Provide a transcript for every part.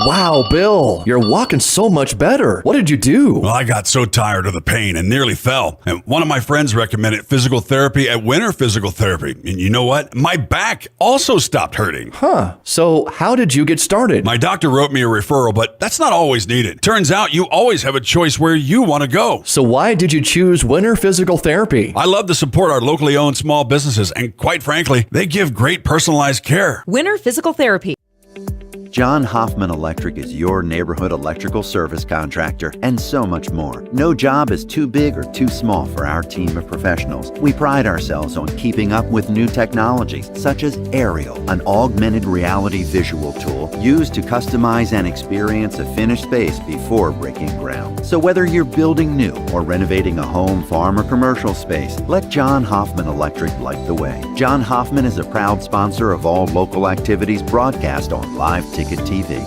Wow, Bill, you're walking so much better. What did you do? Well, I got so tired of the pain and nearly fell. And one of my friends recommended physical therapy at Winter Physical Therapy. And you know what? My back also stopped hurting. So how did you get started? My doctor wrote me a referral, but that's not always needed. Turns out you always have a choice where you want to go. So why did you choose Winter Physical Therapy? I love to support our locally owned small businesses, and quite frankly, they give great personalized care. Winter Physical Therapy. John Hoffman Electric is your neighborhood electrical service contractor, and so much more. No job is too big or too small for our team of professionals. We pride ourselves on keeping up with new technologies, such as Aerial, an augmented reality visual tool used to customize and experience a finished space before breaking ground. So whether you're building new or renovating a home, farm, or commercial space, let John Hoffman Electric light the way. John Hoffman is a proud sponsor of all local activities broadcast on Live Ticket TV.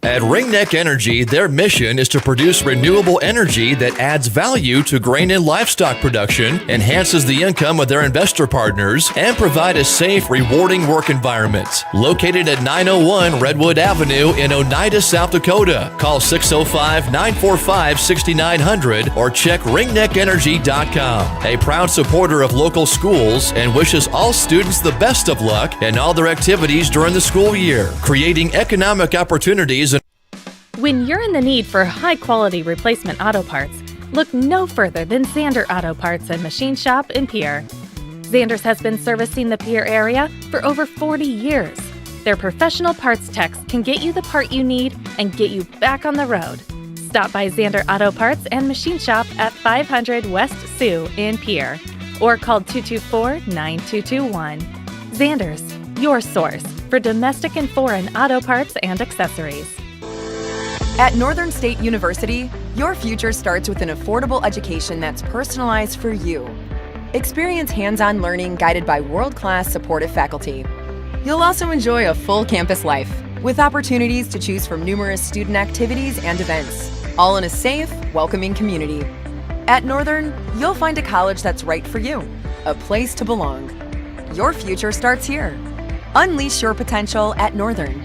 At Ringneck Energy, their mission is to produce renewable energy that adds value to grain and livestock production, enhances the income of their investor partners, and provide a safe, rewarding work environment. Located at 901 Redwood Avenue in Oneida, South Dakota. Call 605-945-6900 or check ringneckenergy.com. A proud supporter of local schools and wishes all students the best of luck in all their activities during the school year, creating economic opportunities. When you're in the need for high-quality replacement auto parts, look no further than Zander Auto Parts and Machine Shop in Pierre. Zander's has been servicing the Pierre area for over 40 years. Their professional parts techs can get you the part you need and get you back on the road. Stop by Zander Auto Parts and Machine Shop at 500 West Sioux in Pierre or call 224-9221. Zander's, your source for domestic and foreign auto parts and accessories. At Northern State University, your future starts with an affordable education that's personalized for you. Experience hands-on learning guided by world-class supportive faculty. You'll also enjoy a full campus life with opportunities to choose from numerous student activities and events, all in a safe, welcoming community. At Northern, you'll find a college that's right for you, a place to belong. Your future starts here. Unleash your potential at Northern.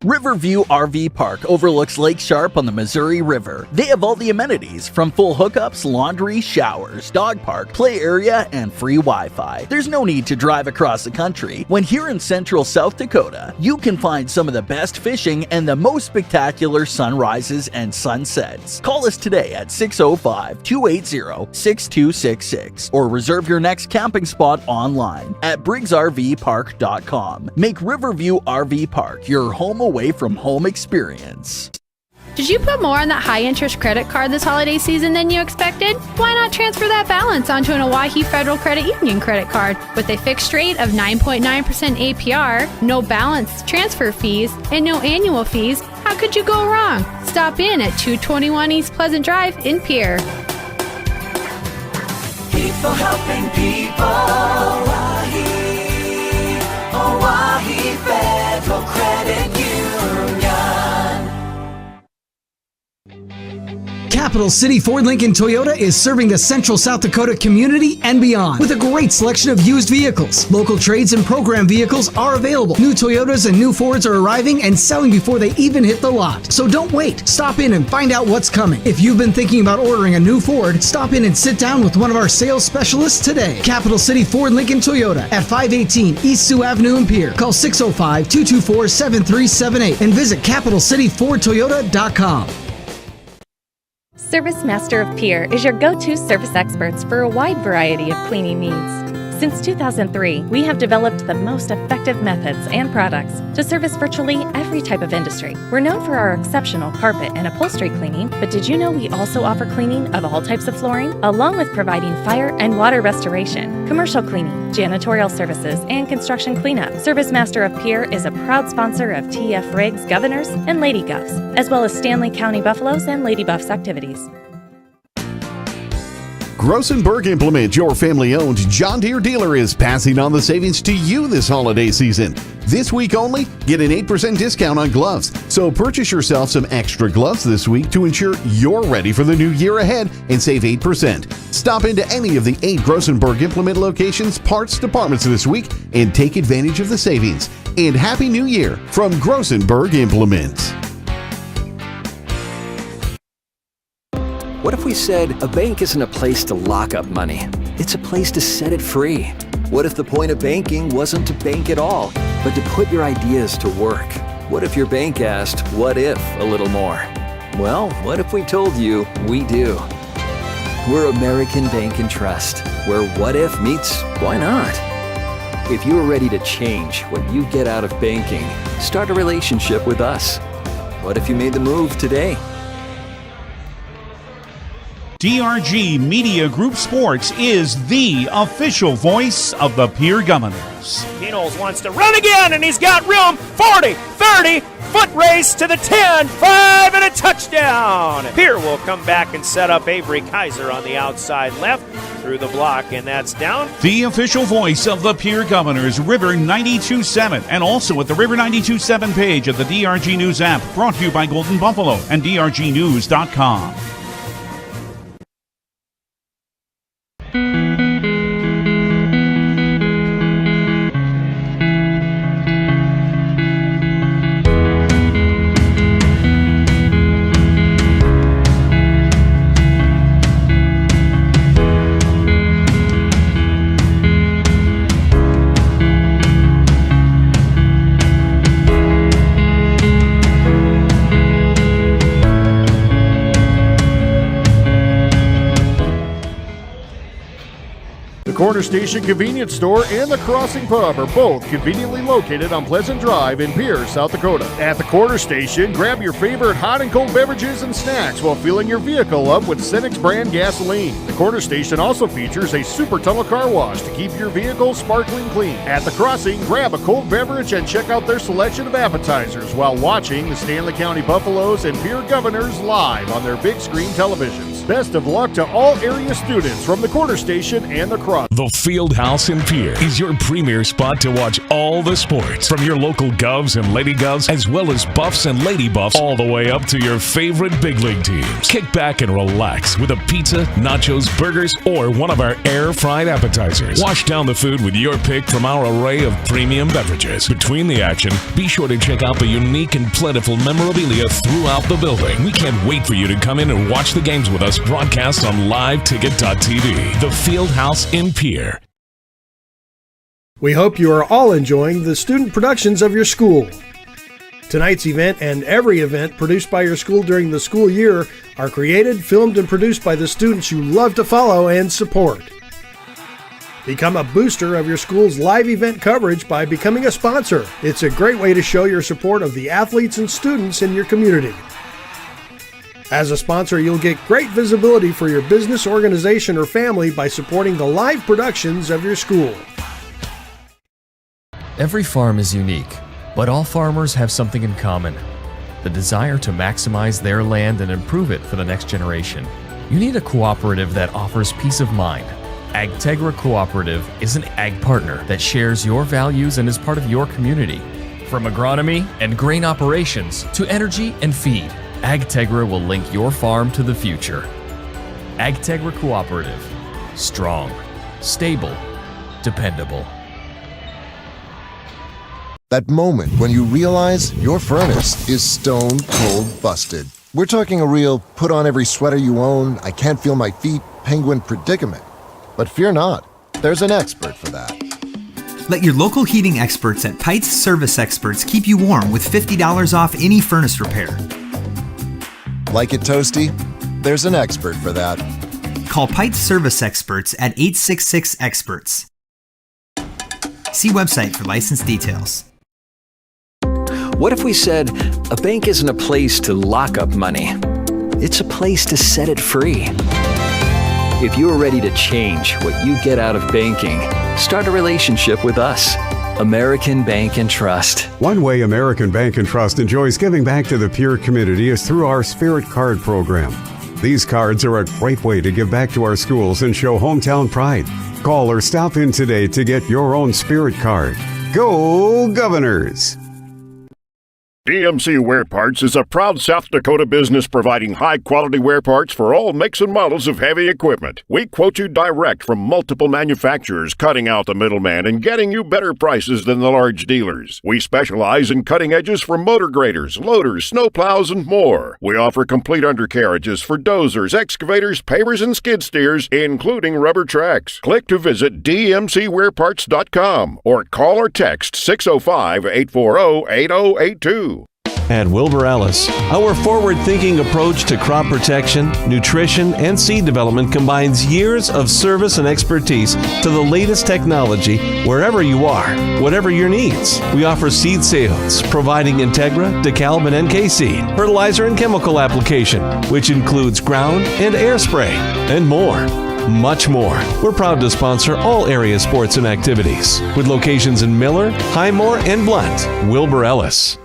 Riverview RV Park overlooks Lake Sharp on the Missouri River. They have all the amenities from full hookups, laundry, showers, dog park, play area, and free Wi-Fi. There's no need to drive across the country. When here in central South Dakota, you can find some of the best fishing and the most spectacular sunrises and sunsets. Call us today at 605-280-6266 or reserve your next camping spot online at briggsrvpark.com. Make Riverview RV Park your home away from home experience. Did you put more on that high-interest credit card this holiday season than you expected? Why not transfer that balance onto an Owyhee Federal Credit Union credit card with a fixed rate of 9.9% APR, no balance transfer fees, and no annual fees? How could you go wrong? Stop in at 221 East Pleasant Drive in Pierre. People helping people. Owyhee Federal Credit Union. Capital City Ford Lincoln Toyota is serving the Central South Dakota community and beyond with a great selection of used vehicles. Local trades and program vehicles are available. New Toyotas and new Fords are arriving and selling before they even hit the lot. So don't wait. Stop in and find out what's coming. If you've been thinking about ordering a new Ford, stop in and sit down with one of our sales specialists today. Capital City Ford Lincoln Toyota at 518 East Sioux Avenue in Pierre. Call 605-224-7378 and visit CapitalCityFordToyota.com. Service Master of Pierre is your go-to service experts for a wide variety of cleaning needs. Since 2003, we have developed the most effective methods and products to service virtually every type of industry. We're known for our exceptional carpet and upholstery cleaning, but did you know we also offer cleaning of all types of flooring, along with providing fire and water restoration, commercial cleaning, janitorial services, and construction cleanup. Service Master of Pierre is a proud sponsor of TF Riggs Governors and Lady Govs, as well as Stanley County Buffaloes and Lady Buffs activities. Grossenberg Implement, your family-owned John Deere dealer, is passing on the savings to you this holiday season. This week only, get an 8% discount on gloves. So purchase yourself some extra gloves this week to ensure you're ready for the new year ahead and save 8%. Stop into any of the 8 Grossenberg Implement locations, parts departments this week and take advantage of the savings. And Happy New Year from Grossenberg Implement. What if we said a bank isn't a place to lock up money? It's a place to set it free. What if the point of banking wasn't to bank at all, but to put your ideas to work? What if your bank asked, what if, a little more? Well, what if we told you we do? We're American Bank and Trust, where what if meets why not? If you're ready to change what you get out of banking, start a relationship with us. What if you made the move today? DRG Media Group Sports is the official voice of the Pierre Governors. Knowles wants to run again, and he's got room. 40, 30, foot race to the 10, 5, and a touchdown. Pierre will come back and set up Avery Kaiser on the outside left through the block, and that's down. The official voice of the Pierre Governors, River 92.7, and also at the River 92.7 page of the DRG News app, brought to you by Golden Buffalo and DRGnews.com. Corner Station Convenience Store and the Crossing Pub are both conveniently located on Pleasant Drive in Pierre, South Dakota. At the Corner Station, grab your favorite hot and cold beverages and snacks while filling your vehicle up with Cenex brand gasoline. The Corner Station also features a super tunnel car wash to keep your vehicle sparkling clean. At the Crossing, grab a cold beverage and check out their selection of appetizers while watching the Stanley County Buffaloes and Pierre Governors live on their big screen televisions. Best of luck to all area students from the Corner Station and the Cross. The Field House in Pierre is your premier spot to watch all the sports, from your local Govs and Lady Govs, as well as Buffs and Lady Buffs, all the way up to your favorite big league teams. Kick back and relax with a pizza, nachos, burgers, or one of our air-fried appetizers. Wash down the food with your pick from our array of premium beverages. Between the action, be sure to check out the unique and plentiful memorabilia throughout the building. We can't wait for you to come in and watch the games with us, broadcast on liveticket.tv. The Field House in Pierre. We hope you are all enjoying the student productions of your school. Tonight's event and every event produced by your school during the school year are created, filmed, and produced by the students you love to follow and support. Become a booster of your school's live event coverage by becoming a sponsor. It's a great way to show your support of the athletes and students in your community. As a sponsor, you'll get great visibility for your business, organization, or family by supporting the live productions of your school. Every farm is unique, but all farmers have something in common: the desire to maximize their land and improve it for the next generation. You need a cooperative that offers peace of mind. AgTegra Cooperative is an ag partner that shares your values and is part of your community. From agronomy and grain operations to energy and feed, AgTegra will link your farm to the future. AgTegra Cooperative. Strong, stable, dependable. That moment when you realize your furnace is stone cold busted. We're talking a real put on every sweater you own, I can't feel my feet, penguin predicament. But fear not, there's an expert for that. Let your local heating experts at Pites Service Experts keep you warm with $50 off any furnace repair. Like it toasty? There's an expert for that. Call Pites Service Experts at 866-EXPERTS. See website for license details. What if we said a bank isn't a place to lock up money? It's a place to set it free. If you're ready to change what you get out of banking, start a relationship with us. American Bank and Trust. One way American Bank and Trust enjoys giving back to the Pierre community is through our Spirit Card program. These cards are a great way to give back to our schools and show hometown pride. Call or stop in today to get your own Spirit card. Go Governors! DMC Wear Parts is a proud South Dakota business providing high-quality wear parts for all makes and models of heavy equipment. We quote you direct from multiple manufacturers, cutting out the middleman and getting you better prices than the large dealers. We specialize in cutting edges for motor graders, loaders, snowplows, and more. We offer complete undercarriages for dozers, excavators, pavers, and skid steers, including rubber tracks. Click to visit dmcwearparts.com or call or text 605-840-8082. At Wilbur Ellis, our forward-thinking approach to crop protection, nutrition, and seed development combines years of service and expertise to the latest technology wherever you are, whatever your needs. We offer seed sales, providing Integra, DeKalb, and NK seed, fertilizer and chemical application, which includes ground and air spray, and more. Much more. We're proud to sponsor all area sports and activities, with locations in Miller, Highmore, and Blunt. Wilbur Ellis.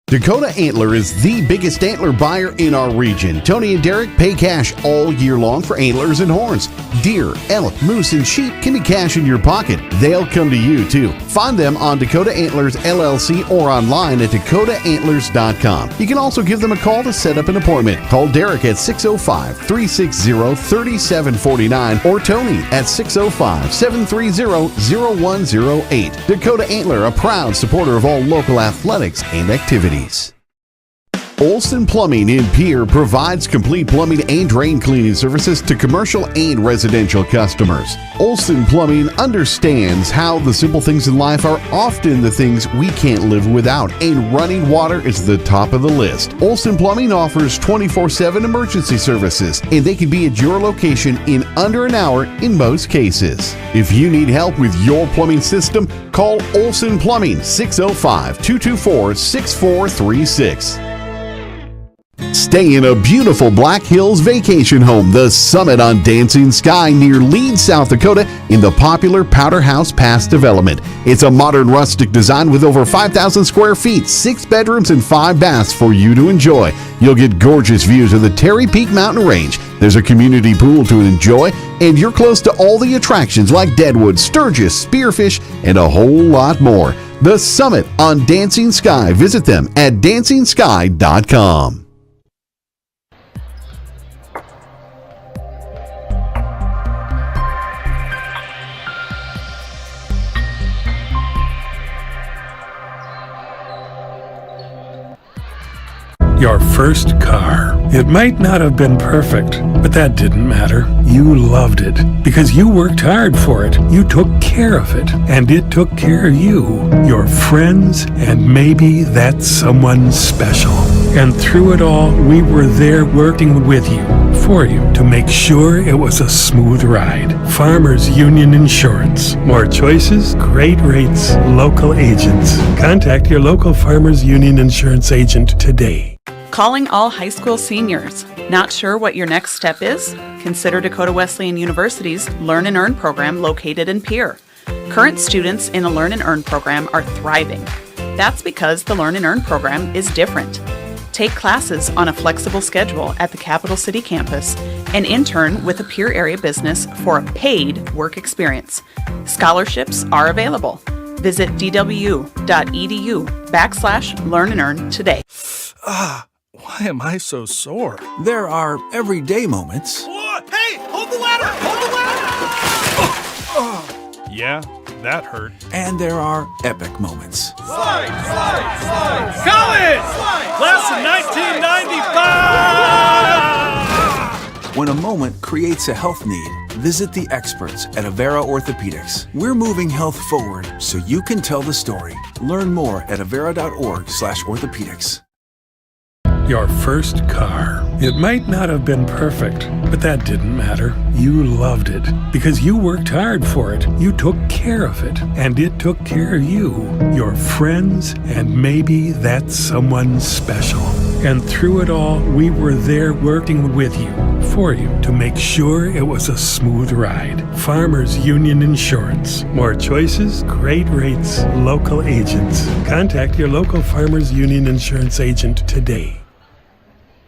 Dakota Antler is the biggest antler buyer in our region. Tony and Derek pay cash all year long for antlers and horns. Deer, elk, moose, and sheep can be cash in your pocket. They'll come to you, too. Find them on Dakota Antlers LLC or online at dakotaantlers.com. You can also give them a call to set up an appointment. Call Derek at 605-360-3749 or Tony at 605-730-0108. Dakota Antler, a proud supporter of all local athletics and activities. Olson Plumbing in Pierre provides complete plumbing and drain cleaning services to commercial and residential customers. Olson Plumbing understands how the simple things in life are often the things we can't live without, and running water is the top of the list. Olson Plumbing offers 24/7 emergency services, and they can be at your location in under an hour in most cases. If you need help with your plumbing system, call Olson Plumbing 605-224-6436. Stay in a beautiful Black Hills vacation home, the Summit on Dancing Sky near Leeds, South Dakota, in the popular Powder House Pass development. It's a modern rustic design with over 5,000 square feet, 6 bedrooms, and 5 baths for you to enjoy. You'll get gorgeous views of the Terry Peak Mountain Range. There's a community pool to enjoy, and you're close to all the attractions like Deadwood, Sturgis, Spearfish, and a whole lot more. The Summit on Dancing Sky. Visit them at DancingSky.com. Your first car. It might not have been perfect, but that didn't matter. You loved it because you worked hard for it. You took care of it, and it took care of you, your friends, and maybe that someone special. And through it all, we were there working with you, for you, to make sure it was a smooth ride. Farmers Union Insurance. More choices, great rates, local agents. Contact your local Farmers Union Insurance agent today. Calling all high school seniors. Not sure what your next step is? Consider Dakota Wesleyan University's Learn and Earn program located in Pierre. Current students in the Learn and Earn program are thriving. That's because the Learn and Earn program is different. Take classes on a flexible schedule at the Capital City campus and intern with a Pierre area business for a paid work experience. Scholarships are available. Visit dwu.edu/Learn and Earn today. Why am I so sore? There are everyday moments. Hey, hold the ladder! Hold the ladder! Yeah, that hurt. And there are epic moments. Slide, slide, slide! College! Class of 1995! When a moment creates a health need, visit the experts at Avera Orthopedics. We're moving health forward so you can tell the story. Learn more at avera.org/orthopedics. Your first car. It might not have been perfect, but that didn't matter. You loved it because you worked hard for it. You took care of it, and it took care of you, your friends, and maybe that someone special. And through it all, we were there working with you, for you, to make sure it was a smooth ride. Farmers Union Insurance. More choices, great rates, local agents. Contact your local Farmers Union Insurance agent today.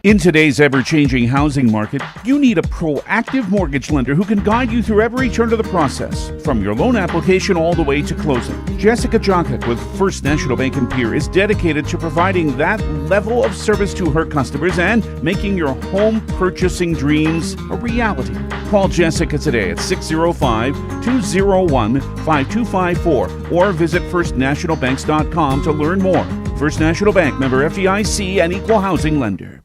In today's ever-changing housing market, you need a proactive mortgage lender who can guide you through every turn of the process, from your loan application all the way to closing. Jessica Jonkak with First National Bank in Pierre is dedicated to providing that level of service to her customers and making your home purchasing dreams a reality. Call Jessica today at 605-201-5254 or visit firstnationalbanks.com to learn more. First National Bank, member FDIC, and equal housing lender.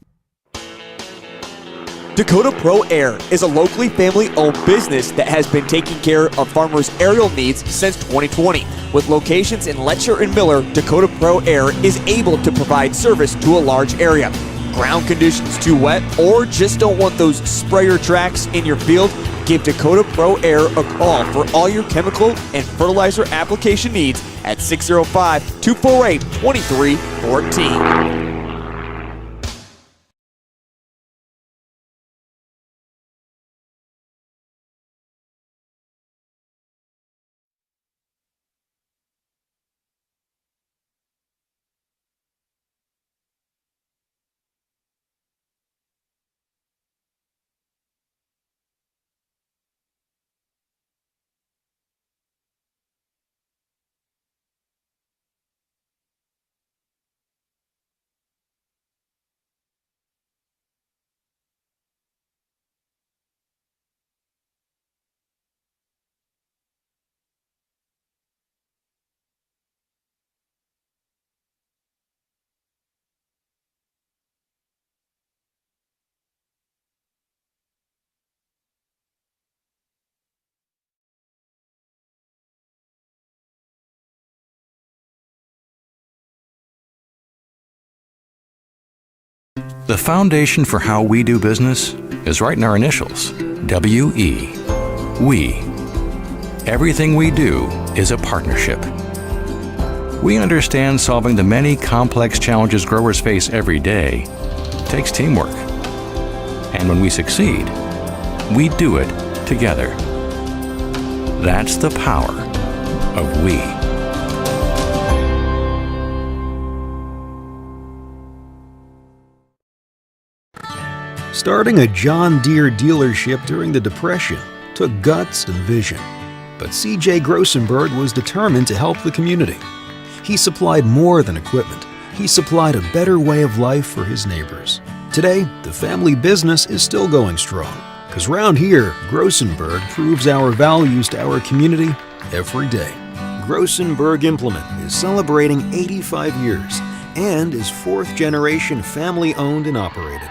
Dakota Pro Air is a locally family-owned business that has been taking care of farmers' aerial needs since 2020. With locations in Letcher and Miller, Dakota Pro Air is able to provide service to a large area. Ground conditions too wet, or just don't want those sprayer tracks in your field? Give Dakota Pro Air a call for all your chemical and fertilizer application needs at 605-248-2314. The foundation for how we do business is right in our initials, W-E, we. Everything we do is a partnership. We understand solving the many complex challenges growers face every day takes teamwork. And when we succeed, we do it together. That's the power of we. Starting a John Deere dealership during the Depression took guts and vision, but C.J. Grossenberg was determined to help the community. He supplied more than equipment. He supplied a better way of life for his neighbors. Today, the family business is still going strong, because round here, Grossenberg proves our values to our community every day. Grossenberg Implement is celebrating 85 years and is fourth-generation family-owned and operated.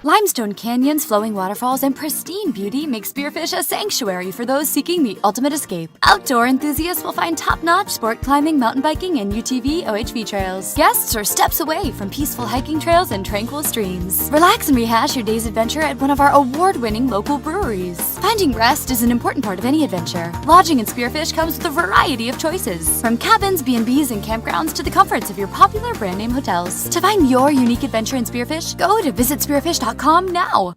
Limestone canyons, flowing waterfalls, and pristine beauty make Spearfish a sanctuary for those seeking the ultimate escape. Outdoor enthusiasts will find top-notch sport climbing, mountain biking, and UTV OHV trails. Guests are steps away from peaceful hiking trails and tranquil streams. Relax and rehash your day's adventure at one of our award-winning local breweries. Finding rest is an important part of any adventure. Lodging in Spearfish comes with a variety of choices, from cabins, B&Bs, and campgrounds to the comforts of your popular brand-name hotels. To find your unique adventure in Spearfish, go to visitspearfish.com now.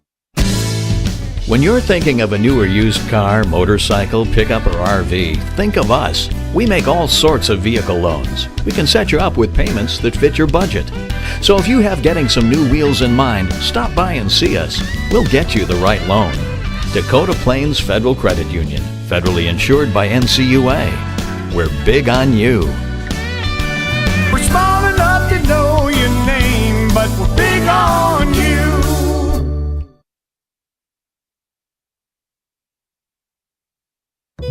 When you're thinking of a new or used car, motorcycle, pickup, or RV, think of us. We make all sorts of vehicle loans. We can set you up with payments that fit your budget. So if you have getting some new wheels in mind, stop by and see us. We'll get you the right loan. Dakota Plains Federal Credit Union, federally insured by NCUA. We're big on you. We're small enough to know your name, but we're big on you.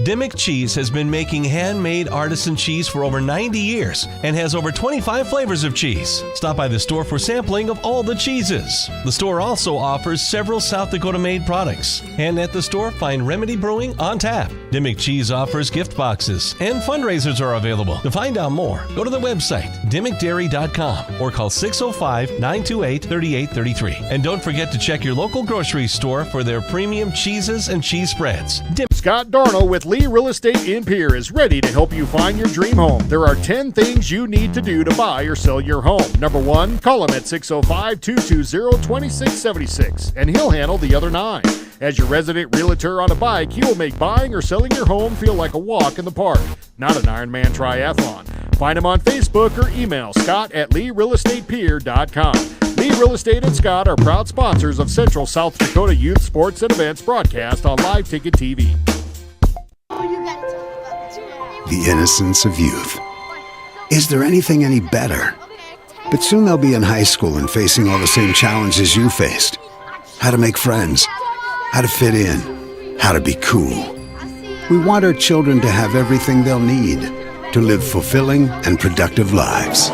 Dimmick Cheese has been making handmade artisan cheese for over 90 years and has over 25 flavors of cheese. Stop by the store for sampling of all the cheeses. The store also offers several South Dakota made products. And at the store, find Remedy Brewing on tap. Dimmick Cheese offers gift boxes and fundraisers are available. To find out more, go to the website dimmickdairy.com or call 605-928-3833. And don't forget to check your local grocery store for their premium cheeses and cheese spreads. Scott Darno with Lee Real Estate in Pierre is ready to help you find your dream home. There are 10 things you need to do to buy or sell your home. Number 1, call him at 605-220-2676, and he'll handle the other 9. As your resident realtor on a bike, he will make buying or selling your home feel like a walk in the park, not an Ironman triathlon. Find him on Facebook or email scott@LeeRealEstatePier.com. Lee Real Estate and Scott are proud sponsors of Central South Dakota Youth Sports and Events broadcast on Live Ticket TV. The innocence of youth. Is there anything any better? But soon they'll be in high school and facing all the same challenges you faced. How to make friends, how to fit in, how to be cool. We want our children to have everything they'll need to live fulfilling and productive lives.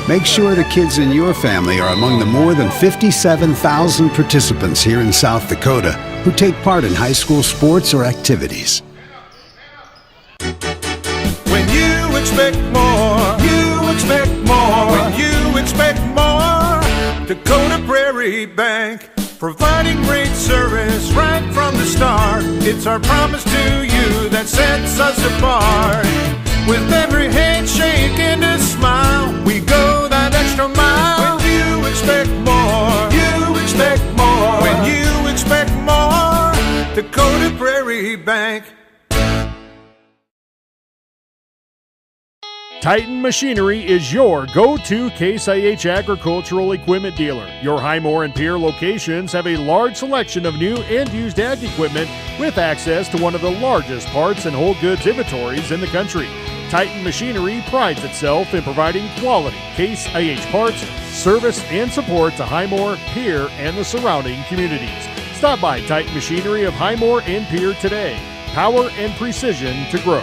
Make sure the kids in your family are among the more than 57,000 participants here in South Dakota who take part in high school sports or activities. When you expect more, you expect more. When you expect more, Dakota Prairie Bank, providing great service right from the start. It's our promise to you that sets us apart. With every handshake and a smile, we go that extra mile. When you expect more, you expect more. When you expect more, Dakota Prairie Bank. Titan Machinery is your go-to Case IH agricultural equipment dealer. Your Highmore and Pierre locations have a large selection of new and used ag equipment with access to one of the largest parts and whole goods inventories in the country. Titan Machinery prides itself in providing quality Case IH parts, service, and support to Highmore, Pierre, and the surrounding communities. Stop by Titan Machinery of Highmore and Pierre today. Power and precision to grow.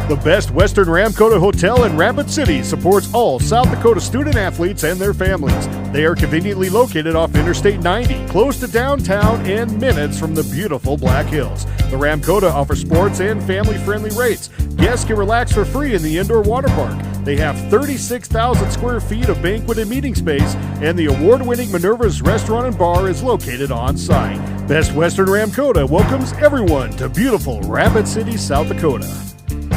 The Best Western Ramkota Hotel in Rapid City supports all South Dakota student athletes and their families. They are conveniently located off Interstate 90, close to downtown and minutes from the beautiful Black Hills. The Ramkota offers sports and family-friendly rates. Guests can relax for free in the indoor water park. They have 36,000 square feet of banquet and meeting space, and the award-winning Minerva's Restaurant and Bar is located on site. Best Western Ramkota welcomes everyone to beautiful Rapid City, South Dakota.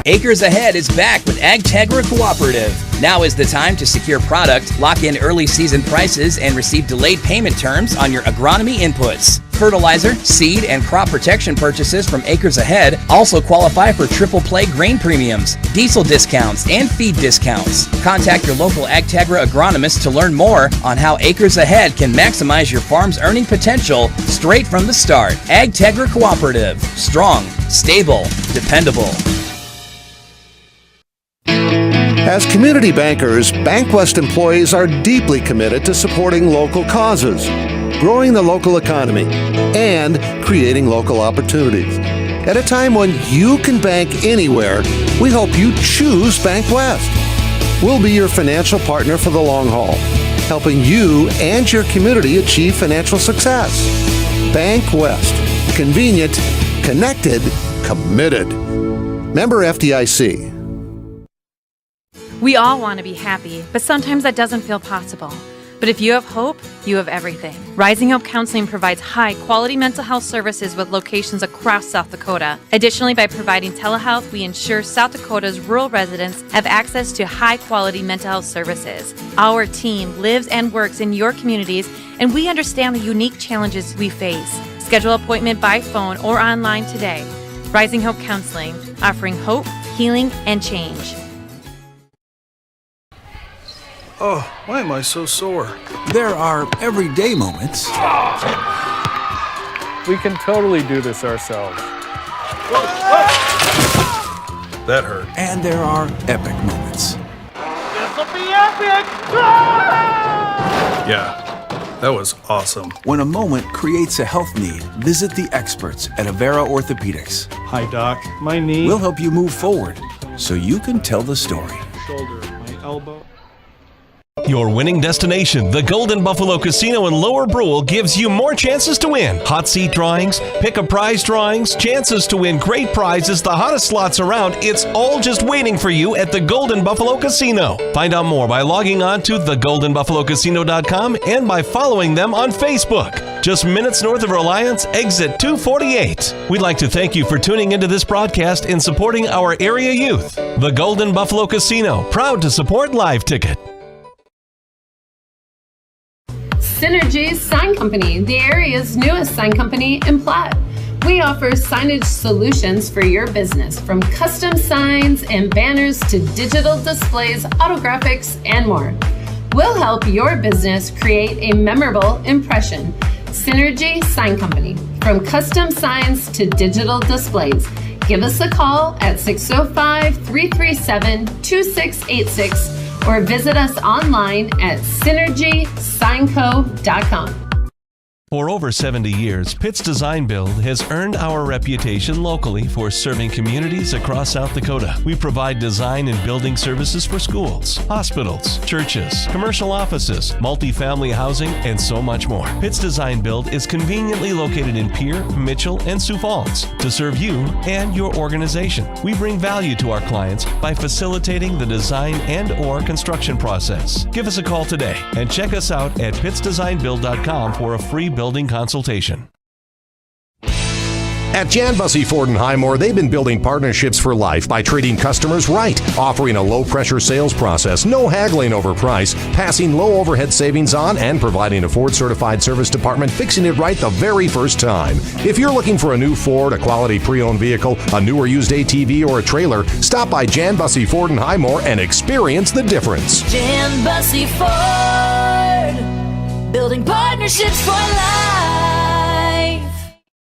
Acres Ahead is back with AgTegra Cooperative. Now is the time to secure product, lock in early season prices, and receive delayed payment terms on your agronomy inputs. Fertilizer, seed, and crop protection purchases from Acres Ahead also qualify for triple play grain premiums, diesel discounts, and feed discounts. Contact your local AgTegra agronomist to learn more on how Acres Ahead can maximize your farm's earning potential straight from the start. AgTegra Cooperative. Strong, stable, dependable. As community bankers, BankWest employees are deeply committed to supporting local causes, growing the local economy, and creating local opportunities. At a time when you can bank anywhere, we hope you choose BankWest. We'll be your financial partner for the long haul, helping you and your community achieve financial success. BankWest. Convenient, connected, committed. Member FDIC. We all want to be happy, but sometimes that doesn't feel possible. But if you have hope, you have everything. Rising Hope Counseling provides high-quality mental health services with locations across South Dakota. Additionally, by providing telehealth, we ensure South Dakota's rural residents have access to high-quality mental health services. Our team lives and works in your communities, and we understand the unique challenges we face. Schedule an appointment by phone or online today. Rising Hope Counseling, offering hope, healing, and change. Oh, why am I so sore? There are everyday moments. We can totally do this ourselves. That hurt. And there are epic moments. This'll be epic! Yeah, that was awesome. When a moment creates a health need, visit the experts at Avera Orthopedics. Hi, Doc. My knee. We'll help you move forward so you can tell the story. Shoulder, my elbow. Your winning destination, the Golden Buffalo Casino in Lower Brule, gives you more chances to win. Hot seat drawings, pick a prize drawings, chances to win great prizes, the hottest slots around. It's all just waiting for you at the Golden Buffalo Casino. Find out more by logging on to thegoldenbuffalocasino.com and by following them on Facebook. Just minutes north of Reliance, exit 248. We'd like to thank you for tuning into this broadcast and supporting our area youth. The Golden Buffalo Casino, proud to support Live Ticket. Synergy's Sign Company, the area's newest sign company in Platte. We offer signage solutions for your business, from custom signs and banners to digital displays, autographics, and more. We'll help your business create a memorable impression. Synergy Sign Company. From custom signs to digital displays. Give us a call at 605-337-2686 or visit us online at synergysignco.com. For over 70 years, Pitt's Design Build has earned our reputation locally for serving communities across South Dakota. We provide design and building services for schools, hospitals, churches, commercial offices, multifamily housing, and so much more. Pitt's Design Build is conveniently located in Pierre, Mitchell, and Sioux Falls to serve you and your organization. We bring value to our clients by facilitating the design and/or construction process. Give us a call today and check us out at pittsdesignbuild.com for a free building consultation. At Jan Bussey Ford & Highmore, they've been building partnerships for life by treating customers right, offering a low-pressure sales process, no haggling over price, passing low overhead savings on, and providing a Ford-certified service department fixing it right the very first time. If you're looking for a new Ford, a quality pre-owned vehicle, a new or used ATV, or a trailer, stop by Jan Bussey Ford & Highmore and experience the difference. Jan Bussey Ford, building partnerships for life.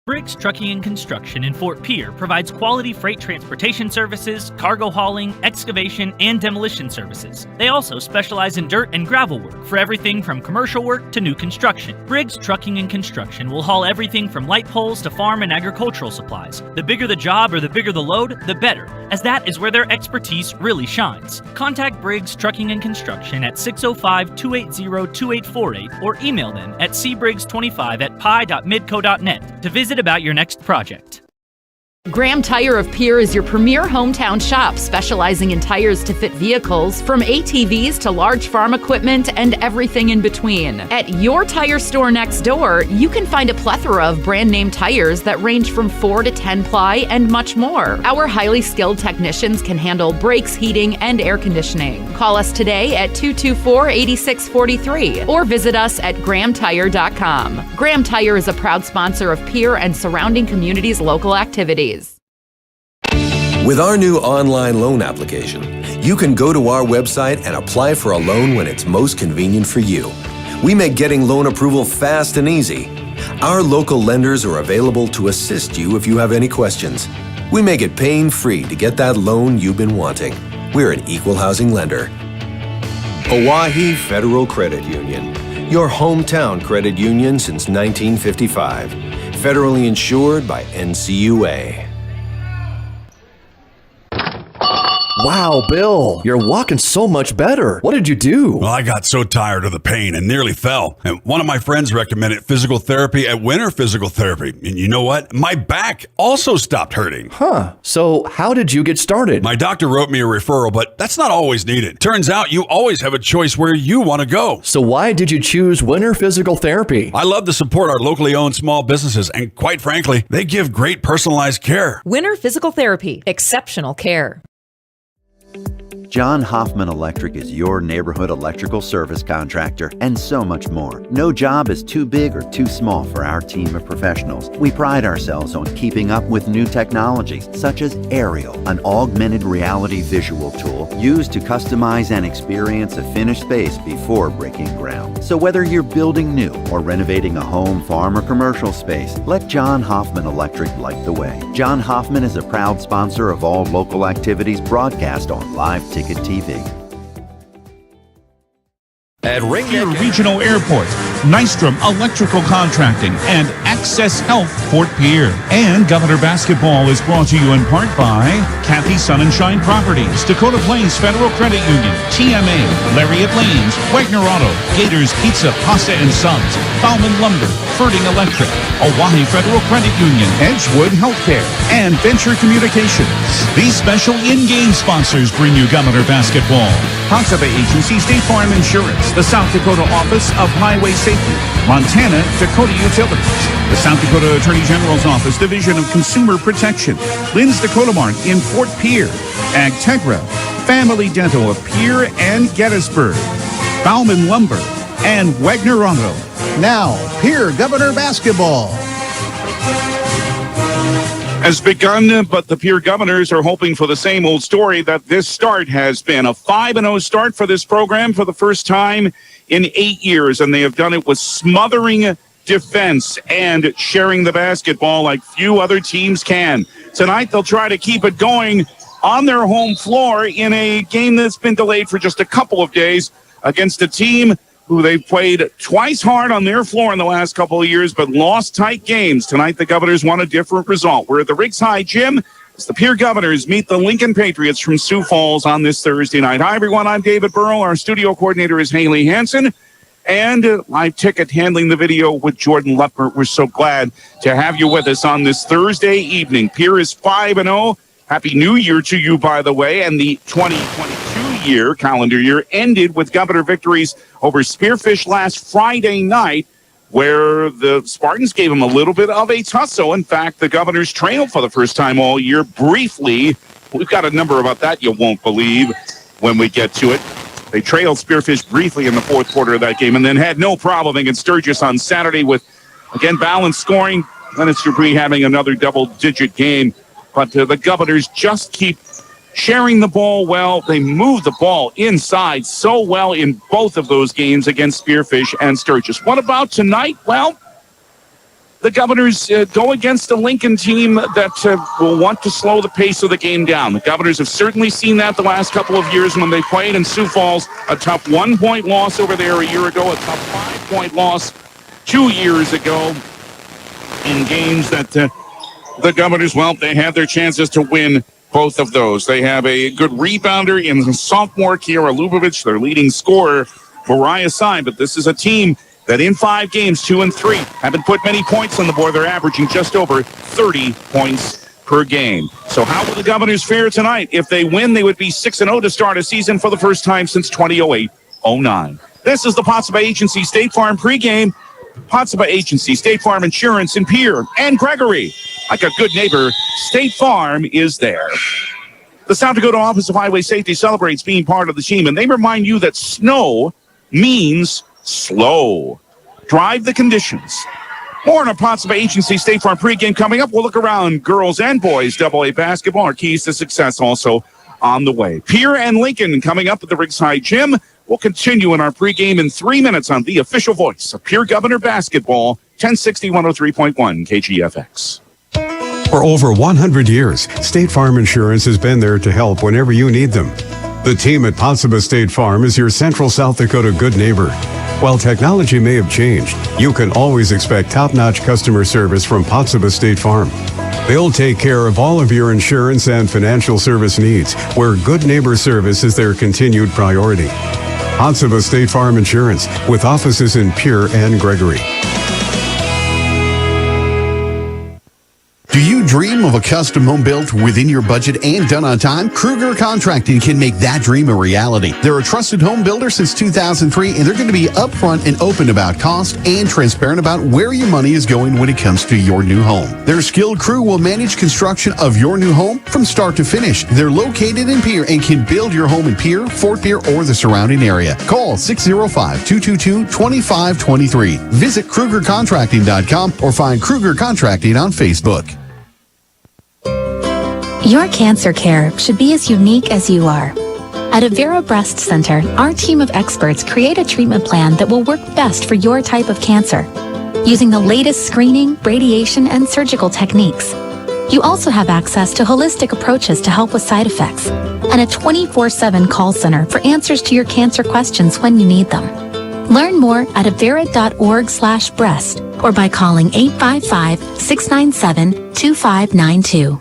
Briggs Trucking and Construction in Fort Pierre provides quality freight transportation services, cargo hauling, excavation, and demolition services. They also specialize in dirt and gravel work for everything from commercial work to new construction. Briggs Trucking and Construction will haul everything from light poles to farm and agricultural supplies. The bigger the job or the bigger the load, the better, as that is where their expertise really shines. Contact Briggs Trucking and Construction at 605-280-2848 or email them at cbriggs25@pi.midco.net to visit about your next project. Graham Tire of Pierre is your premier hometown shop, specializing in tires to fit vehicles, from ATVs to large farm equipment and everything in between. At your tire store next door, you can find a plethora of brand name tires that range from 4 to 10 ply and much more. Our highly skilled technicians can handle brakes, heating, and air conditioning. Call us today at 224-8643 or visit us at grahamtire.com. Graham Tire is a proud sponsor of Pierre and surrounding communities' local activities. With our new online loan application, you can go to our website and apply for a loan when it's most convenient for you. We make getting loan approval fast and easy. Our local lenders are available to assist you if you have any questions. We make it pain-free to get that loan you've been wanting. We're an equal housing lender. Oahe Federal Credit Union, your hometown credit union since 1955. Federally insured by NCUA. Wow, Bill, you're walking so much better. What did you do? Well, I got so tired of the pain and nearly fell. And one of my friends recommended physical therapy at Winter Physical Therapy. And you know what? My back also stopped hurting. Huh. So how did you get started? My doctor wrote me a referral, but that's not always needed. Turns out you always have a choice where you want to go. So why did you choose Winter Physical Therapy? I love to support our locally owned small businesses, and quite frankly, they give great personalized care. Winter Physical Therapy. Exceptional care. John Hoffman Electric is your neighborhood electrical service contractor, and so much more. No job is too big or too small for our team of professionals. We pride ourselves on keeping up with new technologies, such as Aerial, an augmented reality visual tool used to customize and experience a finished space before breaking ground. So whether you're building new or renovating a home, farm, or commercial space, let John Hoffman Electric light the way. John Hoffman is a proud sponsor of all local activities broadcast on Live Ticket TV. At Pierre Regional Airport, Nystrom Electrical Contracting, and Access Health Fort Pierre. And Governor Basketball is brought to you in part by Kathy Sun and Shine Properties, Dakota Plains Federal Credit Union, TMA, Lariat Lanes, Wagner Auto, Gators Pizza, Pasta and Subs, Bauman Lumber, Ferding Electric, Oahe Federal Credit Union, Edgewood Healthcare, and Venture Communications. These special in-game sponsors bring you Governor Basketball. Consummate Agency, State Farm Insurance, the South Dakota Office of Highway Safety, Montana Dakota Utilities, the South Dakota Attorney General's Office, Division of Consumer Protection, Lynn's Dakota Mart in Fort Pierre, Agtegra, Family Dental of Pierre and Gettysburg, Bauman Lumber, and Wagner Auto. Now, Pierre Governor Basketball. has begun, but the Pierre Governors are hoping for the same old story that this start has been. A 5-0 start for this program for the first time in 8 years, and they have done it with smothering defense and sharing the basketball like few other teams can. Tonight, they'll try to keep it going on their home floor in a game that's been delayed for just a couple of days against a team who they've played twice hard on their floor in the last couple of years, but lost tight games. Tonight, the Governors want a different result. We're at the Riggs High Gym as the Pierre Governors meet the Lincoln Patriots from Sioux Falls on this Thursday night. Hi, everyone. I'm David Burrow. Our studio coordinator is Haley Hansen. And live ticket handling the video with Jordan Lepper. We're so glad to have you with us on this Thursday evening. Pierre is 5-0. Happy New Year to you, by the way. And the 2022 calendar year, ended with Governor victories over Spearfish last Friday night, where the Spartans gave them a little bit of a tussle. In fact, the Governors trailed for the first time all year briefly. We've got a number about that you won't believe when we get to it. They trailed Spearfish briefly in the fourth quarter of that game and then had no problem against Sturgis on Saturday with, again, balanced scoring. Lennox Dupree having another double-digit game. But the Governors just keep sharing the ball well. They move the ball inside so well in both of those games against Spearfish and Sturgis. What about tonight? Well, the Governors go against a Lincoln team that will want to slow the pace of the game down. The Governors have certainly seen that the last couple of years when they played in Sioux Falls. A tough 1-point loss over there a year ago, a tough 5-point loss 2 years ago in games that the Governors, well, they had their chances to win both of those. They have a good rebounder in the sophomore Kiara Lubavitch, their leading scorer, Mariah Sy, but this is a team that in 5 games, 2 and 3, haven't put many points on the board. They're averaging just over 30 points per game. So how will the Governors fare tonight? If they win, they would be 6-0 to start a season for the first time since 2008-09. This is the Potsdam Agency State Farm pregame. Potsdam Agency, State Farm Insurance in Pierre and Gregory. Like a good neighbor, State Farm is there. The South Dakota Office of Highway Safety celebrates being part of the team, and they remind you that snow means slow. Drive the conditions. More on our Potsdam Agency State Farm pregame coming up. We'll look around girls and boys AA basketball. Our keys to success also on the way. Pierre and Lincoln coming up at the Riggs High Gym. We'll continue in our pregame in 3 minutes on the official voice of Pierre Governor basketball, 1060 103.1 KGFX. For over 100 years, State Farm Insurance has been there to help whenever you need them. The team at Potsdam State Farm is your Central South Dakota good neighbor. While technology may have changed, you can always expect top-notch customer service from Potsdam State Farm. They'll take care of all of your insurance and financial service needs, where good neighbor service is their continued priority. Potsdam State Farm Insurance, with offices in Pierre and Gregory. Do you dream of a custom home built within your budget and done on time? Kruger Contracting can make that dream a reality. They're a trusted home builder since 2003, and they're going to be upfront and open about cost and transparent about where your money is going when it comes to your new home. Their skilled crew will manage construction of your new home from start to finish. They're located in Pierre and can build your home in Pierre, Fort Pierre, or the surrounding area. Call 605-222-2523. Visit KrugerContracting.com or find Kruger Contracting on Facebook. Your cancer care should be as unique as you are. At Avera Breast Center, our team of experts create a treatment plan that will work best for your type of cancer, using the latest screening, radiation, and surgical techniques. You also have access to holistic approaches to help with side effects, and a 24/7 call center for answers to your cancer questions when you need them. Learn more at avera.org/breast or by calling 855-697-2592.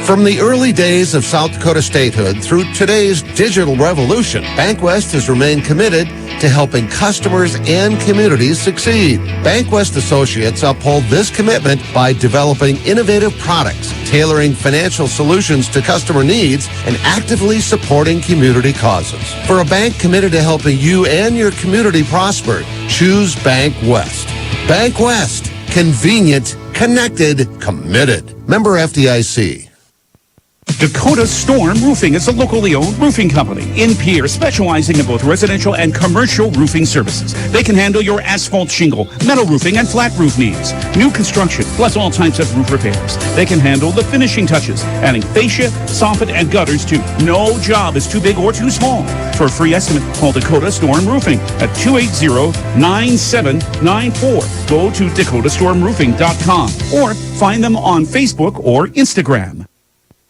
From the early days of South Dakota statehood through today's digital revolution, BankWest has remained committed to helping customers and communities succeed. BankWest associates uphold this commitment by developing innovative products, tailoring financial solutions to customer needs, and actively supporting community causes. For a bank committed to helping you and your community prosper, choose BankWest. BankWest. Convenient, connected, committed. Member FDIC. Dakota Storm Roofing is a locally owned roofing company in Pierre, specializing in both residential and commercial roofing services. They can handle your asphalt shingle, metal roofing, and flat roof needs. New construction, plus all types of roof repairs. They can handle the finishing touches, adding fascia, soffit, and gutters too. No job is too big or too small. For a free estimate, call Dakota Storm Roofing at 280-9794. Go to dakotastormroofing.com or find them on Facebook or Instagram.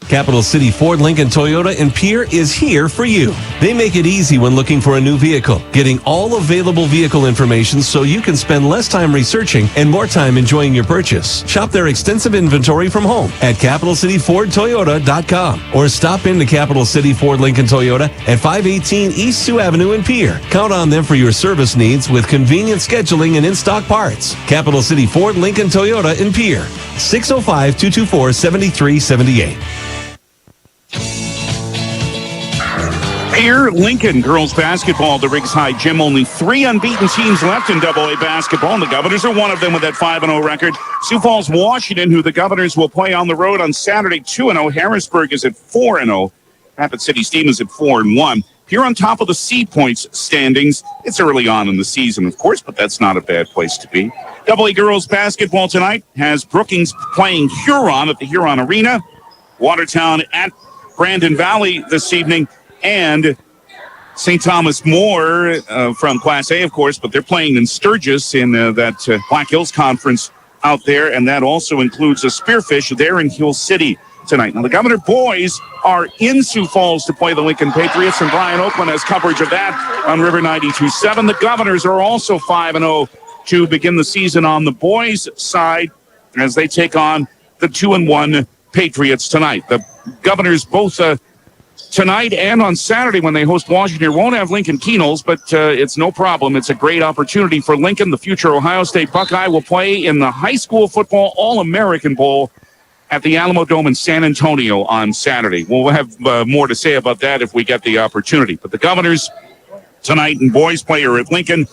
Capital City Ford, Lincoln, Toyota, and Pierre is here for you. They make it easy when looking for a new vehicle, getting all available vehicle information so you can spend less time researching and more time enjoying your purchase. Shop their extensive inventory from home at CapitalCityFordToyota.com or stop into Capital City Ford, Lincoln, Toyota at 518 East Sioux Avenue in Pierre. Count on them for your service needs with convenient scheduling and in-stock parts. Capital City Ford, Lincoln, Toyota in Pierre. 605-224-7378. Pierre Lincoln girls basketball, the Riggs High Gym. Only 3 unbeaten teams left in AA basketball, and the Governors are one of them with that 5-0 record. Sioux Falls, Washington, who the Governors will play on the road on Saturday, 2-0. Harrisburg is at 4-0. Rapid City Steam is at 4-1. Pierre on top of the C points standings. It's early on in the season, of course, but that's not a bad place to be. AA girls basketball tonight has Brookings playing Huron at the Huron Arena. Watertown at Brandon Valley this evening. And St. Thomas More from Class A, of course, but they're playing in Sturgis in that Black Hills Conference out there, and that also includes a Spearfish there in Hill City tonight. Now, the Governor boys are in Sioux Falls to play the Lincoln Patriots, and Brian Oakland has coverage of that on River 92.7. The Governors are also 5-0 to begin the season on the boys' side as they take on the 2-1 Patriots tonight. The Governors both tonight and on Saturday when they host Washington won't have Lincoln Keenals, but it's no problem. It's a great opportunity for Lincoln. The future Ohio State Buckeye will play in the high school football All-American Bowl at the Alamo Dome in San Antonio on Saturday. We'll have more to say about that if we get the opportunity. But the Governors tonight and boys play are at Lincoln.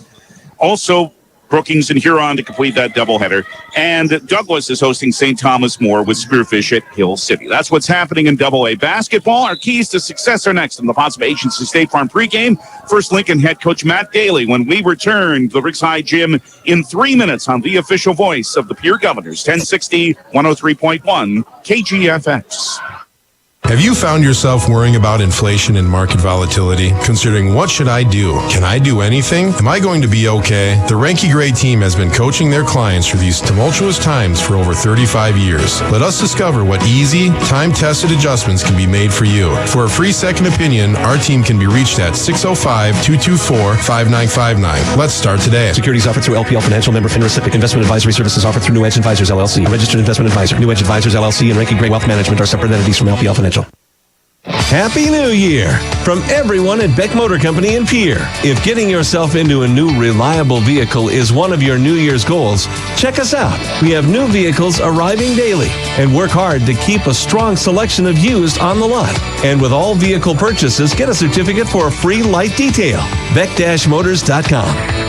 Also, Brookings and Huron to complete that doubleheader. And Douglas is hosting St. Thomas More with Spearfish at Hill City. That's what's happening in AA basketball. Our keys to success are next in the Possible Agency State Farm pregame. First, Lincoln head coach Matt Daly when we return to the Riggs High Gym in 3 minutes on the official voice of the Pierre Governors, 1060, 103.1 KGFX. Have you found yourself worrying about inflation and market volatility? Considering what should I do? Can I do anything? Am I going to be okay? The Ranky Gray team has been coaching their clients through these tumultuous times for over 35 years. Let us discover what easy, time-tested adjustments can be made for you. For a free second opinion, our team can be reached at 605-224-5959. Let's start today. Securities offered through LPL Financial, member FINRA SIPC. Investment advisory services offered through New Edge Advisors, LLC. A registered investment advisor. New Edge Advisors, LLC and Ranky Gray Wealth Management are separate entities from LPL Financial. Happy New Year from everyone at Beck Motor Company in Pierre. If getting yourself into a new reliable vehicle is one of your New Year's goals, check us out. We have new vehicles arriving daily and work hard to keep a strong selection of used on the lot. And with all vehicle purchases, get a certificate for a free light detail. Beck-Motors.com.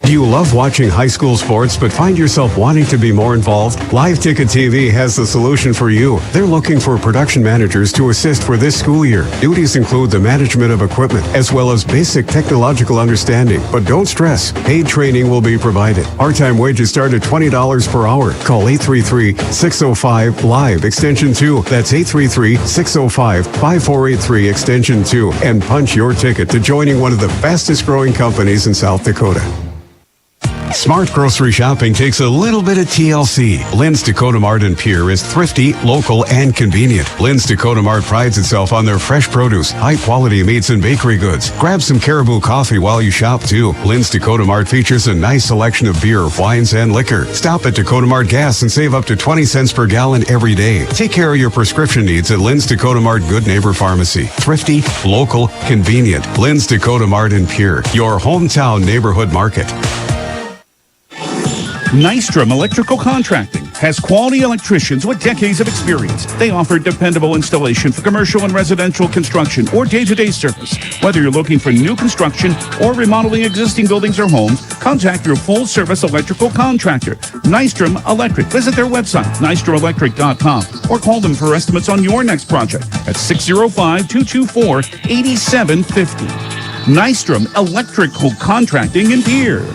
Do you love watching high school sports but find yourself wanting to be more involved? Live Ticket TV has the solution for you. They're looking for production managers to assist for this school year. Duties include the management of equipment as well as basic technological understanding. But don't stress, paid training will be provided. Part-time wages start at $20 per hour. Call 833-605-LIVE extension 2. That's 833-605-5483 extension 2 and punch your ticket to joining one of the fastest growing companies in South Dakota. Smart grocery shopping takes a little bit of TLC. Lynn's Dakota Mart in Pierre is thrifty, local, and convenient. Lynn's Dakota Mart prides itself on their fresh produce, high-quality meats, and bakery goods. Grab some Caribou coffee while you shop, too. Lynn's Dakota Mart features a nice selection of beer, wines, and liquor. Stop at Dakota Mart Gas and save up to 20 cents per gallon every day. Take care of your prescription needs at Lynn's Dakota Mart Good Neighbor Pharmacy. Thrifty, local, convenient. Lynn's Dakota Mart in Pierre, your hometown neighborhood market. Nystrom Electrical Contracting has quality electricians with decades of experience. They offer dependable installation for commercial and residential construction or day-to-day service. Whether you're looking for new construction or remodeling existing buildings or homes, contact your full-service electrical contractor, Nystrom Electric. Visit their website, nystromelectric.com, or call them for estimates on your next project at 605-224-8750. Nystrom Electrical Contracting in Pierre.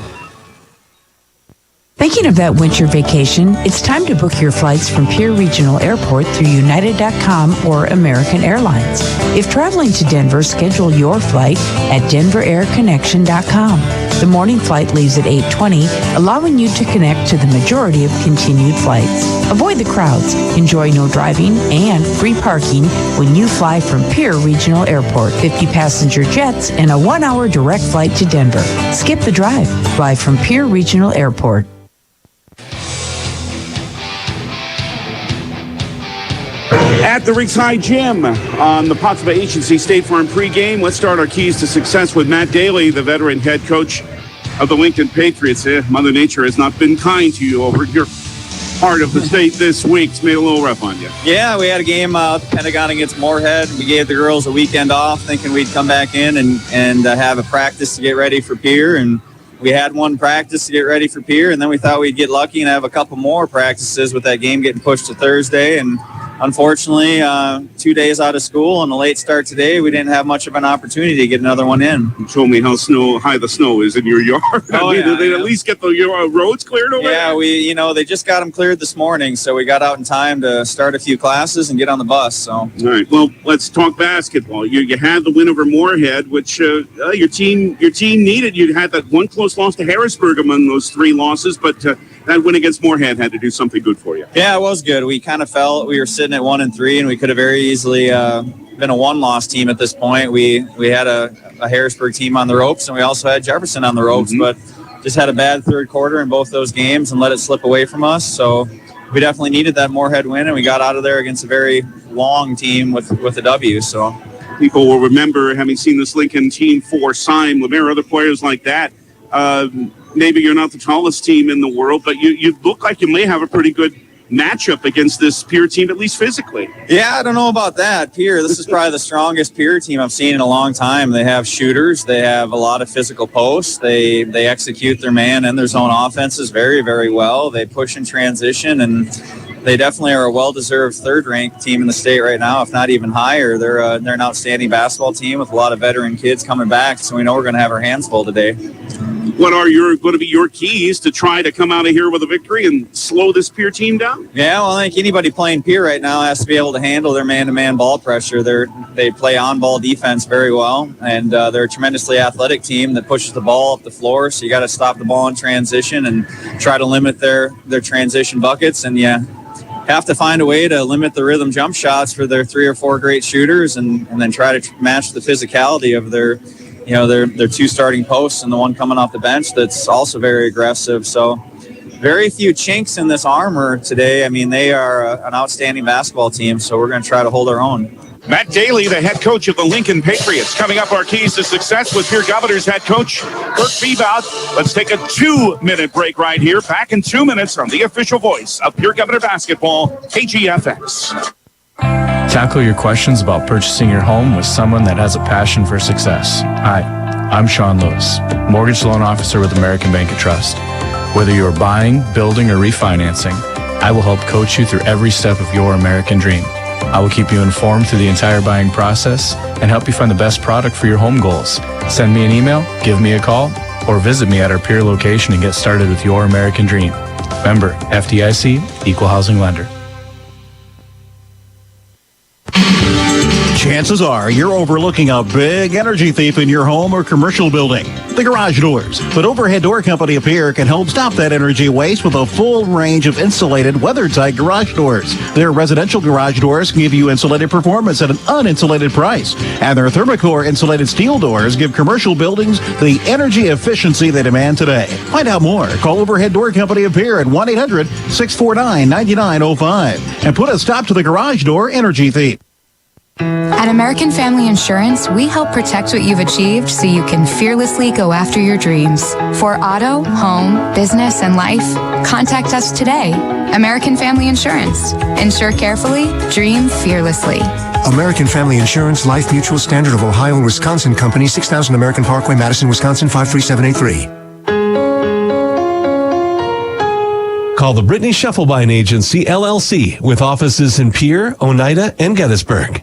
Thinking of that winter vacation? It's time to book your flights from Pierre Regional Airport through United.com or American Airlines. If traveling to Denver, schedule your flight at DenverAirConnection.com. The morning flight leaves at 8:20, allowing you to connect to the majority of continued flights. Avoid the crowds, enjoy no driving, and free parking when you fly from Pierre Regional Airport. 50 passenger jets and a 1-hour direct flight to Denver. Skip the drive. Fly from Pierre Regional Airport. At the Rinkside Gym on the Pottsville Agency State Farm pregame, let's start our keys to success with Matt Daly, the veteran head coach of the Lincoln Patriots. Mother Nature has not been kind to you over your part of the state this week. It's made a little rough on you. Yeah, we had a game at the Pentagon against Moorhead. We gave the girls a weekend off thinking we'd come back in and have a practice to get ready for Pierre. And we had one practice to get ready for Pierre, and then we thought we'd get lucky and have a couple more practices with that game getting pushed to Thursday. And unfortunately, 2 days out of school and a late start today, we didn't have much of an opportunity to get another one in. You told me how high the snow is in your yard. Did they at least get the roads cleared over there? Yeah, they just got them cleared this morning, so we got out in time to start a few classes and get on the bus. So, all right. Well, let's talk basketball. You had the win over Moorhead, which your team needed. You had that one close loss to Harrisburg among those three losses, but that win against Moorhead had to do something good for you. Yeah, it was good. We kind of felt we were sitting at 1-3, and we could have very easily been a one-loss team at this point. We had a Harrisburg team on the ropes, and we also had Jefferson on the ropes, but just had a bad third quarter in both those games and let it slip away from us. So we definitely needed that Moorhead win, and we got out of there against a very long team with a W. So people will remember having seen this Lincoln team for Syme, Lemaire, other players like that. Maybe you're not the tallest team in the world, but you look like you may have a pretty good matchup against this Pierre team, at least physically. Yeah, I don't know about that. Pierre, this is probably the strongest Pierre team I've seen in a long time. They have shooters. They have a lot of physical posts. They execute their man and their zone offenses very, very well. They push in transition, and they definitely are a well-deserved third-ranked team in the state right now, if not even higher. They're an outstanding basketball team with a lot of veteran kids coming back, so we know we're going to have our hands full today. What are going to be your keys to try to come out of here with a victory and slow this Pierre team down? Yeah, well, I think anybody playing Pierre right now has to be able to handle their man-to-man ball pressure. They play on-ball defense very well, and they're a tremendously athletic team that pushes the ball up the floor, so you got to stop the ball in transition and try to limit their transition buckets, and have to find a way to limit the rhythm jump shots for their 3 or 4 great shooters, and then try to match the physicality of their two starting posts and the one coming off the bench that's also very aggressive. So very few chinks in this armor today. I mean, they are an outstanding basketball team, so we're going to try to hold our own. Matt Daly, the head coach of the Lincoln Patriots. Coming up, our keys to success with Pierre Governors head coach Kirk Bebout. Let's take a 2-minute break right here. Back in 2 minutes from the official voice of Pierre Governor basketball, KGFX. Tackle your questions about purchasing your home with someone that has a passion for success. Hi, I'm Sean Lewis, mortgage loan officer with American Bank of Trust. Whether you are buying, building, or refinancing, I will help coach you through every step of your American dream. I will keep you informed through the entire buying process and help you find the best product for your home goals. Send me an email, give me a call, or visit me at our Pierre location and get started with your American dream. Member, FDIC, Equal Housing Lender. Chances are you're overlooking a big energy thief in your home or commercial building, the garage doors. But Overhead Door Company of Pierre can help stop that energy waste with a full range of insulated, weather-tight garage doors. Their residential garage doors can give you insulated performance at an uninsulated price. And their Thermocore insulated steel doors give commercial buildings the energy efficiency they demand today. Find out more. Call Overhead Door Company of Pierre at 1-800-649-9905 and put a stop to the garage door energy thief. At American Family Insurance, we help protect what you've achieved so you can fearlessly go after your dreams. For auto, home, business, and life, contact us today. American Family Insurance. Insure carefully, dream fearlessly. American Family Insurance, Life Mutual, Standard of Ohio and Wisconsin Company, 6000 American Parkway, Madison, Wisconsin, 53783. Call the Brittany Shufflebine Agency, LLC, with offices in Pierre, Oneida, and Gettysburg.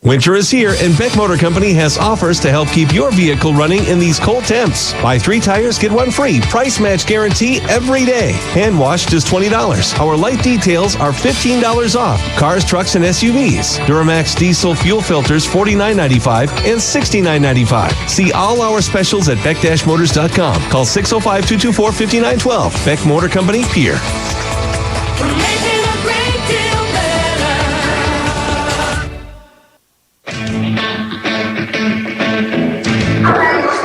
Winter is here, and Beck Motor Company has offers to help keep your vehicle running in these cold temps. Buy 3 tires, get 1 free. Price match guarantee every day. Hand wash just $20. Our light details are $15 off. Cars, trucks, and SUVs. Duramax diesel fuel filters $49.95 and $69.95. See all our specials at beck-motors.com. Call 605-224-5912. Beck Motor Company, Pierre.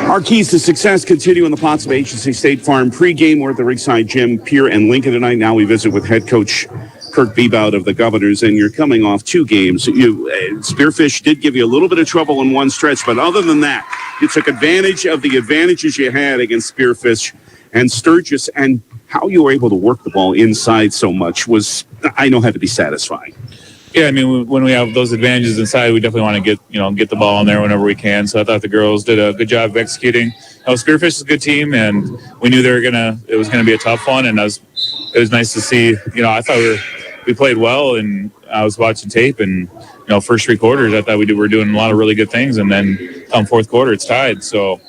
Our keys to success continue in the Pottsville Agency State Farm pregame. We're at the Ringside Gym, Pierre and Lincoln tonight. Now we visit with head coach Kirk Bebout of the Governors, and you're coming off 2 games. Spearfish did give you a little bit of trouble in one stretch, but other than that, you took advantage of the advantages you had against Spearfish and Sturgis, and how you were able to work the ball inside so much was, I know, had to be satisfying. Yeah, I mean, when we have those advantages inside, we definitely want to get the ball in there whenever we can. So I thought the girls did a good job of executing. Spearfish is a good team, and we knew it was gonna be a tough one. And it was nice to see. I thought we played well, and I was watching tape, and first 3 quarters, I thought we were doing a lot of really good things, and then come fourth quarter, it's tied. So.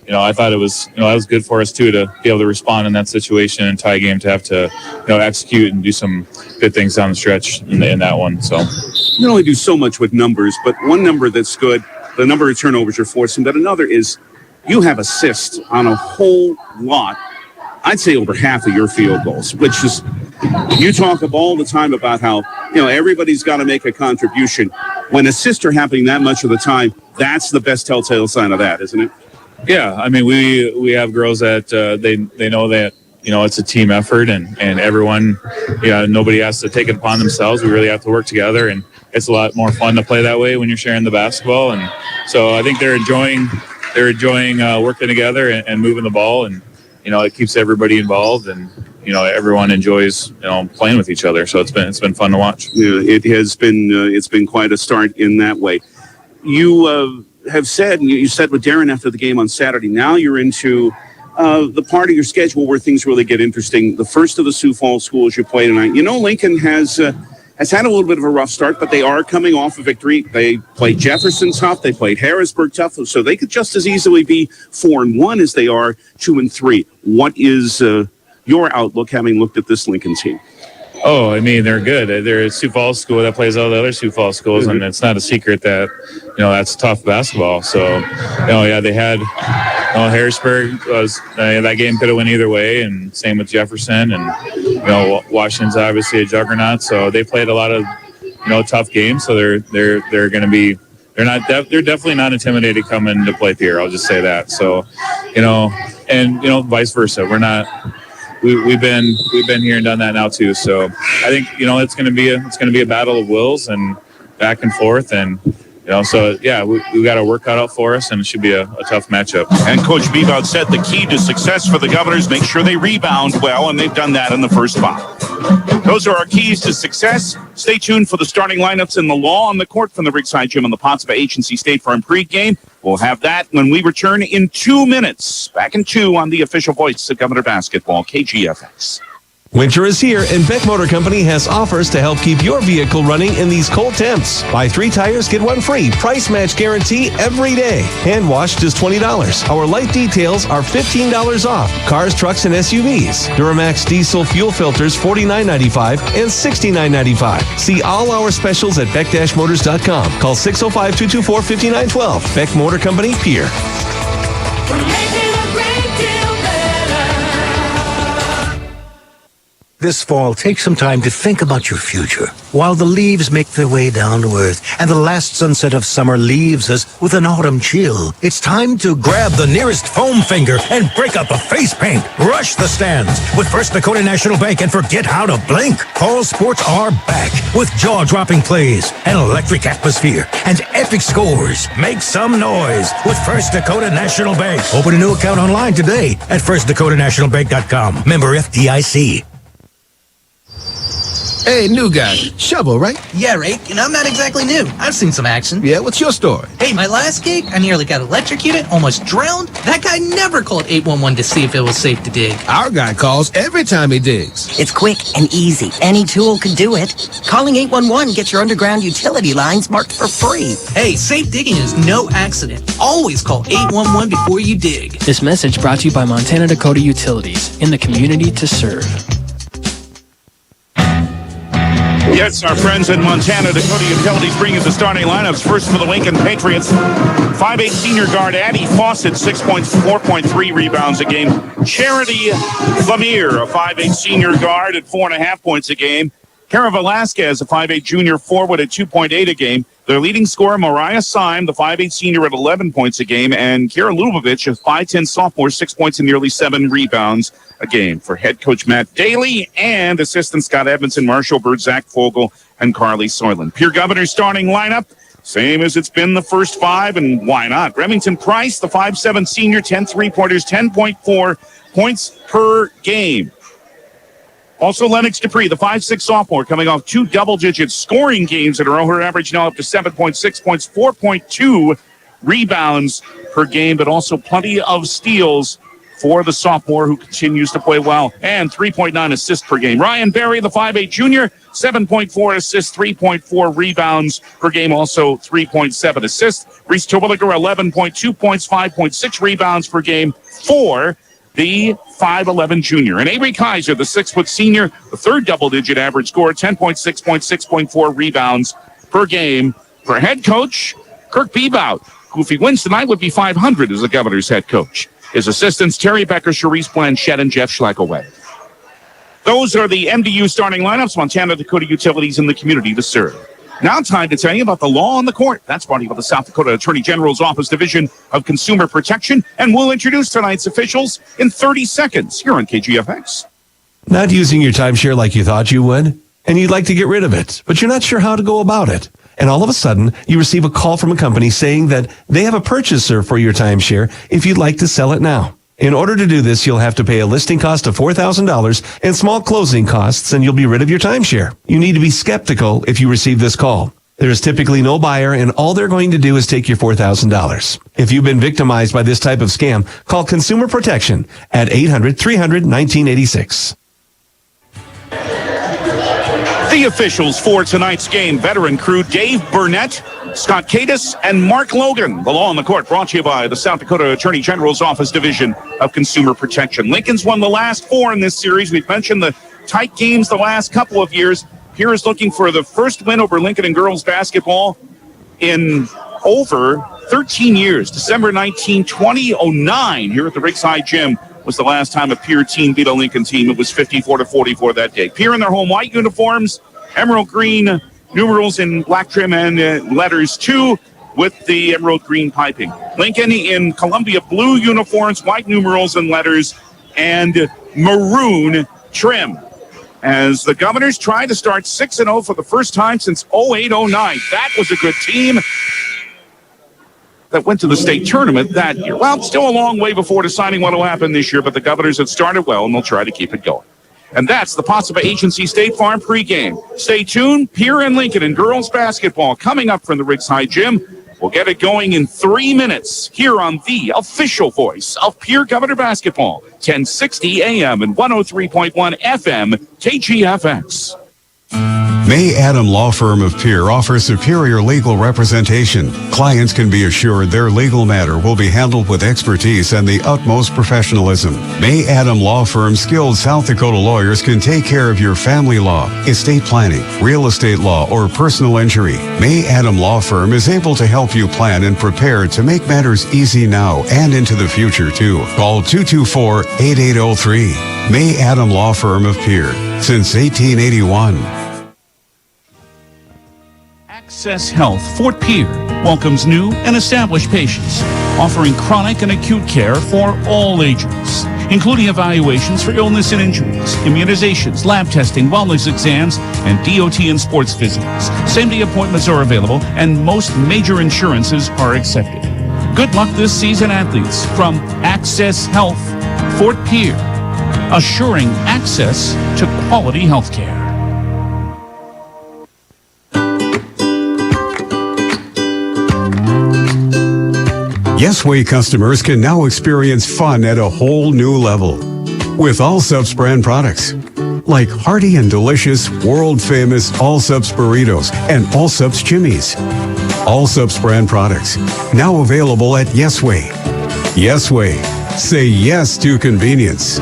I thought it was, that was good for us too to be able to respond in that situation and tie game, to have to, execute and do some good things down the stretch in that one. So you only do so much with numbers, but one number that's good, the number of turnovers you're forcing, but another is you have assists on a whole lot. I'd say over half of your field goals, which is, you talk all the time about how, everybody's got to make a contribution. When assists are happening that much of the time, that's the best telltale sign of that, isn't it? Yeah, I mean, we have girls that they know that it's a team effort, and everyone, nobody has to take it upon themselves. We really have to work together, and it's a lot more fun to play that way when you're sharing the basketball. And so I think they're enjoying working together and moving the ball, and it keeps everybody involved, and everyone enjoys playing with each other. So it's been fun to watch. Yeah, it has been it's been quite a start in that way. You have said, and you said with Darren after the game on Saturday, now you're into the part of your schedule where things really get interesting. The first of the Sioux Falls schools you play tonight. Lincoln has had a little bit of a rough start, but they are coming off a victory. They played Jefferson tough. They played Harrisburg tough. So they could just as easily be 4-1 as they are 2-3. What is your outlook, having looked at this Lincoln team? Oh, I mean, they're good. They're a Sioux Falls school that plays all the other Sioux Falls schools, and it's not a secret that, that's tough basketball. So, they had, Harrisburg was, that game could have went either way, and same with Jefferson, and, Washington's obviously a juggernaut. So they played a lot of, tough games. So they're going to be, they're definitely not intimidated coming to play Pierre. I'll just say that. So, and, vice versa. We're not. We've been here and done that now too. So I think it's going to be a battle of wills and back and forth, and so yeah, we got our work cut out for us, and it should be a tough matchup. And Coach Bebout said the key to success for the Governors, make sure they rebound well, and they've done that in the first 5. Those are our keys to success. Stay tuned for the starting lineups and the law on the court from the Ringside Gym on the Pottsville Agency State Farm pregame. We'll have that when we return in 2 minutes. Back in 2 on the official voice of Governor Basketball, KGFX. Winter is here, and Beck Motor Company has offers to help keep your vehicle running in these cold temps. Buy 3 tires, get 1 free. Price match guarantee every day. Hand wash just $20. Our light details are $15 off. Cars, trucks, and SUVs. Duramax diesel fuel filters $49.95 and $69.95. See all our specials at beck-motors.com. Call 605-224-5912. Beck Motor Company, Pierre. This fall, take some time to think about your future while the leaves make their way down to earth and the last sunset of summer leaves us with an autumn chill. It's time to grab the nearest foam finger and break out the face paint. Rush the stands with First Dakota National Bank and forget how to blink. Fall sports are back with jaw-dropping plays, an electric atmosphere, and epic scores. Make some noise with First Dakota National Bank. Open a new account online today at firstdakotanationalbank.com. Member FDIC. Hey, new guy. Shovel, right? Yeah, Rake, and I'm not exactly new. I've seen some action. Yeah, what's your story? Hey, my last gig, I nearly got electrocuted, almost drowned. That guy never called 811 to see if it was safe to dig. Our guy calls every time he digs. It's quick and easy. Any tool can do it. Calling 811 gets your underground utility lines marked for free. Hey, safe digging is no accident. Always call 811 before you dig. This message brought to you by Montana Dakota Utilities, in the community to serve. Yes, our friends in Montana Dakota Utilities bring you the starting lineups. First for the Lincoln Patriots, 5'8" senior guard Addie Fawcett, 6 points, 4.3 rebounds a game. Charity Lemire, a 5'8" senior guard at 4.5 points a game. Kara Velasquez, a 5'8" junior forward at 2.8 a game. Their leading scorer, Mariah Syme, the 5'8" senior at 11 points a game. And Kira Lubavitch, a 5'10" sophomore, 6 points and nearly 7 rebounds a game. For head coach Matt Daly and assistant Scott Edmondson, Marshall Bird, Zach Fogel, and Carly Soyland. Pierre Governors starting lineup, same as it's been the first five, and why not? Remington Price, the 5'7" senior, 10 3-pointers, 10.4 points per game. Also, Lennox Dupree, the 5'6" sophomore, coming off 2 double-digit scoring games in a row. Her average now up to 7.6 points, 4.2 rebounds per game, but also plenty of steals for the sophomore, who continues to play well, and 3.9 assists per game. Ryan Berry, the 5'8" junior, 7.4 assists, 3.4 rebounds per game, also 3.7 assists. Reese Terwilliger, 11.2 points, 5.6 rebounds per game for the 5'11" junior. And Avery Kaiser, the 6' senior, the third double-digit average score, 10.6 points, 6.4 rebounds per game. For head coach Kirk Bebout, who if he wins tonight would be 500 as the Governor's head coach. His assistants, Terry Becker, Charisse Blanchette, and Jeff Schlagaway. Those are the MDU starting lineups, Montana Dakota Utilities in the community to serve. Now time to tell you about the law on the court. That's brought to you by the South Dakota Attorney General's Office Division of Consumer Protection. And we'll introduce tonight's officials in 30 seconds here on KGFX. Not using your timeshare like you thought you would, and you'd like to get rid of it, but you're not sure how to go about it. And all of a sudden, you receive a call from a company saying that they have a purchaser for your timeshare if you'd like to sell it now. In order to do this, you'll have to pay a listing cost of $4,000 and small closing costs, and you'll be rid of your timeshare. You need to be skeptical if you receive this call. There is typically no buyer, and all they're going to do is take your $4,000. If you've been victimized by this type of scam, call Consumer Protection at 800-300-1986. The officials for tonight's game, veteran crew Dave Burnett, Scott Cadis, and Mark Logan. The law on the court brought to you by the South Dakota Attorney General's Office Division of Consumer Protection. Lincoln's won the last 4 in this series. We've mentioned the tight games the last couple of years. Here is looking for the first win over Lincoln in girls basketball in over 13 years. December 19, 2009, here at the Rigside Gym was the last time a Pierre team beat a Lincoln team. It was 54-44 that day. Pierre in their home white uniforms, emerald green numerals in black trim and letters 2 with the emerald green piping. Lincoln in Columbia blue uniforms, white numerals and letters, and maroon trim. As the Governors try to start 6-0 for the first time since 08-09. That was a good team that went to the state tournament that year. Well, still a long way before deciding what will happen this year, but the Governors have started well, and they'll try to keep it going. And that's the Possible Agency State Farm pregame. Stay tuned. Pierre and Lincoln in girls basketball coming up from the Rigside Gym. We'll get it going in 3 minutes here on the official voice of Pierre Governor Basketball, 1060 AM and 103.1 FM, KGFX. May Adam Law Firm of Pierre offers superior legal representation. Clients can be assured their legal matter will be handled with expertise and the utmost professionalism. May Adam Law Firm's skilled South Dakota lawyers can take care of your family law, estate planning, real estate law, or personal injury. May Adam Law Firm is able to help you plan and prepare to make matters easy now and into the future, too. Call 224-8803. May Adam Law Firm of Pierre, since 1881. Access Health Fort Pierre welcomes new and established patients, offering chronic and acute care for all ages, including evaluations for illness and injuries, immunizations, lab testing, wellness exams, and DOT and sports visits. Same-day appointments are available, and most major insurances are accepted. Good luck this season, athletes, from Access Health Fort Pierre, assuring access to quality health care. Yesway customers can now experience fun at a whole new level with Allsup's brand products like hearty and delicious world-famous Allsup's burritos and Allsup's chimneys. Allsup's brand products now available at Yesway. Yesway. Say yes to convenience.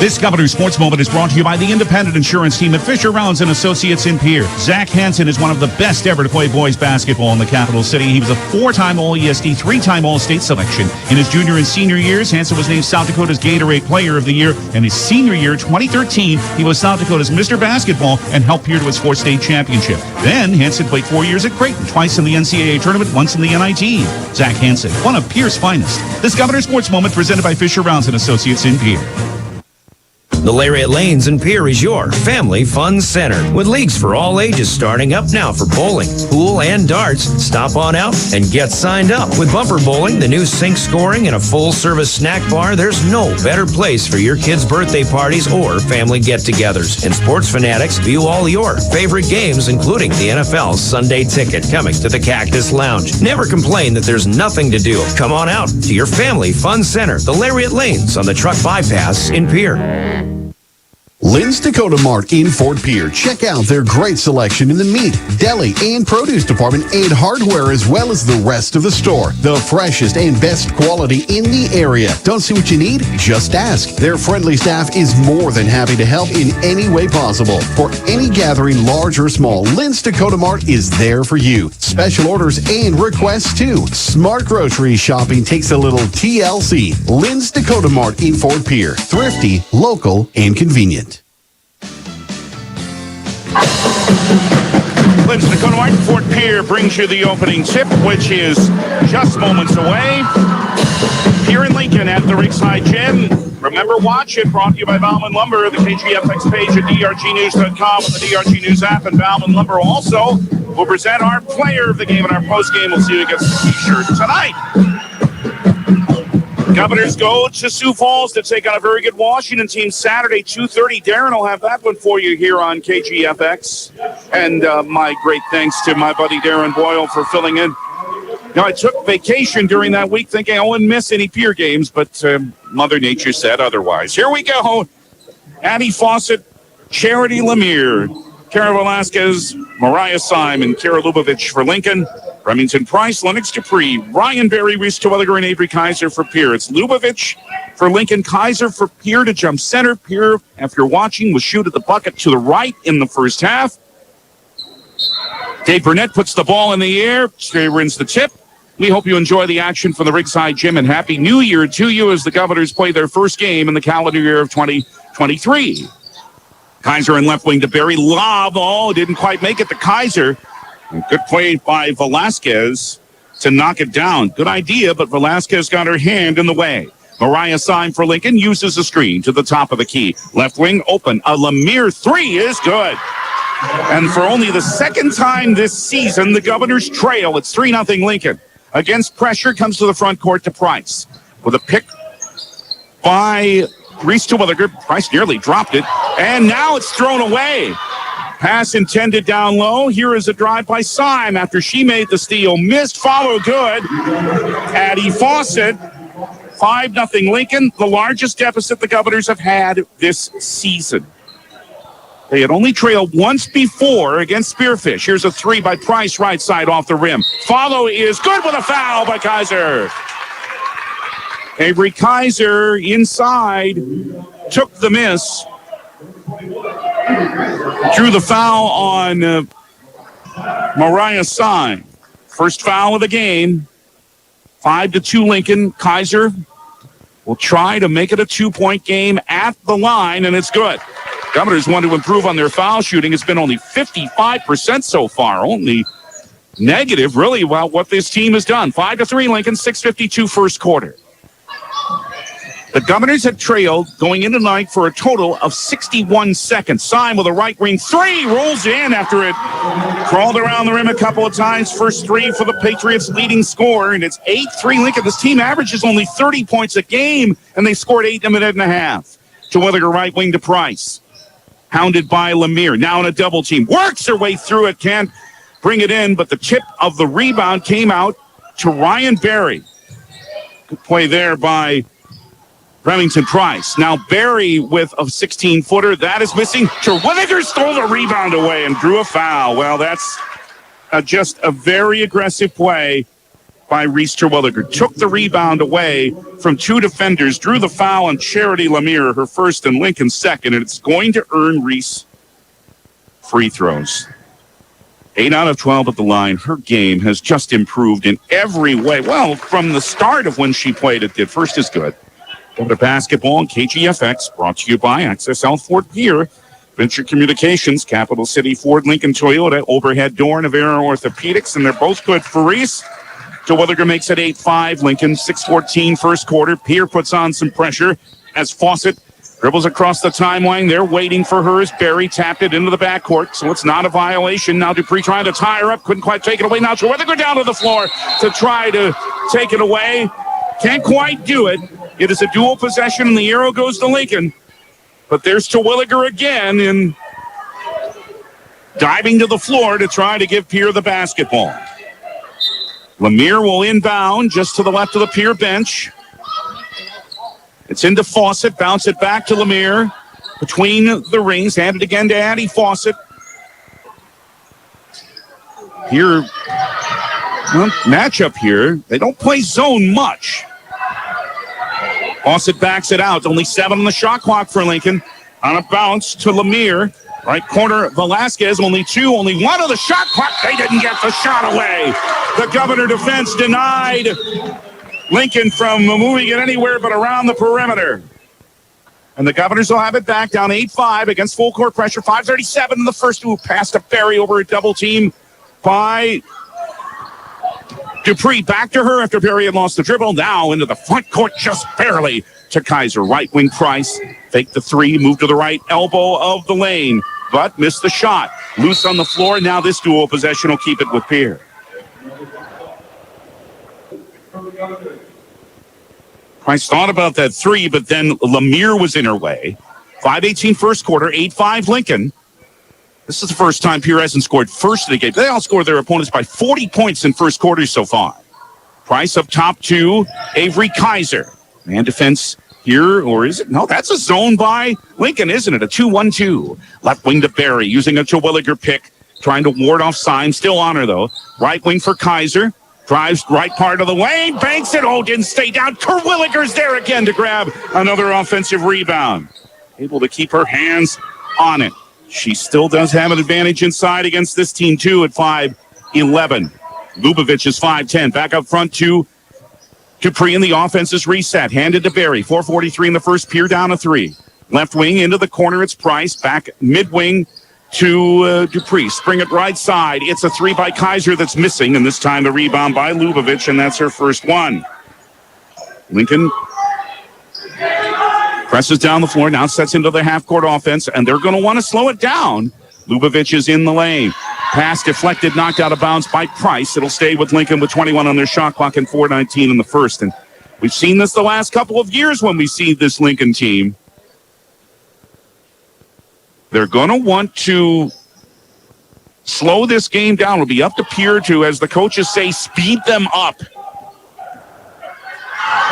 This Governor's Sports Moment is brought to you by the independent insurance team at Fisher Rounds and Associates in Pierre. Zach Hansen is one of the best ever to play boys basketball in the capital city. He was a 4-time All-ESD, 3-time All-State selection. In his junior and senior years, Hansen was named South Dakota's Gatorade Player of the Year. In his senior year, 2013, he was South Dakota's Mr. Basketball and helped Pierre to its 4th state championship. Then, Hansen played 4 years at Creighton, twice in the NCAA tournament, once in the NIT. Zach Hansen, one of Pierre's finest. This Governor's Sports Moment presented by Fisher Rounds and Associates in Pierre. The Lariat Lanes in Pierre is your family fun center, with leagues for all ages starting up now for bowling, pool, and darts. Stop on out and get signed up. With bumper bowling, the new sink scoring, and a full-service snack bar, there's no better place for your kids' birthday parties or family get-togethers. And sports fanatics, view all your favorite games, including the NFL Sunday Ticket, coming to the Cactus Lounge. Never complain that there's nothing to do. Come on out to your family fun center, the Lariat Lanes on the Truck Bypass in Pierre. Lynn's Dakota Mart in Fort Pierre. Check out their great selection in the meat, deli, and produce department and hardware, as well as the rest of the store. The freshest and best quality in the area. Don't see what you need? Just ask. Their friendly staff is more than happy to help in any way possible. For any gathering, large or small, Lynn's Dakota Mart is there for you. Special orders and requests too. Smart grocery shopping takes a little TLC. Lynn's Dakota Mart in Fort Pierre. Thrifty, local, and convenient. Lynn's Dakota Mart, Fort Pierre brings you the opening tip, which is just moments away. Here in Lincoln at the Rigside Gym. Remember, watch it. Brought to you by Bauman Lumber, the KGFX page at drgnews.com, with the DRG News app, and Bauman Lumber also will present our player of the game in our postgame. We'll see who gets the t-shirt tonight. Governors go to Sioux Falls to take on a very good Washington team Saturday, 2:30. Darren will have that one for you here on KGFX. And my great thanks to my buddy Darren Boyle for filling in. Now, I took vacation during that week thinking I wouldn't miss any Pierre games, but Mother Nature said otherwise. Here we go. Addie Fawcett, Charity Lemire, Kara Velasquez, Mariah Simon, Kara Lubavitch for Lincoln, Remington Price, Lennox Dupree, Ryan Berry, Reese Terwilliger, and Avery Kaiser for Pierre. It's Lubavitch for Lincoln, Kaiser for Pierre to jump center. Pierre, after watching, will shoot at the bucket to the right in the first half. Dave Burnett puts the ball in the air. Straight wins the tip. We hope you enjoy the action from the Rigside Gym, and Happy New Year to you as the Governors play their first game in the calendar year of 2023. Kaiser in left wing to Berry. Lob. Oh, didn't quite make it to Kaiser. Good play by Velasquez to knock it down. Good idea, but Velasquez got her hand in the way. Mariah Syme for Lincoln uses a screen to the top of the key. Left wing open. A Lemire three is good. And for only the second time this season, the Governors trail. It's 3-0 Lincoln. Against pressure, comes to the front court to Price. With a pick by Reese Terwilliger. Price nearly dropped it. And now it's thrown away. Pass intended down low. Here is a drive by Syme after she made the steal. Missed, follow good. Addie Fawcett 5-0 Lincoln, the largest deficit the Governors have had this season. They had only trailed once before against Spearfish. Here's a 3 by Price, right side off the rim. Follow is good with a foul by Kaiser. Avery Kaiser inside, took the miss. Drew the foul on Mariah Stein. First foul of the game. 5-2 Lincoln. Kaiser will try to make it a 2-point game at the line, and it's good. Governors want to improve on their foul shooting. It's been only 55% so far. Only negative, really, about what this team has done. 5-3 Lincoln, 6:52 first quarter. The Governors have trailed going into tonight for a total of 61 seconds. Syme with a right wing 3, rolls in after it crawled around the rim a couple of times. First 3 for the Patriots, leading scorer, and it's 8-3 Lincoln. This team averages only 30 points a game, and they scored 8 in a minute and a half. Terwilliger right wing to Price. Hounded by Lemire. Now in a double team. Works her way through it. Can't bring it in, but the tip of the rebound came out to Ryan Berry. Good play there by Remington Price. Now Berry with a 16-footer. That is missing. Terwilliger stole the rebound away and drew a foul. Well, that's just a very aggressive play by Reese Terwilliger. Took the rebound away from 2 defenders, drew the foul on Charity Lemire, her first and Lincoln's second, and it's going to earn Reese free throws. 8 out of 12 at the line. Her game has just improved in every way. Well, from the start of when she played, it did. First is good. Over to basketball and KGFX, brought to you by Access South Fort Pierre, Venture Communications, Capital City Ford, Lincoln Toyota, Overhead Door, Navarro Orthopedics, and they're both good for Reese. Terwilliger makes it 8-5. Lincoln, 6:14 first quarter. Pierre puts on some pressure as Fawcett dribbles across the timeline. They're waiting for her as Berry tapped it into the backcourt, so it's not a violation. Now Dupree trying to tie her up. Couldn't quite take it away. Now Terwilliger down to the floor to try to take it away. Can't quite do it. It is a dual possession, and the arrow goes to Lincoln. But there's Terwilliger again in diving to the floor to try to give Pierre the basketball. Lemire will inbound just to the left of the Pierre bench. It's into Fawcett. Bounce it back to Lemire. Between the rings. Hand it again to Addie Fawcett. Here, well, matchup here. They don't play zone much. Fawcett backs it out. Only 7 on the shot clock for Lincoln. On a bounce to Lemire. Right corner, Velasquez, only 2, only 1 on the shot clock. They didn't get the shot away. The Governor defense denied Lincoln from moving it anywhere but around the perimeter. And the Governors will have it back down 8-5 against full court pressure. 5:37 in the first. Ooh, pass to Berry over a double team by Dupree. Back to her after Berry had lost the dribble. Now into the front court just barely to Kaiser. Right wing Price. Fake the 3, move to the right elbow of the lane, but missed the shot. Loose on the floor. Now this dual possession will keep it with Pierre. Price thought about that 3, but then Lemire was in her way. 5:18 first quarter, 8-5 Lincoln. This is the first time Pierre hasn't scored first of the game. They all scored their opponents by 40 points in first quarters so far. Price up top to Avery Kaiser. Man defense here, or is it? No, that's a zone by Lincoln, isn't it? A 2-1-2. Left wing to Berry, using a Terwilliger pick, trying to ward off Syme. Still on her, though. Right wing for Kaiser. Drives right part of the lane. Banks it. Oh, didn't stay down. Terwilliger's there again to grab another offensive rebound. Able to keep her hands on it. She still does have an advantage inside against this team, too, at 5'11". Lubavitch is 5'10". Back up front to Dupree, and the offense is reset. Handed to Berry. 4:43 in the first. Pierre down a 3. Left wing into the corner. It's Price. Back mid-wing to Dupree. Spring it right side. It's a 3 by Kaiser that's missing, and this time the rebound by Lubavitch, and that's her first one. Lincoln presses down the floor, now sets into the half-court offense, and they're going to want to slow it down. Lubavitch is in the lane. Pass deflected, knocked out of bounds by Price. It'll stay with Lincoln with 21 on their shot clock and 4:19 in the first. And we've seen this the last couple of years when we see this Lincoln team. They're going to want to slow this game down. It'll be up to Pierre to, as the coaches say, speed them up.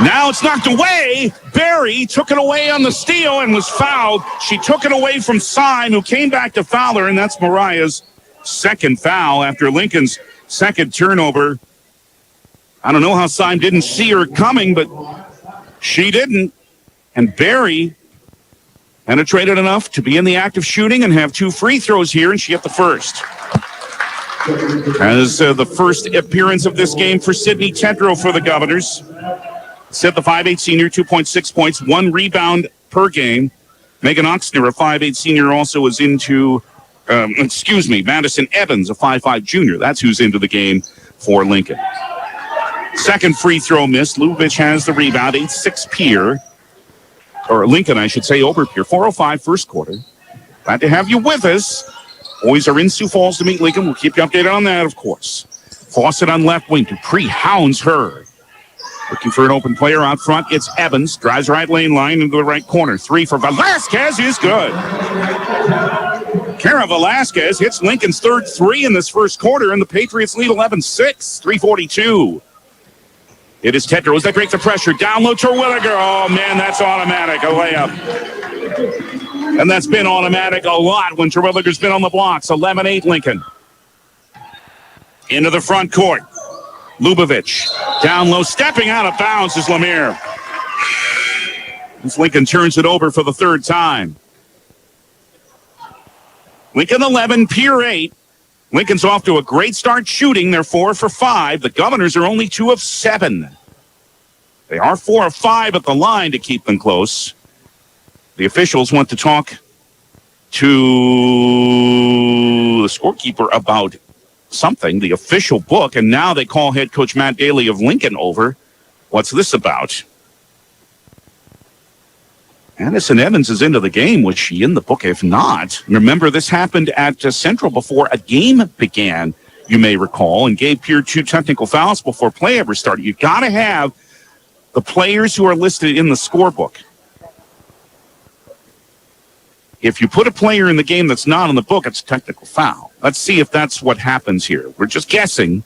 Now it's knocked away. Barry took it away on the steal and was fouled. She took it away from Syme, who came back to foul her, and that's Mariah's second foul after Lincoln's second turnover. I don't know how Syme didn't see her coming, but she didn't. And Barry penetrated enough to be in the act of shooting and have 2 free throws here, and she hit the first. As the first appearance of this game for Sydney Tedrow for the Governors. Set the 5'8 senior, 2.6 points, 1 rebound per game. Megan Oxner, a 5'8 senior, also is into, Madison Evans, a 5'5 junior. That's who's into the game for Lincoln. Second free throw missed. Lubich has the rebound, 8-6 Pierre. Or Lincoln, I should say, over Pierre. 4:05 first quarter. Glad to have you with us. Boys are in Sioux Falls to meet Lincoln. We'll keep you updated on that, of course. Fawcett on left wing. Dupree hounds her. Looking for an open player out front. It's Evans. Drives right lane line into the right corner. 3 for Velasquez is good. Kara Velasquez hits Lincoln's third 3 in this first quarter, and the Patriots lead 11-6. 3:42. It is Tedrow as they break the pressure. Down low to Terwilliger. Oh, man, that's automatic. A layup. And that's been automatic a lot when Terwilliger's been on the blocks. 11-8 Lincoln. Into the front court. Lubavitch. Down low. Stepping out of bounds is Lemire. As Lincoln turns it over for the third time. Lincoln 11, Pierre 8. Lincoln's off to a great start shooting. They're 4 for 5. The Governors are only 2 of 7. They are 4 of 5 at the line to keep them close. The officials want to talk to the scorekeeper about something, the official book, and now they call head coach Matt Daly of Lincoln over. What's this about? Madison Evans is into the game. Was she in the book? If not, remember this happened at Central before a game began, you may recall, and gave Pierre 2 technical fouls before play ever started. You've got to have the players who are listed in the scorebook. If you put a player in the game that's not in the book, it's a technical foul. Let's see if that's what happens here. We're just guessing.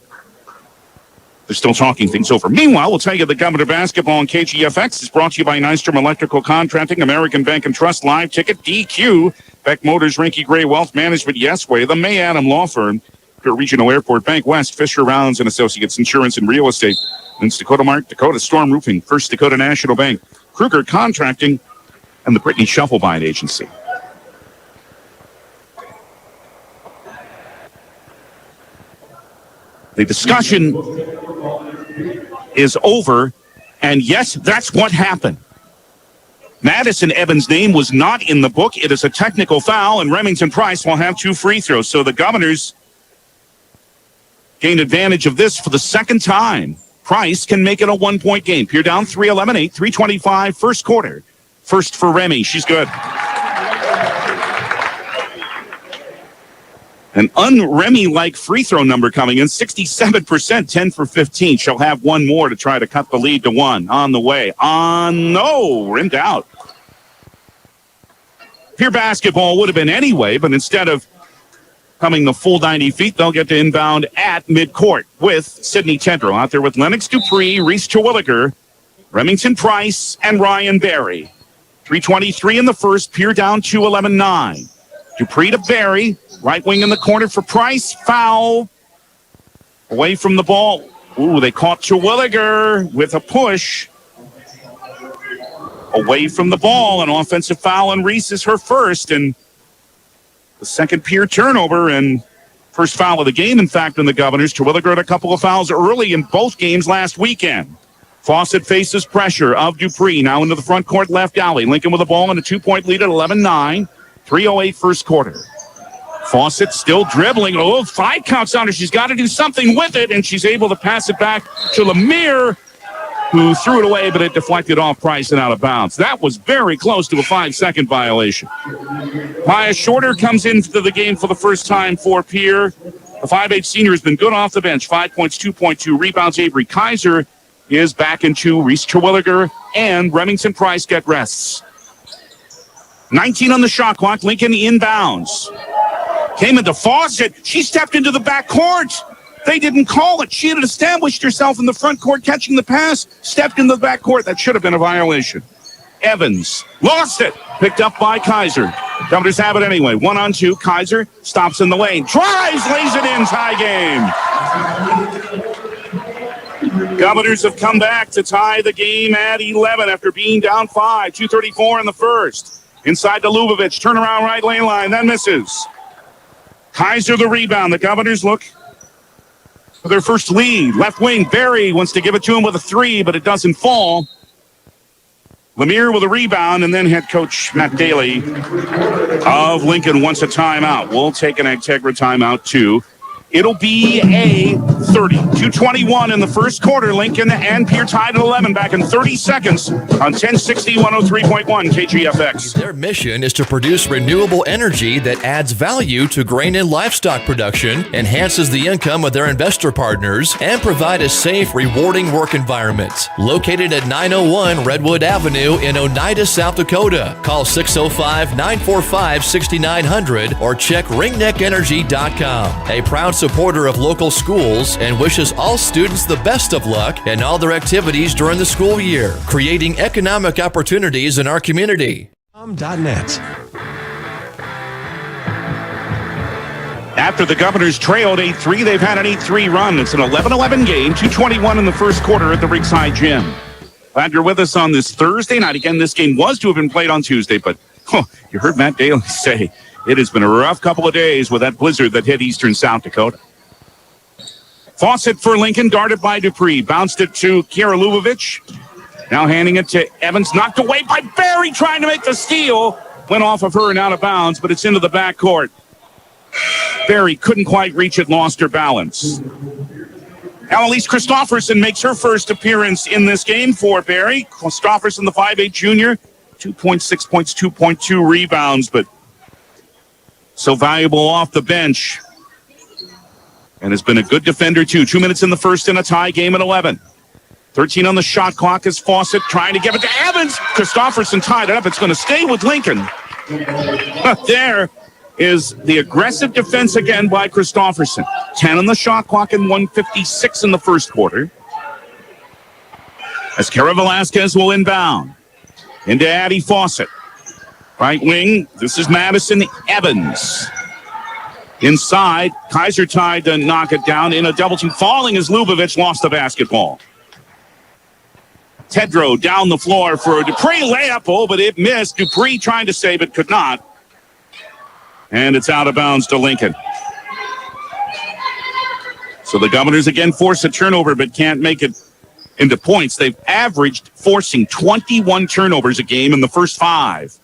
They're still talking things over. Meanwhile, we'll tell you the Governor basketball on KGFX is brought to you by Nystrom Electrical Contracting, American Bank and Trust Live Ticket, DQ, Beck Motors, Rinky Gray Wealth Management, Yesway, the May Adam Law Firm, Pure Regional Airport, Bank West, Fisher Rounds and Associates Insurance and Real Estate, Linz Dakota Mark, Dakota Storm Roofing, First Dakota National Bank, Kruger Contracting, and the Brittany Shufflebine Agency. The discussion is over, and yes, that's what happened. Madison Evans' name was not in the book. It is a technical foul, and Remington Price will have 2 free throws. So the Governors gained advantage of this for the second time. Price can make it a 1-point game. Pierre down 3, 11-8, 3:25 first quarter. First for Remy. She's good. An un-Remy-like free throw number coming in, 67%, 10 for 15. She'll have 1 more to try to cut the lead to 1. On the way. No, rimmed out. Pure basketball would have been anyway, but instead of coming the full 90 feet, they'll get to inbound at midcourt with Sydney Tedrow. Out there with Lennox Dupree, Reese Terwilliger, Remington Price, and Ryan Barry. 3:23 in the first, Pierre down 2, 11-9. Dupree to Barry. Right wing in the corner for Price. Foul. Away from the ball. Ooh, they caught Terwilliger with a push. Away from the ball. An offensive foul, and Reese is her first. And the second Pierre turnover and first foul of the game, in fact, in the Governors. Terwilliger had a couple of fouls early in both games last weekend. Fawcett faces pressure of Dupree. Now into the front court left alley. Lincoln with the ball and a 2-point lead at 11-9. 3:08 first quarter. Fawcett still dribbling. 5 counts on her. She's got to do something with it, and she's able to pass it back to Lemire, who threw it away, but it deflected off Price and out of bounds. That was very close to a 5-second violation. Maya Shorter comes into the game for the first time for Pierre. The 5'8 senior has been good off the bench. 5 points, 2.2 rebounds. Avery Kaiser is back into Reese Terwilliger, and Remington Price get rests. 19 on the shot clock. Lincoln inbounds. Came into Fawcett. She stepped into the back court. They didn't call it. She had established herself in the front court, catching the pass, stepped into the back court. That should have been a violation. Evans lost it. Picked up by Kaiser. Governors have it anyway. 1-on-2. Kaiser stops in the lane. Drives, lays it in. Tie game. Governors have come back to tie the game at 11 after being down 5. 2:34 in the first. Inside to Lubavitch. Turnaround right lane line. That misses. Kaiser the rebound. The Governors look for their first lead. Left wing. Barry wants to give it to him with a 3, but it doesn't fall. Lemire with a rebound, and then head coach Matt Daly of Lincoln wants a timeout. We'll take an Agtegra timeout, too. It'll be a 30. 2:21 in the first quarter. Lincoln and Pierre tied at 11 back in 30 seconds on 1060 103.1 KGFX. Their mission is to produce renewable energy that adds value to grain and livestock production, enhances the income of their investor partners, and provide a safe, rewarding work environment. Located at 901 Redwood Avenue in Oneida, South Dakota. Call 605-945-6900 or check ringneckenergy.com. A proud supporter of local schools and wishes all students the best of luck in all their activities during the school year, creating economic opportunities in our community. .net. After the Governors trailed 8-3, they've had an 8-3 run. It's an 11-11 game, 2:21 in the first quarter at the Ringside Gym. Glad you're with us on this Thursday night. Again, this game was to have been played on Tuesday, but you heard Matt Daly say it has been a rough couple of days with that blizzard that hit eastern South Dakota. Fawcett for Lincoln, guarded by Dupree. Bounced it to Kiera Lubavitch. Now handing it to Evans. Knocked away by Barry, trying to make the steal. Went off of her and out of bounds, but it's into the backcourt. Barry couldn't quite reach it, lost her balance. Annalise Christofferson makes her first appearance in this game for Barry. Christofferson, the 5'8 junior, 2.6 points, 2.2 rebounds, but so valuable off the bench. And has been a good defender, too. 2 minutes in the first in a tie game at 11. 13 on the shot clock as Fawcett trying to give it to Evans. Christofferson tied it up. It's going to stay with Lincoln. There is the aggressive defense again by Christofferson. 10 on the shot clock and 1:56 in the first quarter. As Kara Velasquez will inbound. Into Addie Fawcett. Right wing, this is Madison Evans. Inside, Kaiser tried to knock it down in a double team. Falling as Lubavitch lost the basketball. Tedrow down the floor for a Dupree layup, but it missed. Dupree trying to save it, could not. And it's out of bounds to Lincoln. So the Governors again force a turnover, but can't make it into points. They've averaged forcing 21 turnovers a game in the first 5.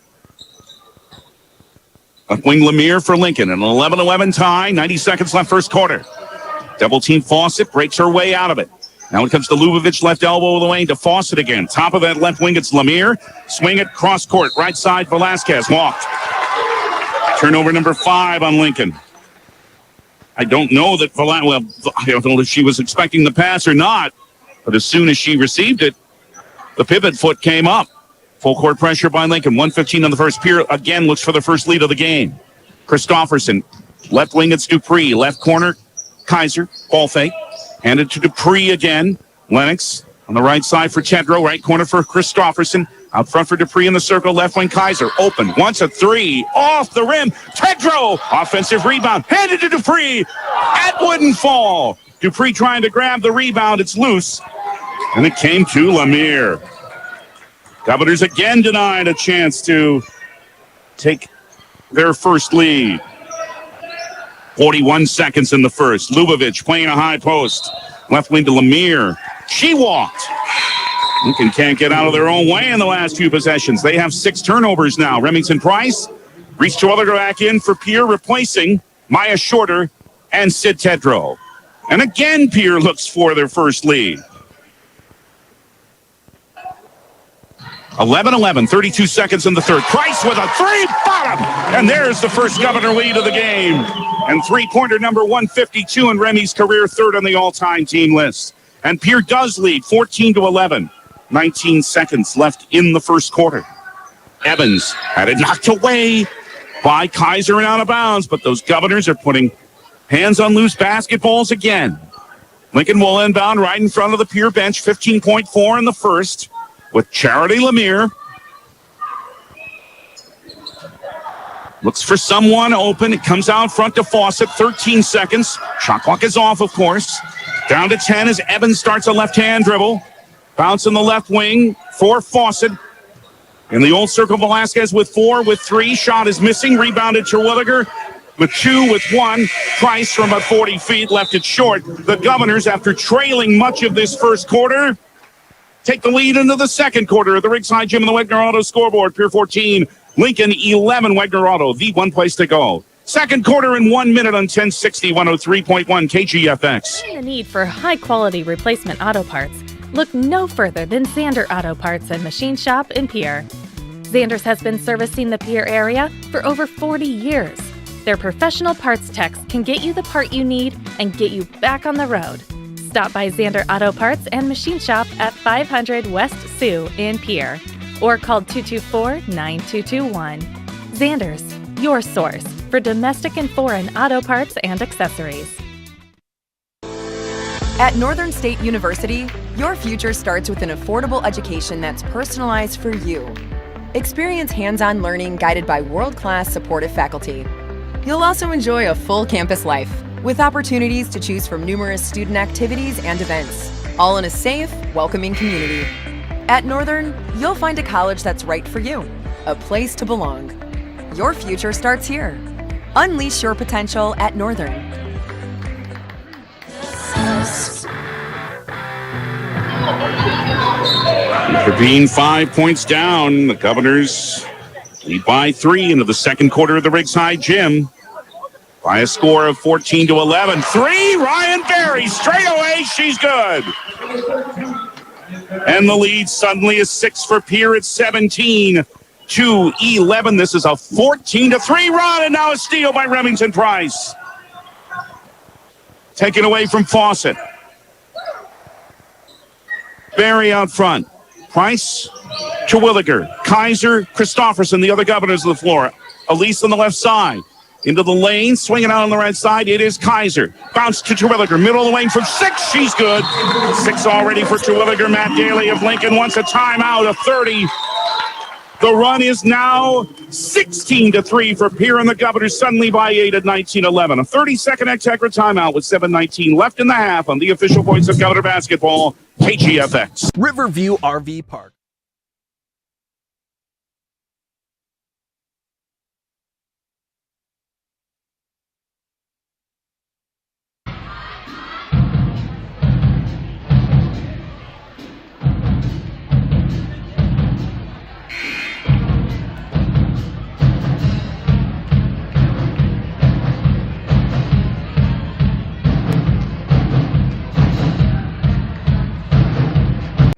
Left wing Lemire for Lincoln. An 11-11 tie. 90 seconds left first quarter. Double team Fawcett breaks her way out of it. Now it comes to Lubavitch, left elbow of the lane to Fawcett again. Top of that left wing, it's Lemire. Swing it cross court. Right side, Velasquez walked. Turnover number 5 on Lincoln. I don't know that I don't know if she was expecting the pass or not, but as soon as she received it, the pivot foot came up. Full court pressure by Lincoln. 1:15 on the first. Pierre again looks for the first lead of the game. Christofferson, left wing, it's Dupree. Left corner, Kaiser. Ball fake. Handed to Dupree again. Lennox on the right side for Tedrow. Right corner for Christofferson. Out front for Dupree in the circle. Left wing, Kaiser. Open. Wants a 3. Off the rim. Tedrow. Offensive rebound. Handed to Dupree. That wouldn't fall. Dupree trying to grab the rebound. It's loose. And it came to Lemire. Governors again denied a chance to take their first lead. 41 seconds in the first. Lubavitch playing a high post. Left wing to Lemire. She walked. Lincoln can't get out of their own way in the last few possessions. They have 6 turnovers now. Remington Price reached to other back in for Pierre, replacing Maya Shorter and Sid Tedrow. And again, Pierre looks for their first lead. 11-11, 32 seconds in the third. Price with a 3, bottom! And there's the first Governor lead of the game. And three-pointer number 152 in Remy's career, third on the all-time team list. And Pierre does lead 14-11. 19 seconds left in the first quarter. Evans had it knocked away by Kaiser and out of bounds, but those Governors are putting hands on loose basketballs again. Lincoln will inbound right in front of the Pierre bench, 15.4 in the first, with Charity Lemire. Looks for someone open. It comes out front to Fawcett, 13 seconds. Shot clock is off, of course. Down to 10 as Evans starts a left-hand dribble. Bounce in the left wing for Fawcett. In the old circle, Velasquez with 4, with 3. Shot is missing. Rebounded Terwilliger with 2, with 1. Price from about 40 feet left it short. The Governors, after trailing much of this first quarter, take the lead into the second quarter at the Rigside Gym and the Wegner Auto scoreboard. Pier 14, Lincoln 11, Wegner Auto, the one place to go. Second quarter in 1 minute on 1060, 103.1 KGFX. The need for high-quality replacement auto parts. Look no further than Zander Auto Parts and Machine Shop in Pierre. Zander's has been servicing the Pierre area for over 40 years. Their professional parts techs can get you the part you need and get you back on the road. Stop by Zander Auto Parts and Machine Shop at 500 West Sioux in Pierre or call 224-9221. Zander's, your source for domestic and foreign auto parts and accessories. At Northern State University, your future starts with an affordable education that's personalized for you. Experience hands-on learning guided by world-class supportive faculty. You'll also enjoy a full campus life with opportunities to choose from numerous student activities and events, all in a safe, welcoming community. At Northern, you'll find a college that's right for you, a place to belong. Your future starts here. Unleash your potential at Northern. Intervene 5 points down. The Governors lead by 3 into the second quarter of the Rigside Gym by a score of 14-11. 3, Ryan Berry, straight away, she's good. And the lead suddenly is 6 for Pierre at 17-11. This is a 14-3 run, and now a steal by Remington Price. Taken away from Fawcett. Berry out front. Price, Terwilliger, Kaiser, Christofferson, the other Governors of the floor. Elise on the left side. Into the lane, swinging out on the right side. It is Kaiser. Bounce to Terwilliger. Middle of the lane from 6. She's good. 6 already for Terwilliger. Matt Daly of Lincoln wants a timeout of 30. The run is now 16-3 for Pierre, and the Governors suddenly by 8 at 19-11. A 30-second Extegra timeout with 7:19 left in the half on the official voice of Governor basketball, KGFX. Riverview RV Park.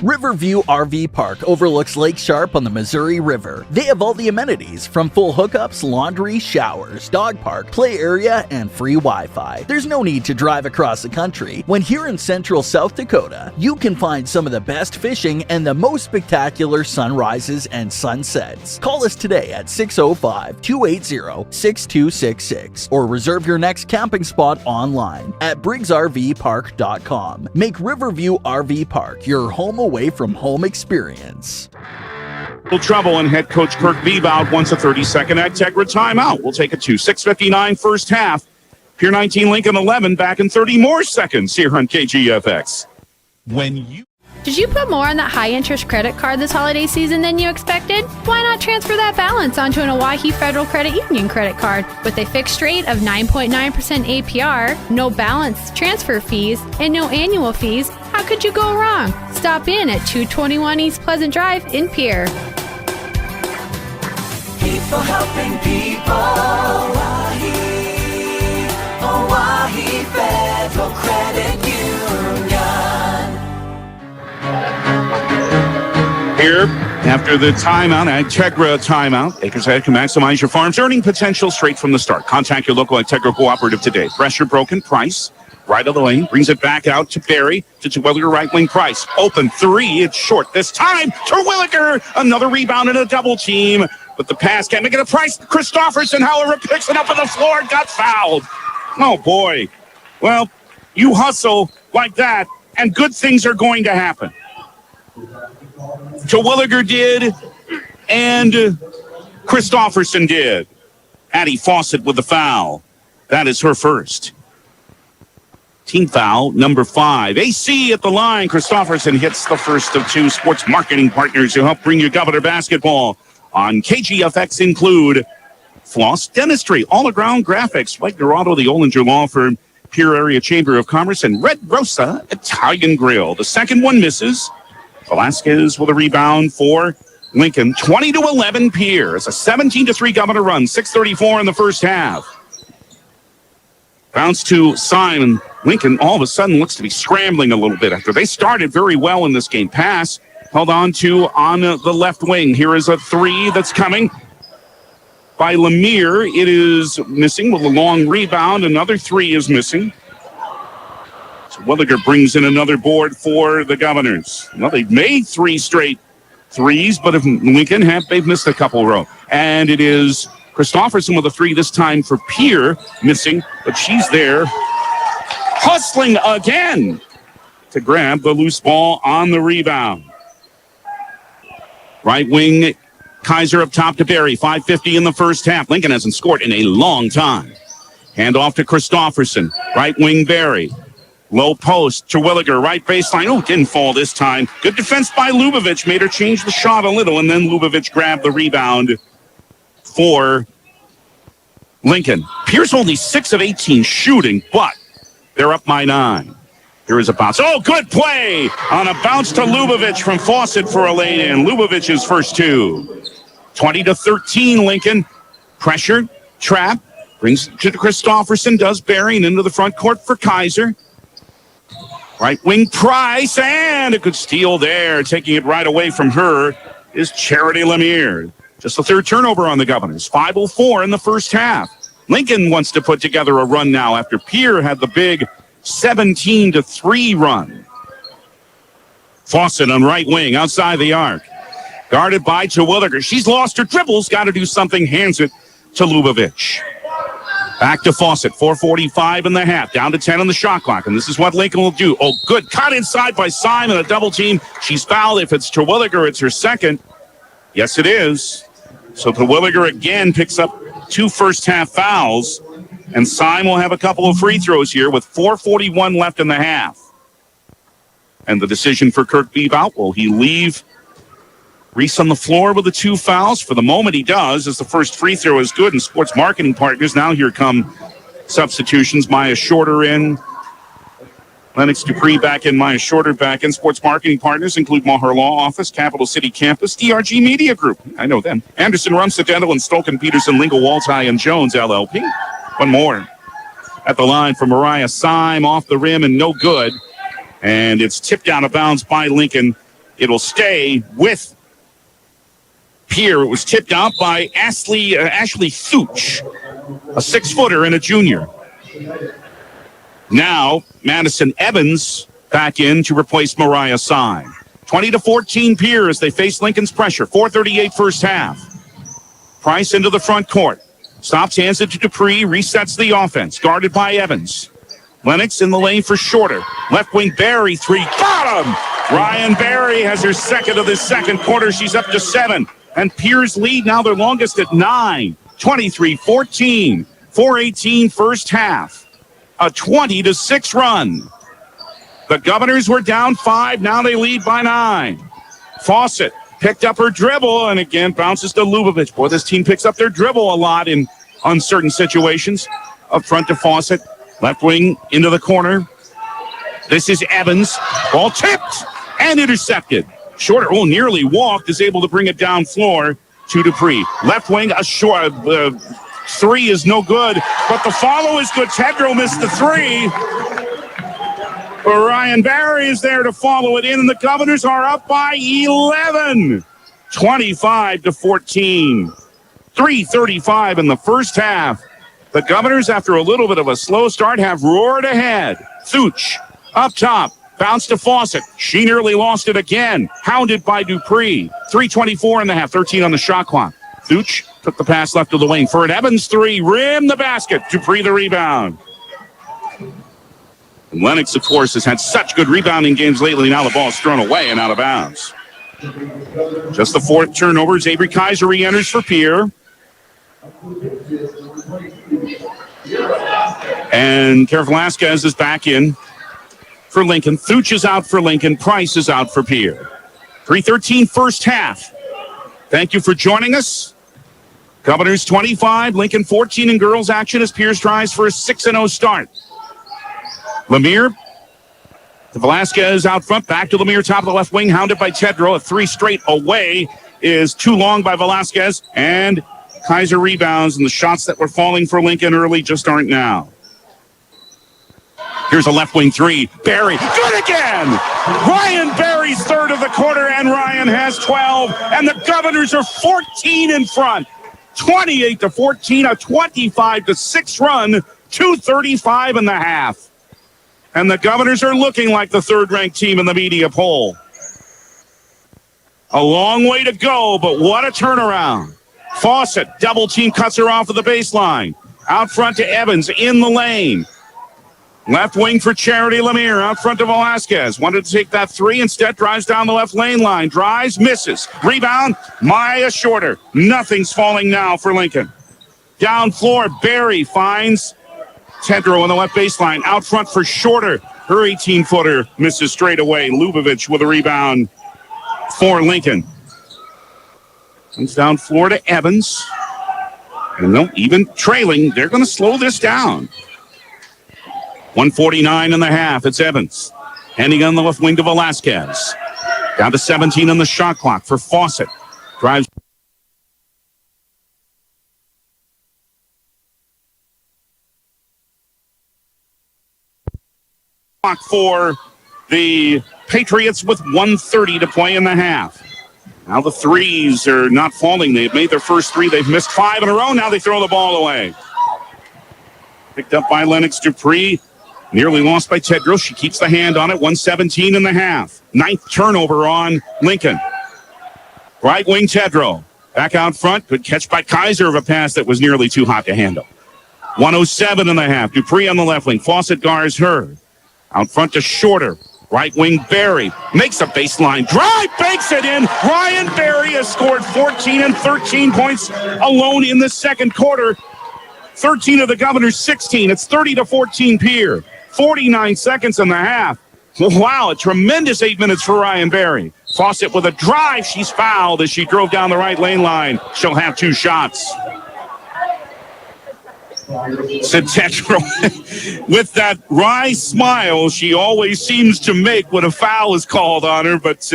Riverview RV Park overlooks Lake Sharp on the Missouri River. They have all the amenities from full hookups, laundry, showers, dog park, play area, and free Wi-Fi. There's no need to drive across the country. When here in central South Dakota, you can find some of the best fishing and the most spectacular sunrises and sunsets. Call us today at 605-280-6266 or reserve your next camping spot online at briggsrvpark.com. Make Riverview RV Park your home away from home experience. Little trouble, and head coach Kirk Bebout wants a 30-second Extegra timeout. We'll take it to 6:59 first half. Pier 19 Lincoln 11 back in 30 more seconds here on KGFX. Did you put more on that high-interest credit card this holiday season than you expected? Why not transfer that balance onto an Owyhee Federal Credit Union credit card with a fixed rate of 9.9% APR, no balance transfer fees, and no annual fees? How could you go wrong? Stop in at 221 East Pleasant Drive in Pierre. People helping people. Owyhee Federal Credit Union. Here, after the timeout, Extegra timeout, Acres Head can maximize your farm's earning potential straight from the start. Contact your local Extegra cooperative today. Pressure broken, Price, right of the lane, brings it back out to Berry, to Terwilliger, right wing, Price. Open 3, it's short this time. Terwilliger, another rebound and a double team. But the pass can't make it a Price. Christofferson, however, picks it up on the floor, got fouled. Oh, boy. Well, you hustle like that, and good things are going to happen. Terwilliger did, and Christopherson did. Addie Fawcett with the foul. That is her first. Team foul number 5. AC at the line. Christopherson hits the first of 2 sports marketing partners who help bring you Governor basketball. On KGFX include Floss Dentistry, all-around graphics, White Dorado, the Ollinger Law Firm, Pierre Area Chamber of Commerce, and Red Rosa Italian Grill. The second one misses. Velasquez with a rebound for Lincoln. 20-11 Pierre. It's a 17-3 Governor run. 6:34 in the first half. Bounce to Simon. Lincoln all of a sudden looks to be scrambling a little bit after they started very well in this game. Pass held on to on the left wing. Here is a 3 that's coming by Lemire. It is missing with a long rebound. Another 3 is missing. So Williger brings in another board for the Governors. Well, they've made 3 straight threes, but if Lincoln they've missed a couple row. And it is Christopherson with a 3 this time for Pierre, missing, but she's there hustling again to grab the loose ball on the rebound. Right wing, Kaiser up top to Barry. 5:50 in the first half. Lincoln hasn't scored in a long time. Hand off to Christopherson. Right wing, Barry. Low post, Terwilliger, right baseline. Oh, didn't fall this time. Good defense by Lubavitch. Made her change the shot a little, and then Lubavitch grabbed the rebound for Lincoln. Pierce only 6 of 18 shooting, but they're up by 9. Here is a bounce. Oh, good play on a bounce to Lubavitch from Fawcett for a lay-in. Lubavich's first 2. 20-13 Lincoln. Pressure, trap, brings to Christopherson, does Barry, and into the front court for Kaiser. Right wing Price, and a good steal there. Taking it right away from her is Charity Lemire. Just the 3rd turnover on the Governors. 5:04 in the first half. Lincoln wants to put together a run now after Pierre had the big 17-3 run. Fawcett on right wing, outside the arc. Guarded by Terwilliger. She's lost her dribbles, got to do something, hands it to Lubavitch. Back to Fawcett, 4:45 in the half, down to 10 on the shot clock, and this is what Lincoln will do. Oh, good, cut inside by Simon, a double team. She's fouled. If it's Terwilliger, it's her second. Yes, it is. So Terwilliger again picks up 2 first-half fouls, and Simon will have a couple of free throws here with 4:41 left in the half. And the decision for Kirk Beebout, will he leave Reese on the floor with the 2 fouls? For the moment he does, as the first free throw is good. And sports marketing partners, now here come substitutions. Maya Shorter in. Lennox Dupree back in, Maya Shorter back in. Sports marketing partners include Maher Law Office, Capital City Campus, DRG Media Group. I know them. Anderson, Rumstead Dental, and Stolken, Peterson, Lingle, Waltai, and Jones, LLP. One more. At the line for Mariah Syme, off the rim and no good. And it's tipped out of bounds by Lincoln. It'll stay with Pierre. It was tipped out by Ashley Thuch, a 6-footer and a junior. Now, Madison Evans back in to replace Mariah Syme. 20-14 Pierre as they face Lincoln's pressure. 4:38 first half. Price into the front court. Stops, hands it to Dupree, resets the offense. Guarded by Evans. Lennox in the lane for Shorter. Left wing Barry, 3, bottom! Ryan Barry has her second of this second quarter. She's up to 7. And Pierre's lead now their longest at 9. 23-14. 4:18 first half. A 20-6 run. The Governors were down 5. Now they lead by 9. Fawcett picked up her dribble and again bounces to Lubavitch. Boy, this team picks up their dribble a lot in uncertain situations. Up front to Fawcett. Left wing into the corner. This is Evans. Ball tipped and intercepted. Shorter, nearly walked, is able to bring it down floor to Dupree. Left wing, a short 3 is no good, but the follow is good. Tedrow missed the 3. Ryan Barry is there to follow it in, and the Governors are up by 11. 25-14. 3:35 in the first half. The Governors, after a little bit of a slow start, have roared ahead. Thuch up top. Bounce to Fawcett. She nearly lost it again. Hounded by Dupree. 3:24 in the half. 13 on the shot clock. Thuch took the pass left of the wing. For an Evans 3. Rim the basket. Dupree the rebound. And Lennox, of course, has had such good rebounding games lately. Now the ball's thrown away and out of bounds. Just the fourth turnover. Avery Kaiser re-enters for Pierre. And Kara Velasquez is back in for Lincoln. Thuch is out for Lincoln. Price is out for Pierre. 3:13 first half. Thank you for joining us. Governors 25, Lincoln 14 in girls action as Pierce tries for a 6-0 start. Lemire to Velasquez out front. Back to Lemire, top of the left wing, hounded by Tedrow. A three straight away is too long by Velasquez. And Kaiser rebounds, and the shots that were falling for Lincoln early just aren't now. Here's a left wing three. Barry, good again! Ryan Barry's third of the quarter, and Ryan has 12. And the Governors are 14 in front. 28-14, a 25-6 run, 2:35 in the half. And the Governors are looking like the third-ranked team in the media poll. A long way to go, but what a turnaround. Fawcett, double team, cuts her off of the baseline. Out front to Evans, in the lane. Left wing for Charity Lemire, out front to Velasquez. Wanted to take that three, instead drives down the left lane line. Drives, misses. Rebound, Maya Shorter. Nothing's falling now for Lincoln. Down floor, Barry finds Tedrow on the left baseline. Out front for Shorter. Her 18-footer misses straight away. Lubavitch with a rebound for Lincoln. Comes down floor to Evans. And no, even trailing, they're going to slow this down. 1:49 in the half. It's Evans. Handing on the left wing to Velasquez. Down to 17 on the shot clock for Fawcett. Drives. For the Patriots with 1:30 to play in the half. Now the threes are not falling. They've made their first three. They've missed 5 in a row. Now they throw the ball away. Picked up by Lennox Dupree. Nearly lost by Tedrow. She keeps the hand on it. 1:17 in the half. 9th turnover on Lincoln. Right wing Tedrow. Back out front. Good catch by Kaiser of a pass that was nearly too hot to handle. 1:07 in the half. Dupree on the left wing. Fawcett guards her. Out front to Shorter. Right wing Barry. Makes a baseline drive. Banks it in. Ryan Barry has scored 14 and 13 points alone in the second quarter. 13 of the Governors, 16. It's 30-14 Pierre. 49 seconds in the half. Wow, a tremendous 8 minutes for Ryan Barry. Fawcett with a drive. She's fouled as she drove down the right lane line. She'll have 2 shots. Said Tedrow with that wry smile she always seems to make when a foul is called on her, but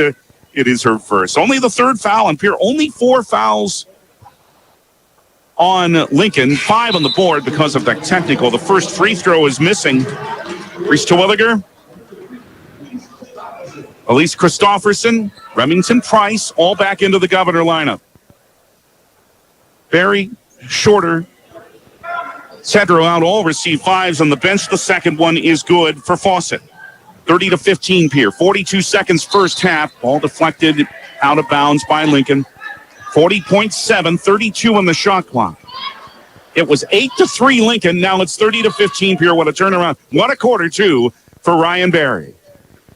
it is her first. Only the third foul on Pierre. Only 4 fouls on Lincoln, 5 on the board because of that technical. The first free throw is missing. Reese Terwilliger, Elise Christofferson, Remington Price, all back into the Governor lineup. Barry, Shorter, Tedrow out, all receive 5s on the bench. The second one is good for Fawcett. 30-15 Pierre. 42 seconds first half. Ball deflected out of bounds by Lincoln. 40.7, 32 on the shot clock. It was 8-3 Lincoln. Now it's 30-15 Pierre. What a turnaround. What a quarter, too, for Ryan Barry.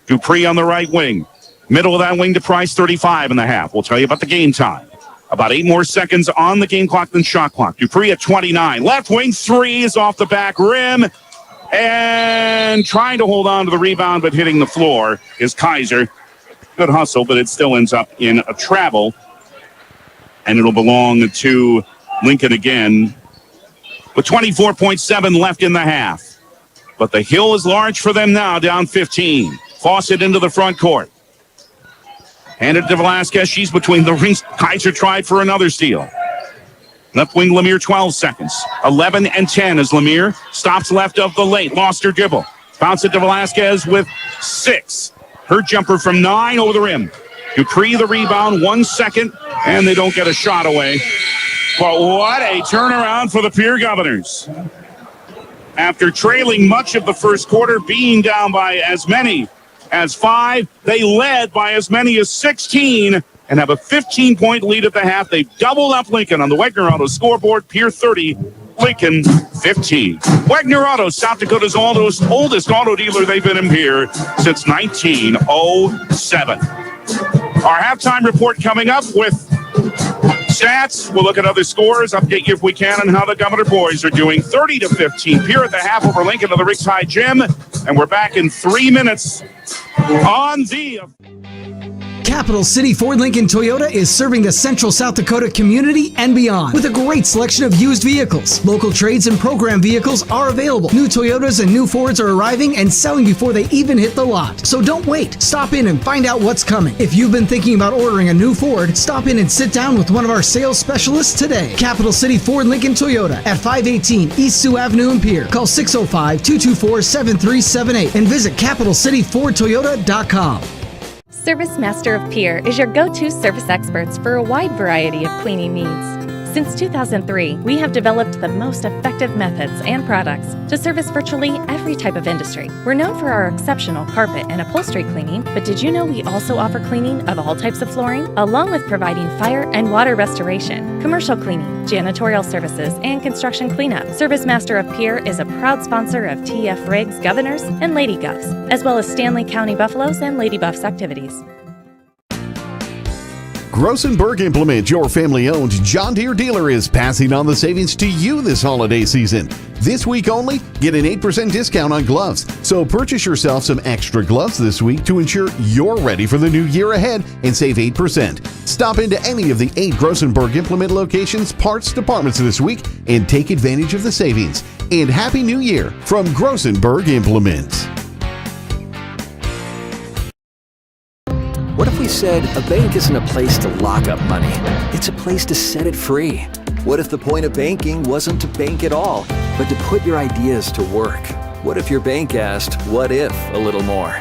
Dupree on the right wing. Middle of that wing to Price, 35 in the half. We'll tell you about the game time. About 8 more seconds on the game clock than shot clock. Dupree at 29. Left wing 3 is off the back rim. And trying to hold on to the rebound, but hitting the floor is Kaiser. Good hustle, but it still ends up in a travel. And it'll belong to Lincoln again with 24.7 left in the half. But the hill is large for them now, down 15. Fawcett into the front court. Handed to Velasquez. She's between the rings. Kaiser tried for another steal. Left wing Lemire, 12 seconds. 11 and 10 as Lemire stops left of the lane. Lost her dribble. Bounce it to Velasquez with 6. Her jumper from 9 over the rim. Dupree the rebound, 1 second, and they don't get a shot away. But what a turnaround for the Pierre Governors. After trailing much of the first quarter, being down by as many as 5, they led by as many as 16 and have a 15-point lead at the half. They've doubled up Lincoln on the Wegner Auto scoreboard. Pierre 30, Lincoln 15. Wagner Auto, South Dakota's oldest auto dealer. They've been in here since 1907. Our halftime report coming up with stats. We'll look at other scores, update you if we can on how the Governor boys are doing. 30-15. Pierre at the half over Lincoln to the Riggs High Gym. And we're back in 3 minutes on the... Capital City Ford Lincoln Toyota is serving the Central South Dakota community and beyond with a great selection of used vehicles. Local trades and program vehicles are available. New Toyotas and new Fords are arriving and selling before they even hit the lot. So don't wait. Stop in and find out what's coming. If you've been thinking about ordering a new Ford, stop in and sit down with one of our sales specialists today. Capital City Ford Lincoln Toyota at 518 East Sioux Avenue in Pierre. Call 605-224-7378 and visit CapitalCityFordToyota.com. Service Master of Pierre is your go-to service experts for a wide variety of cleaning needs. Since 2003, we have developed the most effective methods and products to service virtually every type of industry. We're known for our exceptional carpet and upholstery cleaning, but did you know we also offer cleaning of all types of flooring, along with providing fire and water restoration, commercial cleaning, janitorial services, and construction cleanup. Service Master of Pierre is a proud sponsor of TF Riggs Governors and Lady Govs, as well as Stanley County Buffaloes and Lady Buffs activities. Grossenberg Implement, your family-owned John Deere dealer, is passing on the savings to you this holiday season. This week only, get an 8% discount on gloves. So purchase yourself some extra gloves this week to ensure you're ready for the new year ahead and save 8%. Stop into any of the 8 Grossenberg Implement locations, parts departments this week and take advantage of the savings. And Happy New Year from Grossenberg Implement. What if we said a bank isn't a place to lock up money? It's a place to set it free. What if the point of banking wasn't to bank at all, but to put your ideas to work? What if your bank asked, what if, a little more?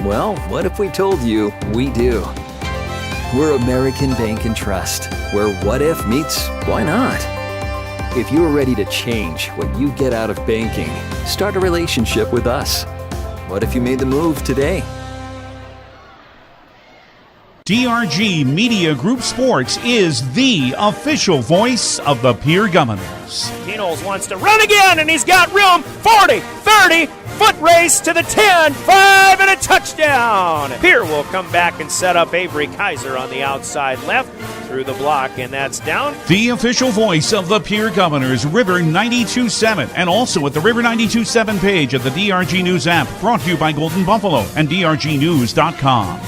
Well, what if we told you we do? We're American Bank and Trust, where what if meets why not? If you're ready to change what you get out of banking, start a relationship with us. What if you made the move today? DRG Media Group Sports is the official voice of the Pierre Governors. Knowles wants to run again, and he's got room. 40, 30, foot race to the 10, 5, and a touchdown. Pierre will come back and set up Avery Kaiser on the outside left through the block, and that's down. The official voice of the Pierre Governors, River 92.7, and also at the River 92.7 page of the DRG News app, brought to you by Golden Buffalo and DRGnews.com.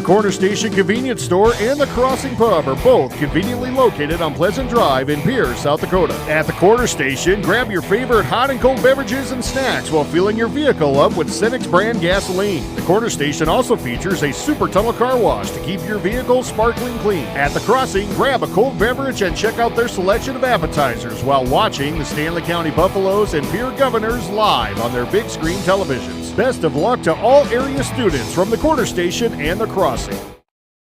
Corner Station Convenience Store and the Crossing Pub are both conveniently located on Pleasant Drive in Pierre, South Dakota. At the Corner Station, grab your favorite hot and cold beverages and snacks while filling your vehicle up with Cenex brand gasoline. The Corner Station also features a super tunnel car wash to keep your vehicle sparkling clean. At the Crossing, grab a cold beverage and check out their selection of appetizers while watching the Stanley County Buffaloes and Pierre Governors live on their big screen televisions. Best of luck to all area students from the Corner Station and the Crossing.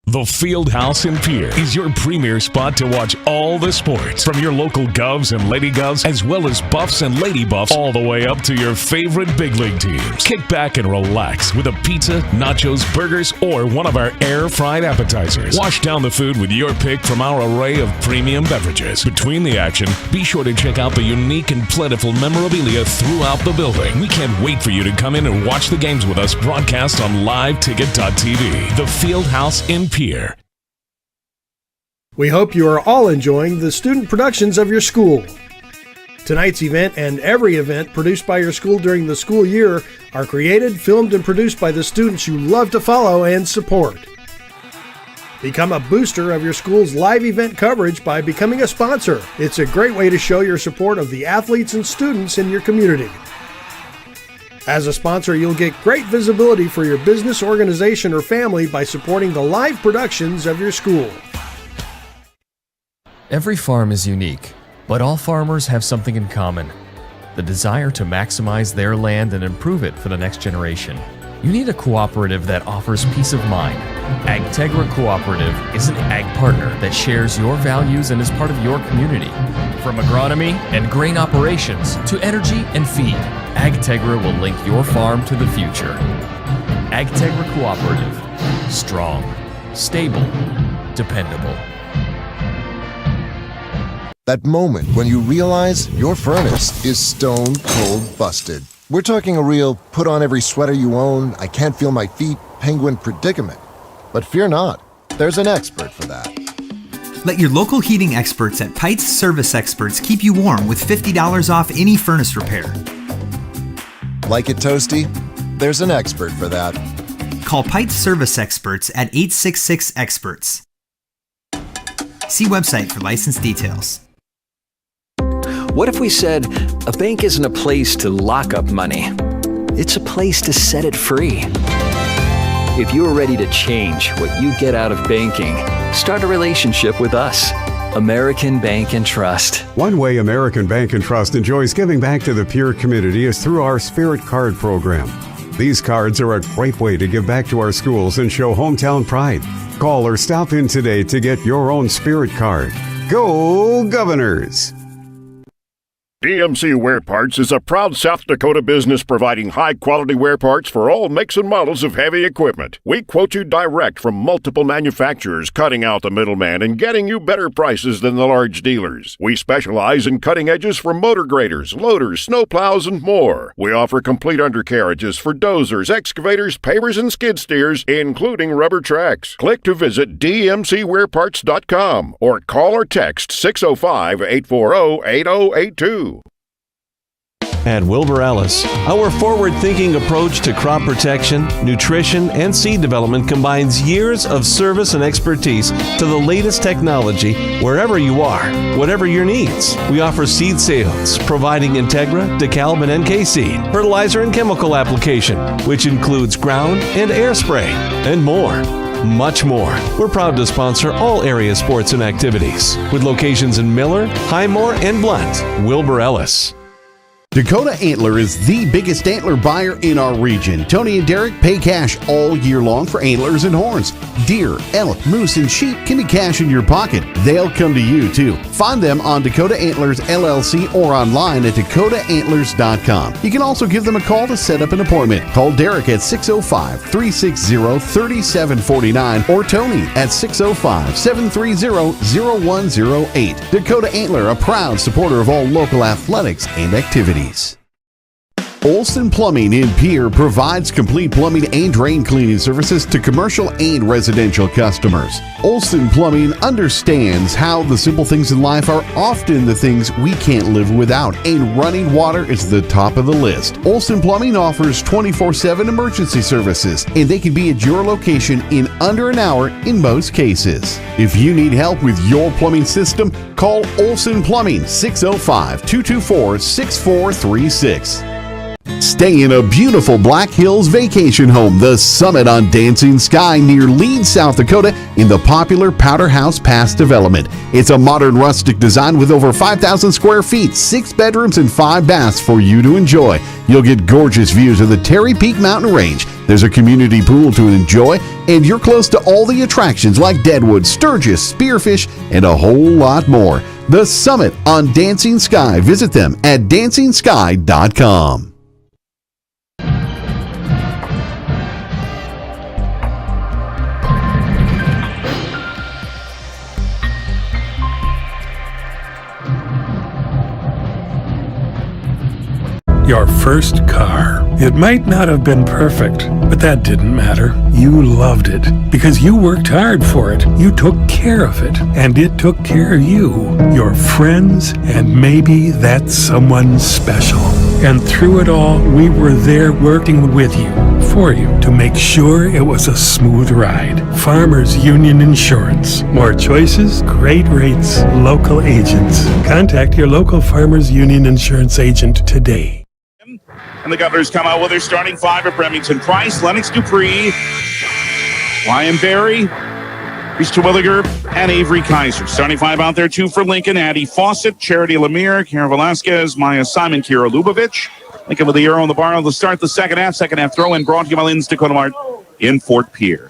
The Field House in Pierre is your premier spot to watch all the sports, from your local Govs and Lady Govs, as well as Buffs and Lady Buffs, all the way up to your favorite big league teams. Kick back and relax with a pizza, nachos, burgers, or one of our air-fried appetizers. Wash down the food with your pick from our array of premium beverages. Between the action, be sure to check out the unique and plentiful memorabilia throughout the building. We can't wait for you to come in and watch the games with us broadcast on liveticket.tv. The Field House in Pierre. We hope you are all enjoying the student productions of your school. Tonight's event and every event produced by your school during the school year are created, filmed, and produced by the students you love to follow and support. Become a booster of your school's live event coverage by becoming a sponsor. It's a great way to show your support of the athletes and students in your community. As a sponsor, you'll get great visibility for your business, organization, or family by supporting the live productions of your school. Every farm is unique, but all farmers have something in common: the desire to maximize their land and improve it for the next generation. You need a cooperative that offers peace of mind. AgTegra Cooperative is an ag partner that shares your values and is part of your community. From agronomy and grain operations to energy and feed, AgTegra will link your farm to the future. AgTegra Cooperative. Strong, stable, dependable. That moment when you realize your furnace is stone cold busted. We're talking a real put on every sweater you own, I can't feel my feet, penguin predicament. But fear not, there's an expert for that. Let your local heating experts at Pites Service Experts keep you warm with $50 off any furnace repair. Like it toasty? There's an expert for that. Call Pites Service Experts at 866-EXPERTS. See website for license details. What if we said a bank isn't a place to lock up money? It's a place to set it free. If you're ready to change what you get out of banking, start a relationship with us. American Bank and Trust. One way American Bank and Trust enjoys giving back to the Pierre community is through our Spirit Card program. These cards are a great way to give back to our schools and show hometown pride. Call or stop in today to get your own Spirit Card. Go Governors! DMC Wear Parts is a proud South Dakota business providing high-quality wear parts for all makes and models of heavy equipment. We quote you direct from multiple manufacturers, cutting out the middleman and getting you better prices than the large dealers. We specialize in cutting edges for motor graders, loaders, snowplows, and more. We offer complete undercarriages for dozers, excavators, pavers, and skid steers, including rubber tracks. Click to visit dmcwearparts.com or call or text 605-840-8082. At Wilbur Ellis, our forward-thinking approach to crop protection, nutrition, and seed development combines years of service and expertise to the latest technology wherever you are, whatever your needs. We offer seed sales, providing Integra, DeKalb, and NK seed, fertilizer and chemical application, which includes ground and air spray, and more. Much more. We're proud to sponsor all area sports and activities, with locations in Miller, Highmore, and Blunt. Wilbur Ellis. Dakota Antler is the biggest antler buyer in our region. Tony and Derek pay cash all year long for antlers and horns. Deer, elk, moose, and sheep can be cash in your pocket. They'll come to you too. Find them on Dakota Antlers LLC or online at dakotaantlers.com. You can also give them a call to set up an appointment. Call Derek at 605-360-3749 or Tony at 605-730-0108. Dakota Antler, a proud supporter of all local athletics and activities. Olson Plumbing in Pierre provides complete plumbing and drain cleaning services to commercial and residential customers. Olson Plumbing understands how the simple things in life are often the things we can't live without, and running water is the top of the list. Olson Plumbing offers 24/7 emergency services, and they can be at your location in under an hour in most cases. If you need help with your plumbing system, call Olson Plumbing 605-224-6436. Stay in a beautiful Black Hills vacation home, The Summit on Dancing Sky near Leeds, South Dakota, in the popular Powder House Pass development. It's a modern rustic design with over 5,000 square feet, 6 bedrooms, and 5 baths for you to enjoy. You'll get gorgeous views of the Terry Peak Mountain Range. There's a community pool to enjoy, and you're close to all the attractions like Deadwood, Sturgis, Spearfish, and a whole lot more. The Summit on Dancing Sky. Visit them at DancingSky.com. Your first car. It might not have been perfect, but that didn't matter. You loved it because you worked hard for it. You took care of it, and it took care of you, your friends, and maybe that someone special. And through it all, we were there working with you, for you, to make sure it was a smooth ride. Farmers Union Insurance. More choices, great rates, local agents. Contact your local Farmers Union Insurance agent today. And the Governors come out with their starting 5 of Remington Price, Lennox Dupree, Ryan Berry, Here's Terwilliger and Avery Kaiser. 75 out there, 2 for Lincoln. Addie Fawcett, Charity Lemire, Kara Velasquez, Maya Simon, Kira Lubavitch. Lincoln with the arrow on the bar to start the second half. Second half throw in brought to you by Lincoln's Dakota Mart in Fort Pierre.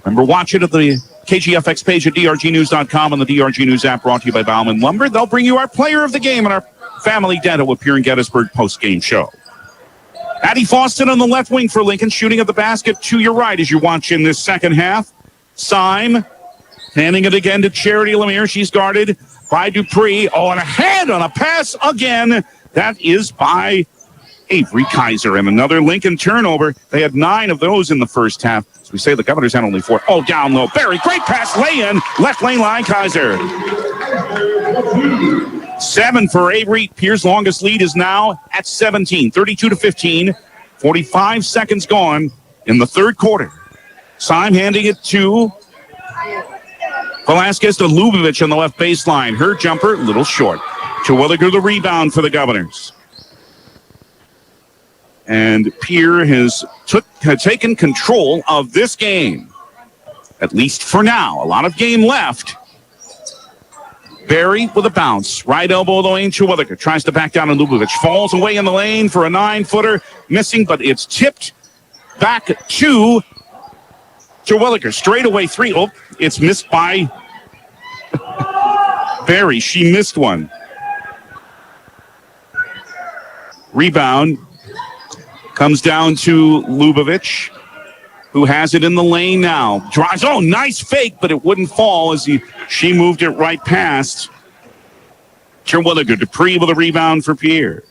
Remember, watch it at the KGFX page at drgnews.com and the DRG News app, brought to you by Bauman Lumber. They'll bring you our player of the game and our family dental with Pierre and Gettysburg post-game show. Addie Fawcett on the left wing for Lincoln, shooting at the basket to your right as you watch in this second half. Syme handing it again to Charity Lemire. She's guarded by Dupree. Oh, and a hand on a pass again. That is by Avery Kaiser. And another Lincoln turnover. They had 9 of those in the first half. As we say, the Governors had only 4. Oh, down low. Barry, great pass. Lay-in. Left lane line, Kaiser. 7 for Avery. Pierre's longest lead is now at 17. 32-15. 45 seconds gone in the third quarter. Syme handing it to Velasquez to Lubavitch on the left baseline. Her jumper, a little short. Terwilliger the rebound for the Governors. And Pierre has taken control of this game, at least for now. A lot of game left. Barry with a bounce. Right elbow of the lane. Terwilliger tries to back down on Lubavitch. Falls away in the lane for a 9-footer. Missing, but it's tipped back to Terwilliger. Straightaway 3. Oh, it's missed by Barry. She missed one. Rebound comes down to Lubavitch, who has it in the lane now. Drives. Oh, nice fake, but it wouldn't fall as she moved it right past Terwilliger. Dupree with a rebound for Pierre.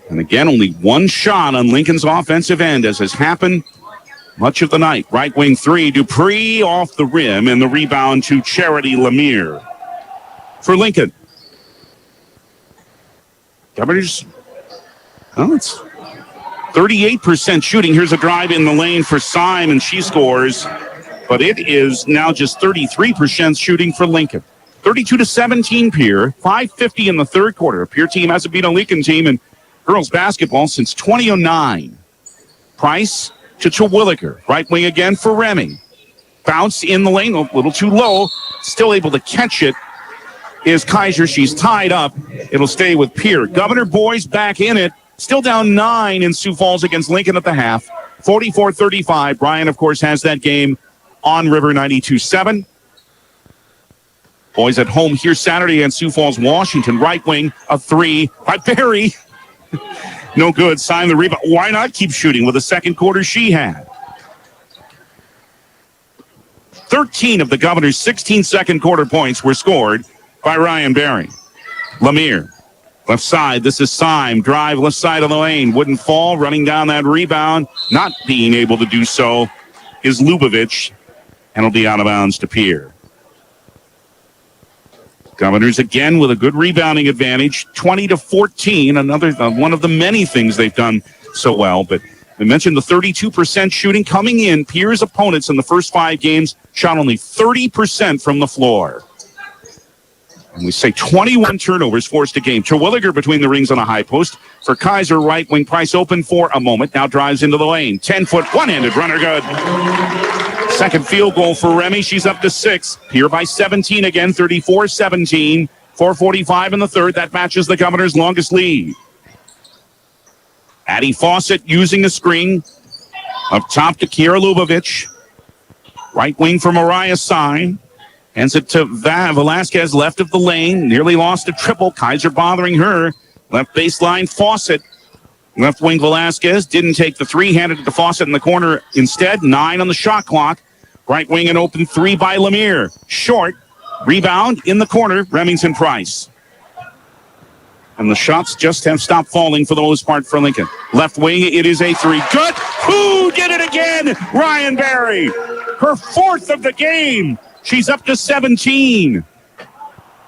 And again, only one shot on Lincoln's offensive end, as has happened much of the night. Right wing 3, Dupree off the rim, and the rebound to Charity Lemire. For Lincoln. Governors, well, it's 38% shooting. Here's a drive in the lane for Syme, and she scores. But it is now just 33% shooting for Lincoln. 32-17 Pierre. 5:50 in the third quarter. A Pierre team hasn't beat a Lincoln team in girls basketball since 2009. Price to Terwilliger. Right wing again for Remy. Bounce in the lane, a little too low. Still able to catch it is Kaiser. She's tied up. It'll stay with Pierre. Governor boys back in it. Still down 9 in Sioux Falls against Lincoln at the half. 44-35. Brian, of course, has that game on River 92.7. Boys at home here Saturday against Sioux Falls, Washington. Right wing, a 3 by Barry. No good. Sign the rebound. Why not keep shooting with the second quarter she had? 13 of the Governors' 16 second quarter points were scored by Ryan Barry. Lemire, left side. This is Syme. Drive left side of the lane. Wouldn't fall. Running down that rebound. Not being able to do so is Lubavitch. And it'll be out of bounds to Pierre. Governors again with a good rebounding advantage, 20-14. Another one of the many things they've done so well. But we mentioned the 32% shooting coming in. Pierre's opponents in the first 5 games shot only 30% from the floor. And we say 21 turnovers forced a game. Terwilliger between the rings on a high post. For Kaiser, right wing. Price open for a moment. Now drives into the lane. 10-foot, one-handed runner good. Second field goal for Remy. She's up to 6. Pierre by 17 again, 34-17. 4:45 in the third. That matches the Governors' longest lead. Addie Fawcett using a screen. Up top to Kira Lubavitch. Right wing for Mariah Syme. Hands it to Velasquez, left of the lane. Nearly lost a triple. Kaiser bothering her. Left baseline, Fawcett. Left wing Velasquez didn't take the 3. Handed it to Fawcett in the corner instead. 9 on the shot clock. Right wing an open 3 by Lemire. Short. Rebound in the corner. Remington Price. And the shots just have stopped falling for the most part for Lincoln. Left wing, it is a 3. Good. Who did it again? Ryan Barry. Her 4th of the game. She's up to 17.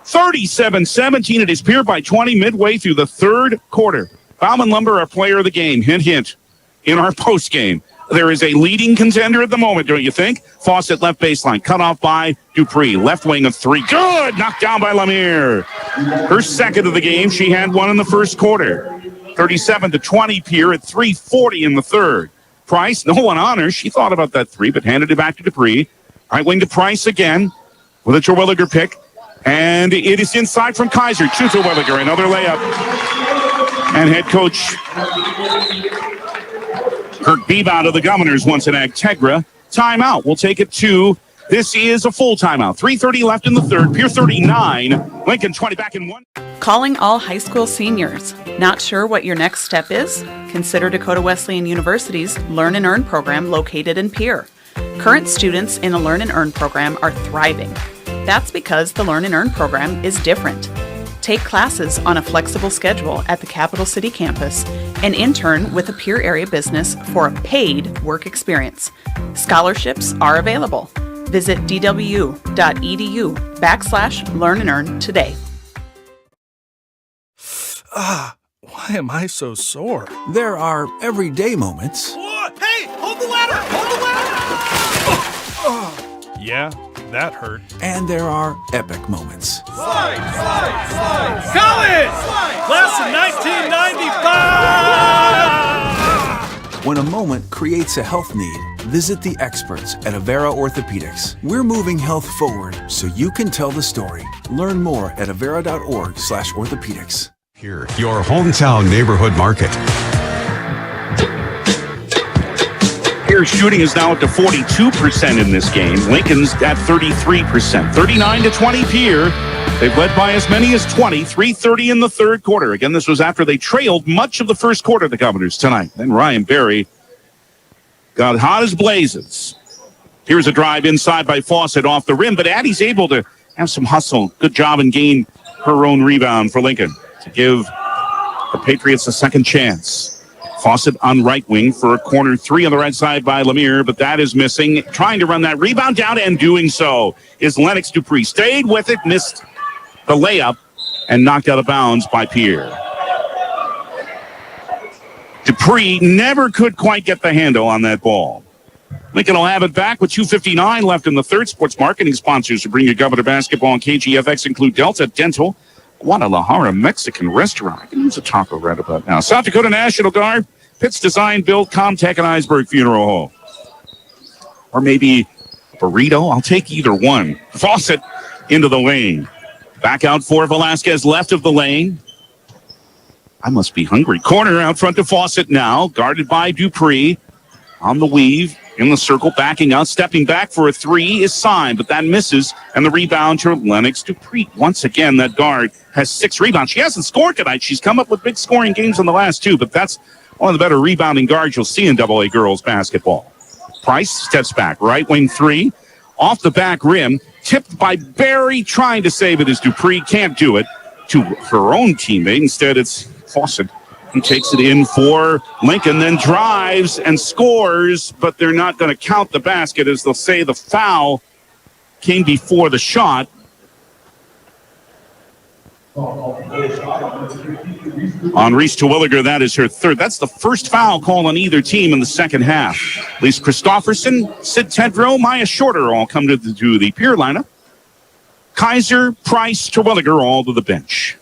37-17. It is Pierre by 20 midway through the third quarter. Bauman Lumber, our player of the game. Hint, hint. In our post game. There is a leading contender at the moment, don't you think? Fawcett left baseline. Cut off by Dupree. Left wing of 3. Good! Knocked down by Lemire. Her second of the game. She had one in the first quarter. 37-20 Pierre at 3:40 in the third. Price, no one on her. She thought about that three, but handed it back to Dupree. Right wing to Price again with a Terwilliger pick. And it is inside from Kaiser to Terwilliger. Another layup. And head coach Kirk Beebout of the Governors wants an Agtegra timeout. We'll take it to, this is a full timeout. 3:30 left in the third. Pierre 39, Lincoln 20, back in one. Calling all high school seniors. Not sure what your next step is? Consider Dakota Wesleyan University's Learn and Earn program located in Pierre. Current students in the Learn and Earn program are thriving. That's because the Learn and Earn program is different. Take classes on a flexible schedule at the Capital City campus and intern with a Pierre area business for a paid work experience. Scholarships are available. Visit dwu.edu/Learn and Earn today. Why am I so sore? There are everyday moments. Hey, hold the ladder! Hold the ladder! Yeah, that hurt. And there are epic moments. Slide, slide, slide! College! Class of 1995! When a moment creates a health need, visit the experts at Avera Orthopedics. We're moving health forward so you can tell the story. Learn more at avera.org/orthopedics. Here, your hometown neighborhood market. Pierre's shooting is now up to 42% in this game. Lincoln's at 33%. 39-20 Pierre. They've led by as many as 20. 3:30 in the third quarter. Again, this was after they trailed much of the first quarter, the Governors, tonight. Then Ryan Berry got hot as blazes. Here's a drive inside by Fawcett off the rim, but Addie's able to have some hustle. Good job and gain her own rebound for Lincoln to give the Patriots a second chance. Fawcett on right wing for a corner three on the right side by Lemire, but that is missing. Trying to run that rebound down, and doing so is Lennox Dupree. Stayed with it, missed the layup, and knocked out of bounds by Pierre. Dupree never could quite get the handle on that ball. Lincoln will have it back with 2:59 left in the third. Sports marketing sponsors who bring you Governor basketball and KGFX include Delta Dental, Guadalajara Mexican Restaurant. I can use a taco right about now. South Dakota National Guard, Pitts Design, Built, Comtech, and Iceberg Funeral Home. Or maybe a burrito. I'll take either one. Fawcett into the lane. Back out for Velasquez, left of the lane. I must be hungry. Corner out front to Fawcett now, guarded by Dupree. On the weave, in the circle, backing out, stepping back for a three is signed, but that misses, and the rebound to Lennox Dupree. Once again, that guard has 6 rebounds. She hasn't scored tonight. She's come up with big scoring games in the last 2, but that's one of the better rebounding guards you'll see in AA girls basketball. Price steps back, right wing three, off the back rim, tipped by Berry, trying to save it as Dupree can't do it to her own teammate. Instead, it's Fawcett who takes it in for Lincoln, then drives and scores, but they're not going to count the basket, as they'll say the foul came before the shot. On Reese Terwilliger, that is her third. That's the first foul call on either team in the second half. Lise Christofferson, Sid Tedrow, Maya Shorter all come to the Pierre lineup. Kaiser, Price, Terwilliger all to the bench.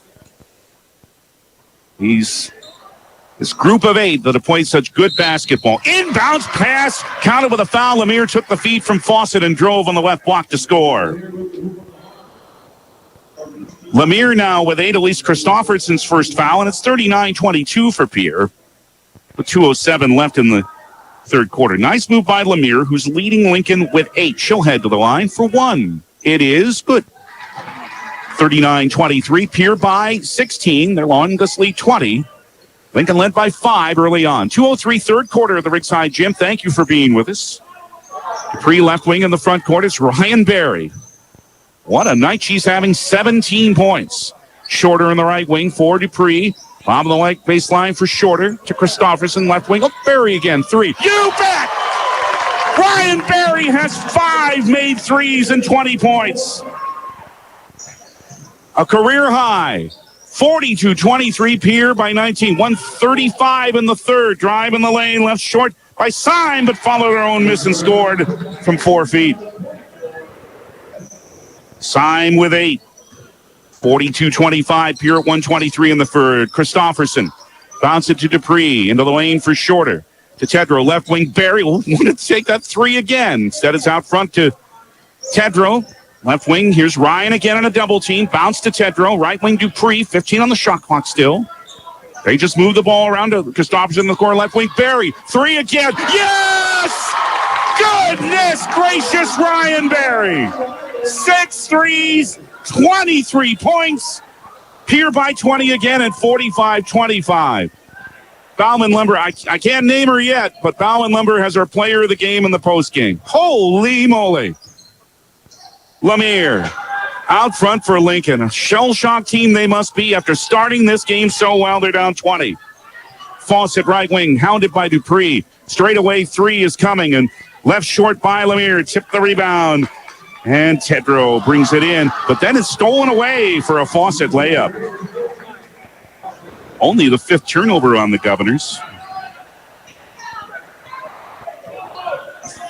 This group of 8 that have played such good basketball. Inbounds pass, counted with a foul. Lemire took the feed from Fawcett and drove on the left block to score. Lemire now with 8, Elise Christofferson's first foul, and it's 39-22 for Pierre with 2:07 left in the third quarter. Nice move by Lemire, who's leading Lincoln with 8. She'll head to the line for 1. It is good. 39-23, Pierre by 16. Their longest lead 20. Lincoln led by 5 early on. 2:03 third quarter of the Ringside Gym. Thank you for being with us. Dupree left wing in the front court. It's Ryan Berry. What a night she's having. 17 points. Shorter in the right wing for Dupree. Bottom of the leg baseline for Shorter to Christofferson. Left wing. Oh, Berry again. 3. You bet! Ryan Berry has 5 made threes and 20 points. A career high. 42-23, Pierre by 19. 135 in the third. Drive in the lane, left short by Syme, but followed her own miss and scored from 4 feet. Syme with 8. 42-25, Pierre at 123 in the third. Christofferson bounce it to Dupree into the lane for Shorter. to Tedrow. Left wing, Barry will want to take that three again. Instead, it's out front to Tedrow. Left wing, here's Ryan again on a double team. Bounce to Tedrow. Right wing, Dupree. 15 on the shot clock still. They just move the ball around to Christopherson in the corner. Left wing, Barry. Three again. Yes! Goodness gracious, Ryan Barry. 6 threes, 23 points. Pierre by 20 again at 45-25. Bauman Lumber, I can't name her yet, but Bauman Lumber has our player of the game in the postgame. Holy moly. Lemire out front for Lincoln. A shell-shocked team they must be after starting this game so well. They're down 20. Fawcett right wing, hounded by Dupree. Straight away three is coming, and left short by Lemire. Tipped the rebound, and Tedrow brings it in, but then it's stolen away for a Fawcett layup. Only the 5th turnover on the Governors.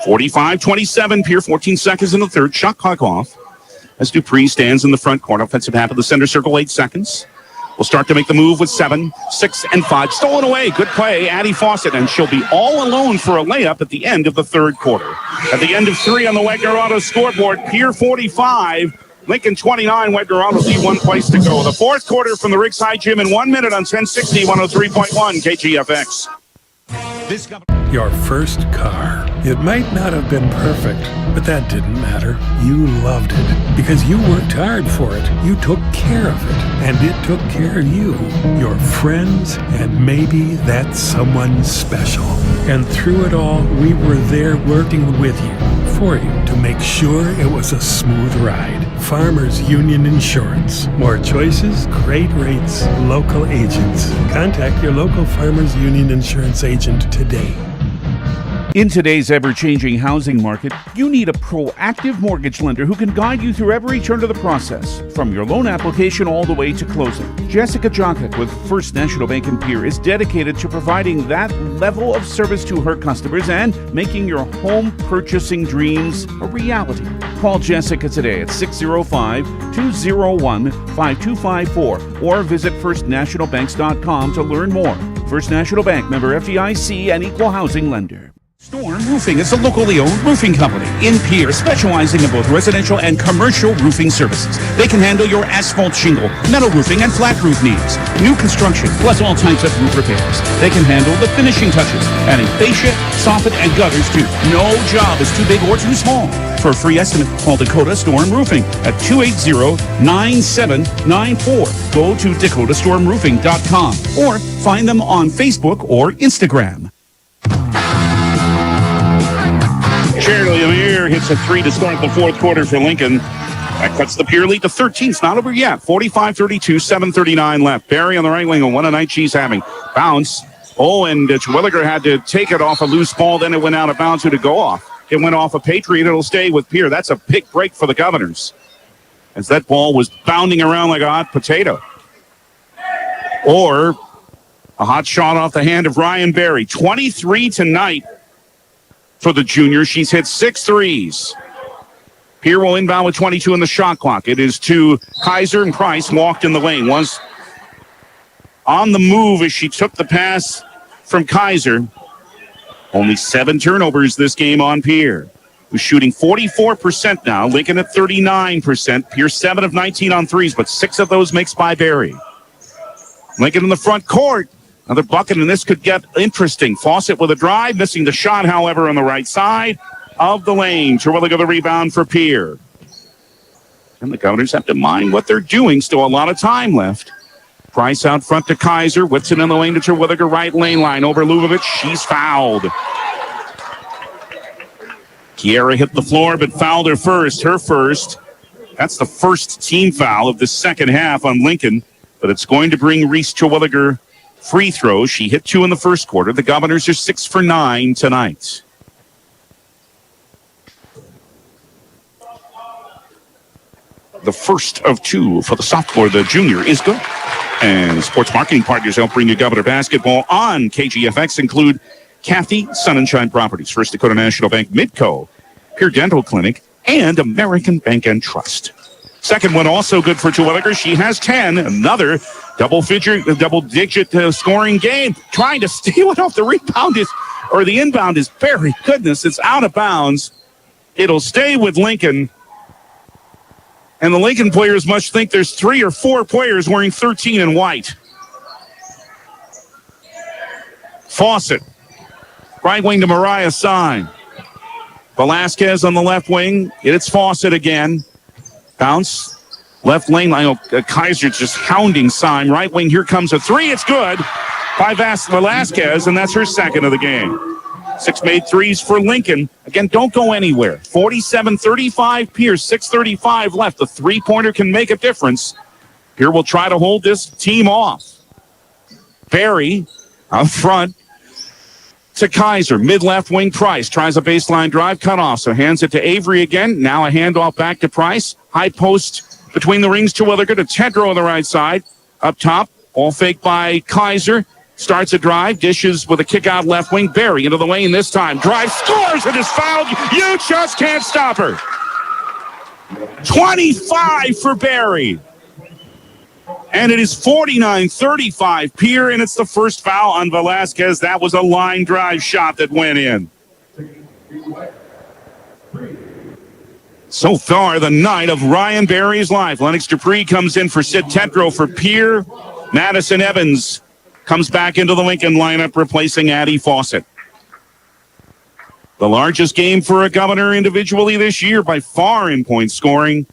45-27, Pierre, 14 seconds in the third. Shot clock off as Dupree stands in the front court. Offensive half of the center circle, 8 seconds. Will start to make the move with 7, 6, and 5. Stolen away. Good play, Addie Fawcett, and she'll be all alone for a layup at the end of the third quarter. At the end of 3 on the Wagner Auto scoreboard, Pierre 45, Lincoln 29, Wagner Auto lead 1 place to go. The fourth quarter from the Rigside Gym in 1 minute on 1060, 103.1 KGFX. Your first car. It might not have been perfect, but that didn't matter. You loved it because you worked hard for it. You took care of it, and it took care of you, your friends, and maybe that someone special. And through it all, we were there working with you, for you, to make sure it was a smooth ride. Farmers Union Insurance. More choices, great rates, local agents. Contact your local Farmers Union Insurance agent today. In today's ever-changing housing market, you need a proactive mortgage lender who can guide you through every turn of the process, from your loan application all the way to closing. Jessica Jonkak with First National Bank in Pierre is dedicated to providing that level of service to her customers and making your home purchasing dreams a reality. Call Jessica today at 605-201-5254 or visit firstnationalbanks.com to learn more. First National Bank, member FDIC, and equal housing lender. Storm Roofing is a locally owned roofing company in Pierre, specializing in both residential and commercial roofing services. They can handle your asphalt shingle, metal roofing, and flat roof needs. New construction, plus all types of roof repairs. They can handle the finishing touches, adding fascia, soffit, and gutters too. No job is too big or too small. For a free estimate, call Dakota Storm Roofing at 280-9794. Go to dakotastормroofing.com or find them on Facebook or Instagram. Shirley Lemire hits a 3 to start the fourth quarter for Lincoln. That cuts the Pierre lead to 13. It's not over yet. 45-32, 7:39 left. Barry on the right wing, and what a night she's having. Bounce. Oh, and Terwilliger had to take it off a loose ball. Then it went out of bounds. Who to go off? It went off a Patriot. It'll stay with Pierre. That's a big break for the Governors, as that ball was bounding around like a hot potato. Or a hot shot off the hand of Ryan Barry. 23 tonight for the junior. She's hit 6 threes. Pierre will inbound with 22 in the shot clock. It is to Kaiser, and Price walked in the lane. Was on the move as she took the pass from Kaiser. Only 7 turnovers this game on Pierre, who's shooting 44% now. Lincoln at 39%. Pierre 7 of 19 on threes, but 6 of those makes by Barry. Lincoln in the front court. Another bucket, and this could get interesting. Fawcett with a drive, missing the shot, however, on the right side of the lane. Terwilliger the rebound for Pierre. And the Governors have to mind what they're doing. Still a lot of time left. Price out front to Kaiser. Whitson in the lane to Terwilliger. Right lane line over Lubavitch. She's fouled. Kiera hit the floor, but fouled her first. Her first. That's the first team foul of the second half on Lincoln. But it's going to bring Reese Terwilliger free throws. She hit 2 in the first quarter. The Governors are 6 for 9 tonight. The first of 2 for the sophomore. The junior is good. And sports marketing partners help bring you Governor basketball on KGFX include Kathy Sun and Shine Properties, First Dakota National Bank, Midco, Pierre Dental Clinic, and American Bank and Trust. Second one also good for Terwilliger. She has 10. Another double-digit scoring game. Trying to steal it off the rebound the inbound is Barry. Goodness, it's out of bounds. It'll stay with Lincoln. And the Lincoln players must think there's 3 or 4 players wearing 13 in white. Fawcett. Right wing to Mariah Syme. Velasquez on the left wing. It's Fawcett again. Bounce. Left lane. Kaiser just hounding Syme. Right wing. Here comes a 3. It's good by Velasquez, and that's her second of the game. 6 made threes for Lincoln. Again, don't go anywhere. 47-35 Pierce. 6:35 left. The three-pointer can make a difference. Here we'll try to hold this team off. Barry up front to Kaiser. Mid-left wing Price. Tries a baseline drive. Cut off. So hands it to Avery again. Now a handoff back to Price. High post between the rings. Terwilliger to Tedrow on the right side. Up top. All fake by Kaiser. Starts a drive. Dishes with a kick out left wing. Barry into the lane this time. Drive. Scores and is fouled. You just can't stop her. 25 for Barry. And it is 49-35 Pierre, and it's the first foul on Velasquez. That was a line drive shot that went in. So far, the night of Ryan Barry's life. Lennox Dupree comes in for Sid Tedrow for Pierre. Madison Evans comes back into the Lincoln lineup, replacing Addie Fawcett. The largest game for a Governor individually this year by far in point scoring.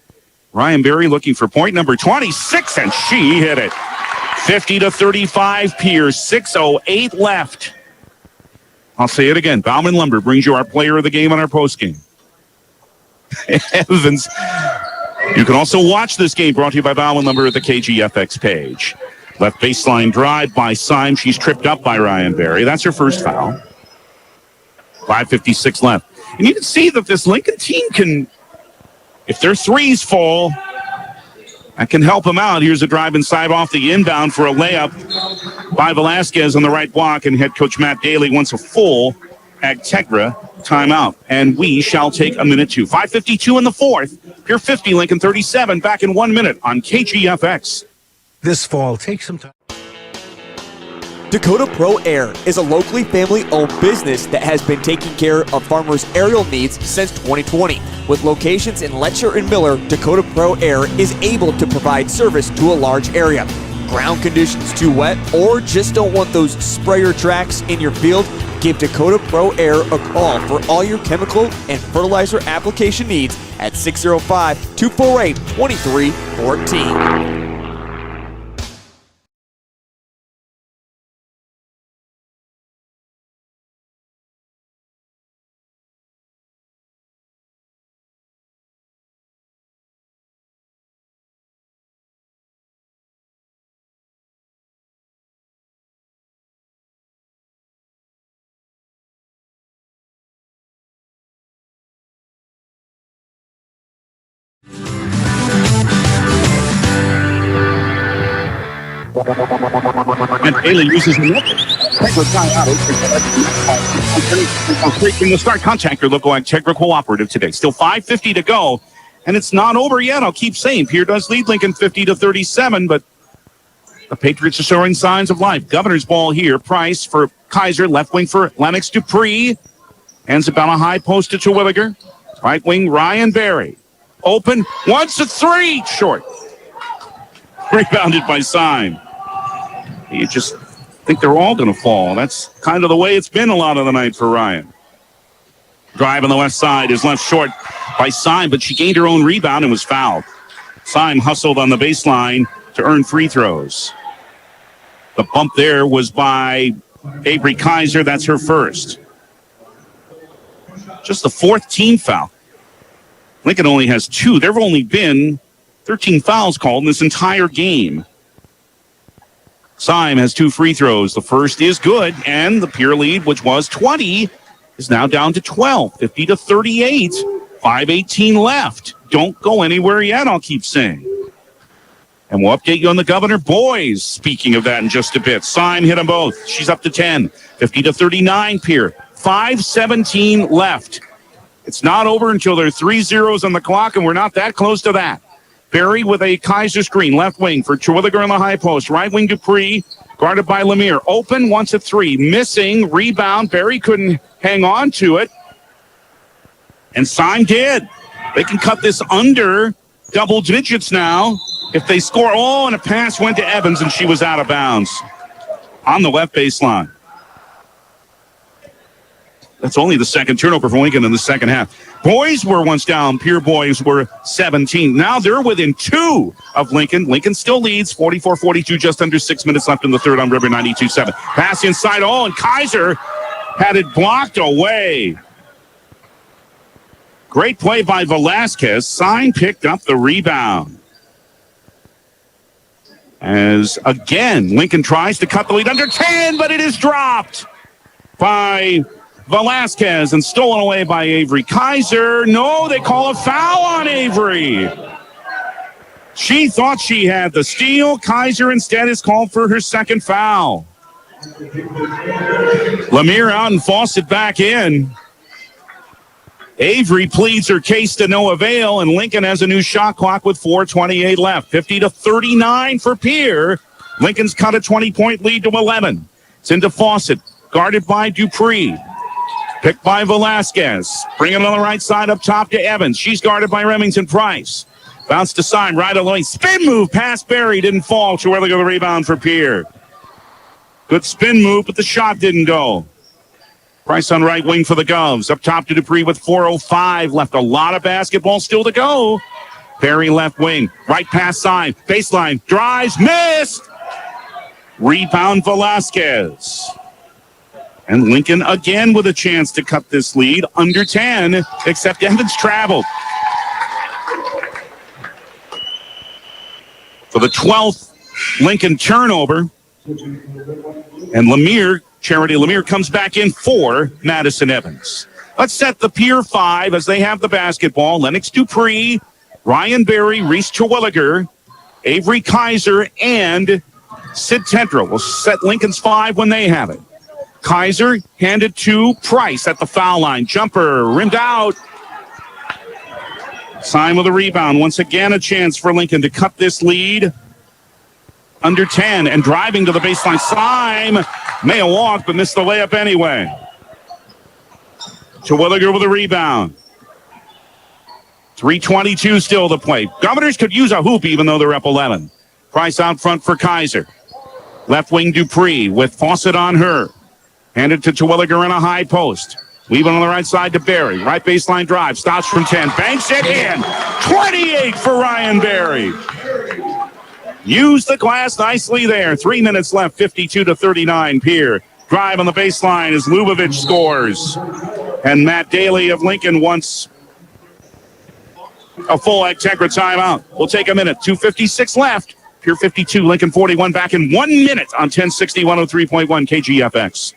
Ryan Barry looking for point number 26, and she hit it. 50-35 Pierce, 6:08 left. I'll say it again. Bauman Lumber brings you our player of the game on our postgame. Evans. You can also watch this game brought to you by Bauman Lumber at the KGFX page. Left baseline drive by Syme. She's tripped up by Ryan Barry. That's her first foul. 5:56 left. And you can see that this Lincoln team can, if their threes fall, that can help them out. Here's a drive inside off the inbound for a layup by Velasquez on the right block, and head coach Matt Daly wants a full Agtegra timeout. And we shall take a minute too. 5:52 in the fourth. Pierre 50, Lincoln 37. Back in 1 minute on KGFX. This fall, take some time. Dakota Pro Air is a locally family-owned business that has been taking care of farmers' aerial needs since 2020. With locations in Letcher and Miller, Dakota Pro Air is able to provide service to a large area. Ground conditions too wet, or just don't want those sprayer tracks in your field? Give Dakota Pro Air a call for all your chemical and fertilizer application needs at 605-248-2314. And Bailey uses the breaking the start. Contact your local Agtegra cooperative today. Still 5:50 to go, and it's not over yet. I'll keep saying Pierre does lead Lincoln 50-37, but the Patriots are showing signs of life. Governor's ball here. Price for Kaiser. Left wing for Lennox Dupree. Ends about a high post to Terwilliger. Right wing Ryan Barry. Open. Wants a 3. Short. Rebounded by Syme. You just think they're all going to fall. That's kind of the way it's been a lot of the night for Ryan. Drive on the left side is left short by Syme, but she gained her own rebound and was fouled. Syme hustled on the baseline to earn free throws. The bump there was by Avery Kaiser. That's her first. Just the fourth team foul. Lincoln only has 2. There have only been 13 fouls called in this entire game. Syme has 2 free throws. The first is good, and the Pierre lead, which was 20, is now down to 12, 50-38. 5:18 left. Don't go anywhere yet, I'll keep saying. And we'll update you on the Governor boys. Speaking of that in just a bit. Syme hit them both. She's up to 10. 50-39 Pierre. 5:17 left. It's not over until there are 3 zeros on the clock, and we're not that close to that. Berry with a Kaiser screen. Left wing for Terwilliger on the high post. Right wing Dupree, guarded by Lemire. Open, wants a three. Missing, rebound. Berry couldn't hang on to it. And Syme did. They can cut this under double digits now if they score. Oh, and a pass went to Evans, and she was out of bounds on the left baseline. That's only the second turnover for Lincoln in the second half. Boys were once down. Pierre boys were 17. Now they're within 2 of Lincoln. Lincoln still leads 44-42, just under 6 minutes left in the third on River 92.7. Pass inside. Oh, and Kaiser had it blocked away. Great play by Velasquez. Syme picked up the rebound. As again, Lincoln tries to cut the lead under 10, but it is dropped by Velasquez and stolen away by Avery Kaiser. No, they call a foul on Avery. She thought she had the steal. Kaiser instead is called for her second foul. Lemire out and Fawcett back in. Avery pleads her case to no avail, and Lincoln has a new shot clock with 4:28 left. 50-39 for Pierre. Lincoln's cut a 20-point lead to 11. It's into Fawcett, guarded by Dupree. Picked by Velasquez. Bring it on the right side up top to Evans. She's guarded by Remington Price. Bounce to Syme, right away. Spin move past Berry. Didn't fall. Terwilliger the rebound for Pierre. Good spin move, but the shot didn't go. Price on right wing for the Govs. Up top to Dupree with 4:05 left. A lot of basketball still to go. Berry left wing. Right past Syme. Baseline. Drives. Missed. Rebound Velasquez. And Lincoln again with a chance to cut this lead under 10, except Evans traveled. For the 12th Lincoln turnover. And Charity Lemire comes back in for Madison Evans. Let's set the Pierre 5 as they have the basketball. Lennox Dupree, Ryan Berry, Reese Terwilliger, Avery Kaiser, and Sid Tendra will set Lincoln's 5 when they have it. Kaiser handed to Price at the foul line. Jumper rimmed out. Syme with a rebound. Once again, a chance for Lincoln to cut this lead under 10. And driving to the baseline. Syme may have walked, but missed the layup anyway. Terwilliger with a rebound. 3:22 still to play. Governors could use a hoop even though they're up 11. Price out front for Kaiser. Left wing Dupree with Fawcett on her. Handed to Terwilliger in a high post. Leaving on the right side to Berry. Right baseline drive. Stops from 10. Banks it in. 28 for Ryan Berry. Used the glass nicely there. 3 minutes left. 52-39 Pierre. Drive on the baseline as Lubavitch scores. And Matt Daly of Lincoln wants a full Integra timeout. We'll take a minute. 2:56 left. Pierre 52, Lincoln 41. Back in 1 minute on 1060 103.1 KGFX.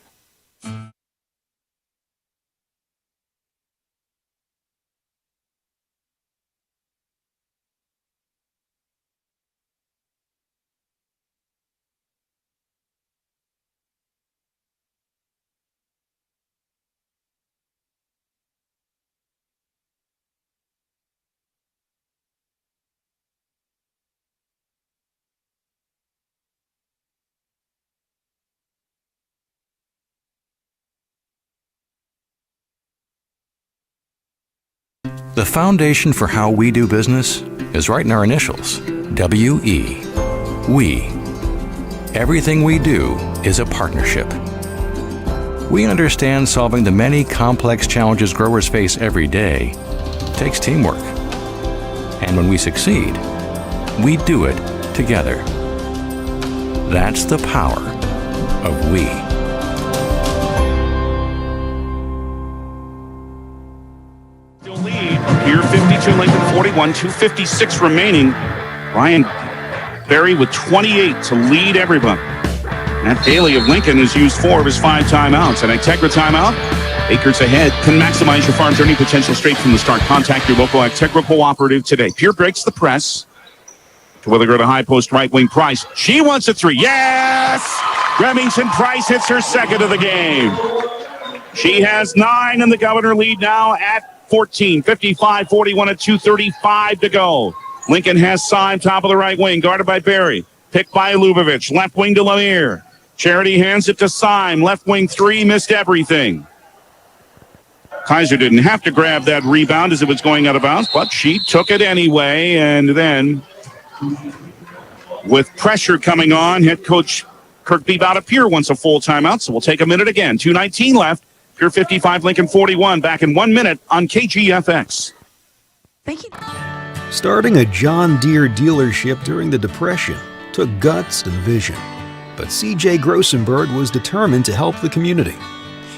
The foundation for how we do business is right in our initials, W-E. We. Everything we do is a partnership. We understand solving the many complex challenges growers face every day takes teamwork. And when we succeed, we do it together. That's the power of we. Pierre 52, Lincoln 41, 2:56 remaining. Ryan Berry with 28 to lead everyone. Matt Daly of Lincoln has used 4 of his 5 timeouts. An Integra timeout. Acres ahead can maximize your farm's earning potential straight from the start. Contact your local Integra cooperative today. Pierre breaks the press. Terwilliger to high post right wing Price. She wants a 3. Yes! Remington Price hits her second of the game. She has 9 and the Governor lead now at 14. 55-41 at 2:35 to go. Lincoln has Syme, top of the right wing, guarded by Barry. Picked by Lubavitch, left wing to Lemire. Charity hands it to Syme, left wing 3, missed everything. Kaiser didn't have to grab that rebound as it was going out of bounds, but she took it anyway. And then, with pressure coming on, head coach Kirk Bebout of Pierre wants a full timeout, so we'll take a minute again. 2:19 left. Pierre 55, Lincoln 41. Back in 1 minute on KGFX. Thank you. Starting a John Deere dealership during the Depression took guts and vision. But C.J. Grossenberg was determined to help the community.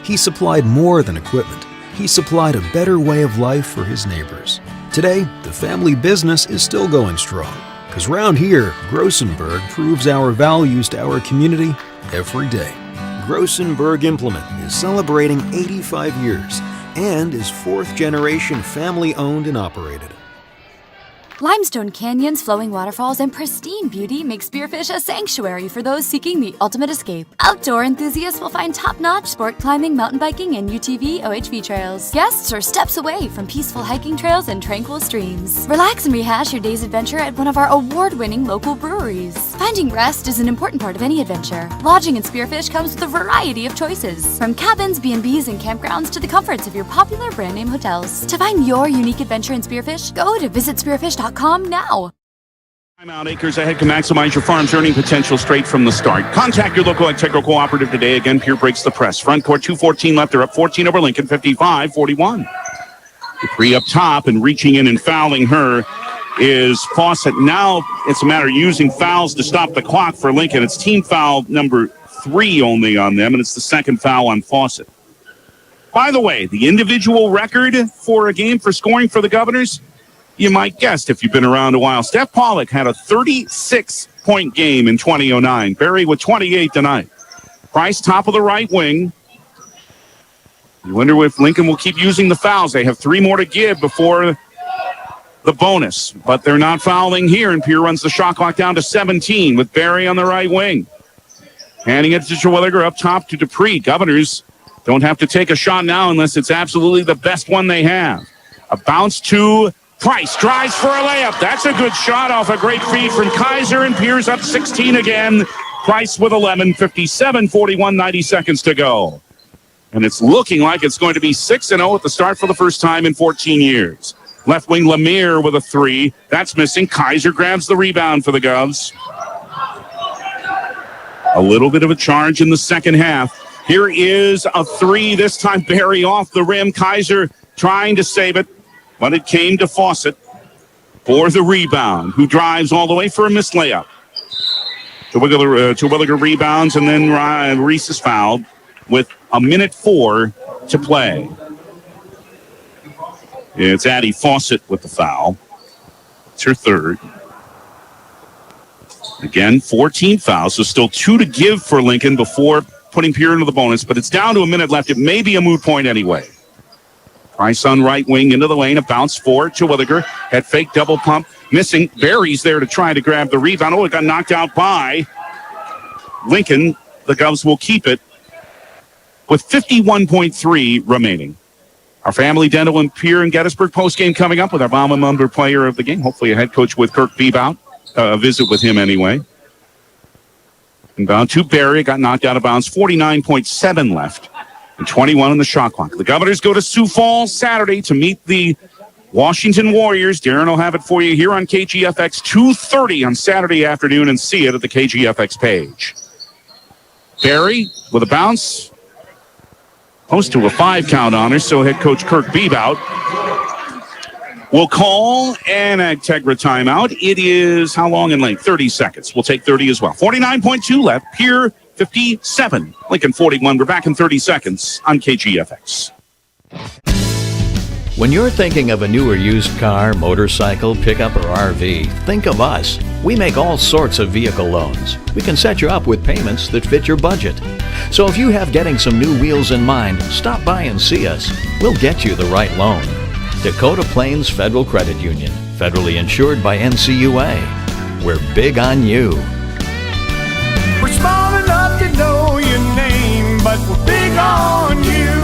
He supplied more than equipment. He supplied a better way of life for his neighbors. Today, the family business is still going strong. Because round here, Grossenberg proves our values to our community every day. Grossenberg Implement is celebrating 85 years and is 4th generation family owned and operated. Limestone canyons, flowing waterfalls, and pristine beauty make Spearfish a sanctuary for those seeking the ultimate escape. Outdoor enthusiasts will find top-notch sport climbing, mountain biking, and UTV OHV trails. Guests are steps away from peaceful hiking trails and tranquil streams. Relax and rehash your day's adventure at one of our award-winning local breweries. Finding rest is an important part of any adventure. Lodging in Spearfish comes with a variety of choices, from cabins, B&Bs, and campgrounds to the comforts of your popular brand-name hotels. To find your unique adventure in Spearfish, go to visitspearfish.com now. Timeout acres ahead can maximize your farm's earning potential straight from the start. Contact your local Agtechnical Cooperative today. Again, Pierre breaks the press. Front court 2:14 left. They're up 14 over Lincoln, 55-41. Dupree up top, and reaching in and fouling her is Fawcett. Now it's a matter of using fouls to stop the clock for Lincoln. It's team foul number 3 only on them, and it's the second foul on Fawcett. By the way, the individual record for a game for scoring for the Governors, you might guess if you've been around a while. Steph Pollock had a 36-point game in 2009. Barry with 28 tonight. Price, top of the right wing. You wonder if Lincoln will keep using the fouls. They have 3 more to give before the bonus, but they're not fouling here, and Pierre runs the shot clock down to 17 with Barry on the right wing. Handing it to Terwilliger up top to Dupree. Governors don't have to take a shot now unless it's absolutely the best one they have. A bounce to Price, drives for a layup. That's a good shot off a great feed from Kaiser, and Pierre's up 16 again. Price with 11, 57-41, 90 seconds to go. And it's looking like it's going to be 6-0 at the start for the first time in 14 years. Left wing Lemire with a 3. That's missing. Kaiser grabs the rebound for the Govs. A little bit of a charge in the second half. Here is a 3, this time Barry off the rim. Kaiser trying to save it, but it came to Fawcett for the rebound, who drives all the way for a missed layup. Terwilliger rebounds, and then Reese is fouled with 1:04 to play. It's Addie Fawcett with the foul. It's her 3rd. Again, 14 fouls, so still 2 to give for Lincoln before putting Pierre into the bonus, but it's down to a minute left. It may be a moot point anyway. Price on right wing into the lane, a bounce for Terwilliger. Head fake, double pump, missing. Barry's there to try to grab the rebound. Oh, it got knocked out by Lincoln. The Govs will keep it with 51.3 remaining. Our Family Dental and Pierre and Gettysburg postgame coming up with our Bomb and Lumber player of the game. Hopefully a head coach with Kirk Bebout. A visit with him anyway. Inbound to Barry, got knocked out of bounds. 49.7 left. And 21 on the shot clock. The Governors go to Sioux Falls Saturday to meet the Washington Warriors. Darren will have it for you here on KGFX 2:30 on Saturday afternoon, and see it at the KGFX page. Barry with a bounce. Close to a 5 count on her, so head coach Kirk Bebout will call an Agtegra timeout. It is how long in length? 30 seconds. We'll take 30 as well. 49.2 left. Pierre 57. Lincoln 41. We're back in 30 seconds on KGFX. When you're thinking of a new or used car, motorcycle, pickup, or RV, think of us. We make all sorts of vehicle loans. We can set you up with payments that fit your budget. So if you have getting some new wheels in mind, stop by and see us. We'll get you the right loan. Dakota Plains Federal Credit Union, federally insured by NCUA. We're big on you. We're small enough to know your name, but we're big on you.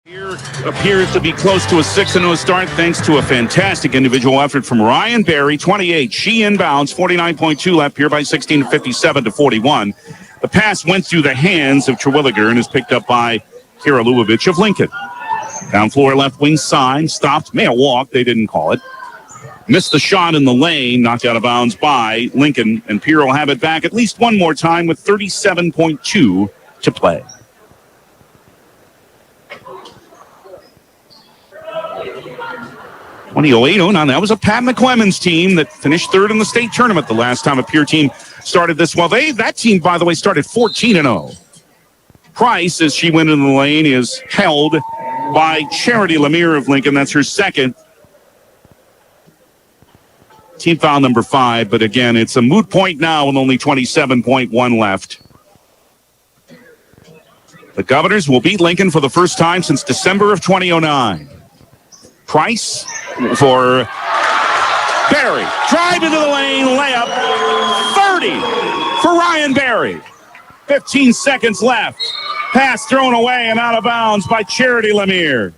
Here appears to be close to a 6-0 start thanks to a fantastic individual effort from Ryan Berry, 28. She inbounds, 49.2 left, Pierre by 16 to 57 to 41. The pass went through the hands of Terwilliger and is picked up by Kira Lubavitch of Lincoln. Down floor left wing side, stopped, may have walked, they didn't call it. Missed the shot in the lane, knocked out of bounds by Lincoln, and Pierre will have it back at least one more time with 37.2 to play. Now that was a Pat McClemens team that finished third in the state tournament the last time a Pierre team started this well. That team, by the way, started 14-0. Price, as she went in the lane, is held by Charity Lemire of Lincoln. That's her second. Team foul number 5, but again, it's a moot point now with only 27.1 left. The Governors will beat Lincoln for the first time since December of 2009. Price for Berry. Drive into the lane, layup. 30 for Ryan Berry. 15 seconds left. Pass thrown away and out of bounds by Charity Lemire.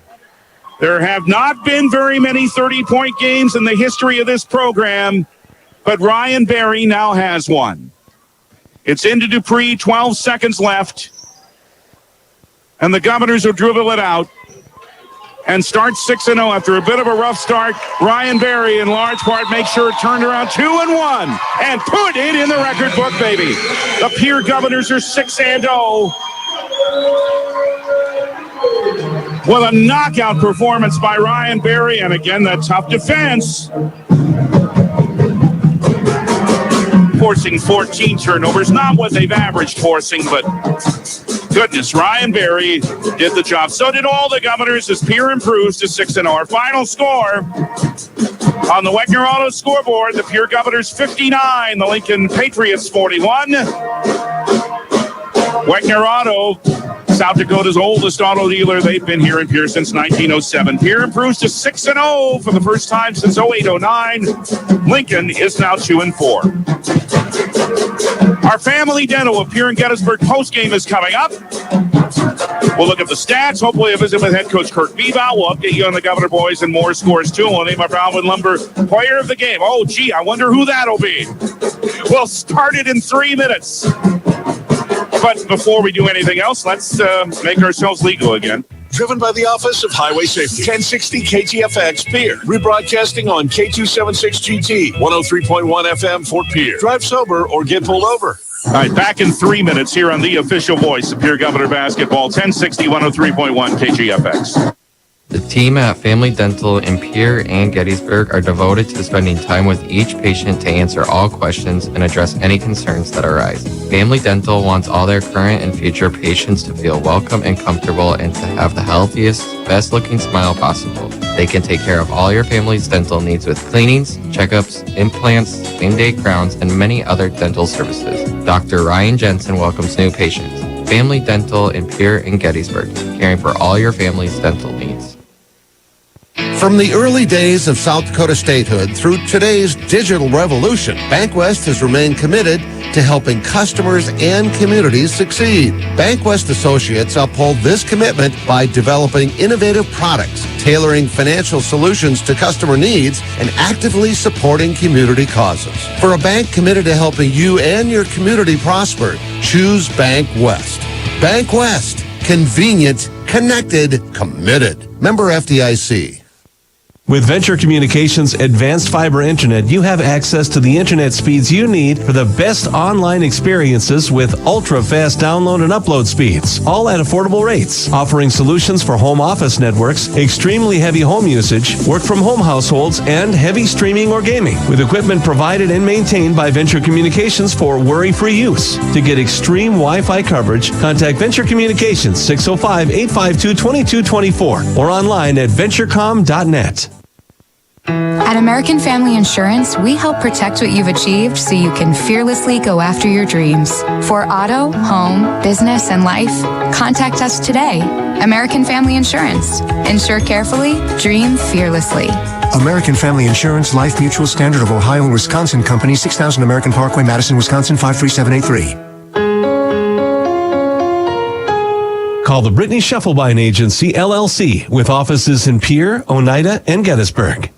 There have not been very many 30-point games in the history of this program, but Ryan Berry now has one. It's into Dupree, 12 seconds left, and the Governors will dribble it out and start 6-0 after a bit of a rough start. Ryan Berry, in large part, makes sure it turned around 2-1 and put it in the record book, baby. The Pierre Governors are 6-0. With a knockout performance by Ryan Berry, and again, that tough defense. Forcing 14 turnovers, not what they've averaged forcing, but goodness, Ryan Berry did the job. So did all the Governors as Pierre improves to 6-0. Our final score on the Wegner Auto scoreboard, the Pierre Governors 59, the Lincoln Patriots 41. Wegner Auto, South Dakota's oldest auto dealer. They've been here in Pierre since 1907. Pierre improves to 6-0 for the first time since 08-09. Lincoln is now 2-4. Our family dental of Pierre and Gettysburg postgame is coming up. We'll look at the stats. Hopefully a visit with head coach Kurt Bebout. We'll update you on the Governor boys and more scores too. We'll name our Brownwood Lumber player of the game. Oh, gee, I wonder who that'll be. We'll start it in 3 minutes. But before we do anything else, let's make ourselves legal again. Driven by the Office of Highway Safety. 1060 KTFX Pierre. Rebroadcasting on K276GT. 103.1 FM Fort Pierre. Drive sober or get pulled over. All right, back in 3 minutes here on the official voice of Pierre Governor Basketball. 1060, 103.1 KGFX. The team at Family Dental in Pierre and Gettysburg are devoted to spending time with each patient to answer all questions and address any concerns that arise. Family Dental wants all their current and future patients to feel welcome and comfortable and to have the healthiest, best-looking smile possible. They can take care of all your family's dental needs with cleanings, checkups, implants, same-day crowns, and many other dental services. Dr. Ryan Jensen welcomes new patients. Family Dental in Pierre and Gettysburg, caring for all your family's dental needs. From the early days of South Dakota statehood through today's digital revolution, BankWest has remained committed to helping customers and communities succeed. BankWest Associates uphold this commitment by developing innovative products, tailoring financial solutions to customer needs, and actively supporting community causes. For a bank committed to helping you and your community prosper, choose BankWest. BankWest. Convenient, connected, committed. Member FDIC. With Venture Communications Advanced Fiber Internet, you have access to the internet speeds you need for the best online experiences with ultra-fast download and upload speeds, all at affordable rates. Offering solutions for home office networks, extremely heavy home usage, work-from-home households, and heavy streaming or gaming. With equipment provided and maintained by Venture Communications for worry-free use. To get extreme Wi-Fi coverage, contact Venture Communications 605-852-2224 or online at venturecom.net. At American Family Insurance, we help protect what you've achieved so you can fearlessly go after your dreams. For auto, home, business, and life, contact us today. American Family Insurance. Insure carefully, dream fearlessly. American Family Insurance, Life Mutual, Standard of Ohio and Wisconsin Company, 6000 American Parkway, Madison, Wisconsin, 53783. Call the Brittany Scheffelbein Agency, LLC, with offices in Pierre, Oneida, and Gettysburg.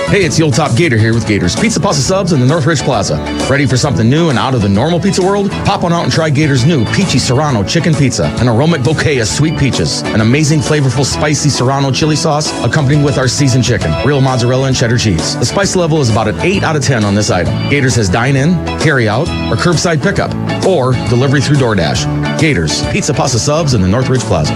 Hey, it's the Old Top Gator here with Gator's Pizza Pasta Subs in the Northridge Plaza. Ready for something new and out of the normal pizza world? Pop on out and try Gator's new Peachy Serrano Chicken Pizza, an aromatic bouquet of sweet peaches, an amazing flavorful spicy Serrano chili sauce, accompanied with our seasoned chicken, real mozzarella and cheddar cheese. The spice level is about an 8 out of 10 on this item. Gator's has dine-in, carry-out, or curbside pickup, or delivery through DoorDash. Gator's Pizza Pasta Subs in the Northridge Plaza.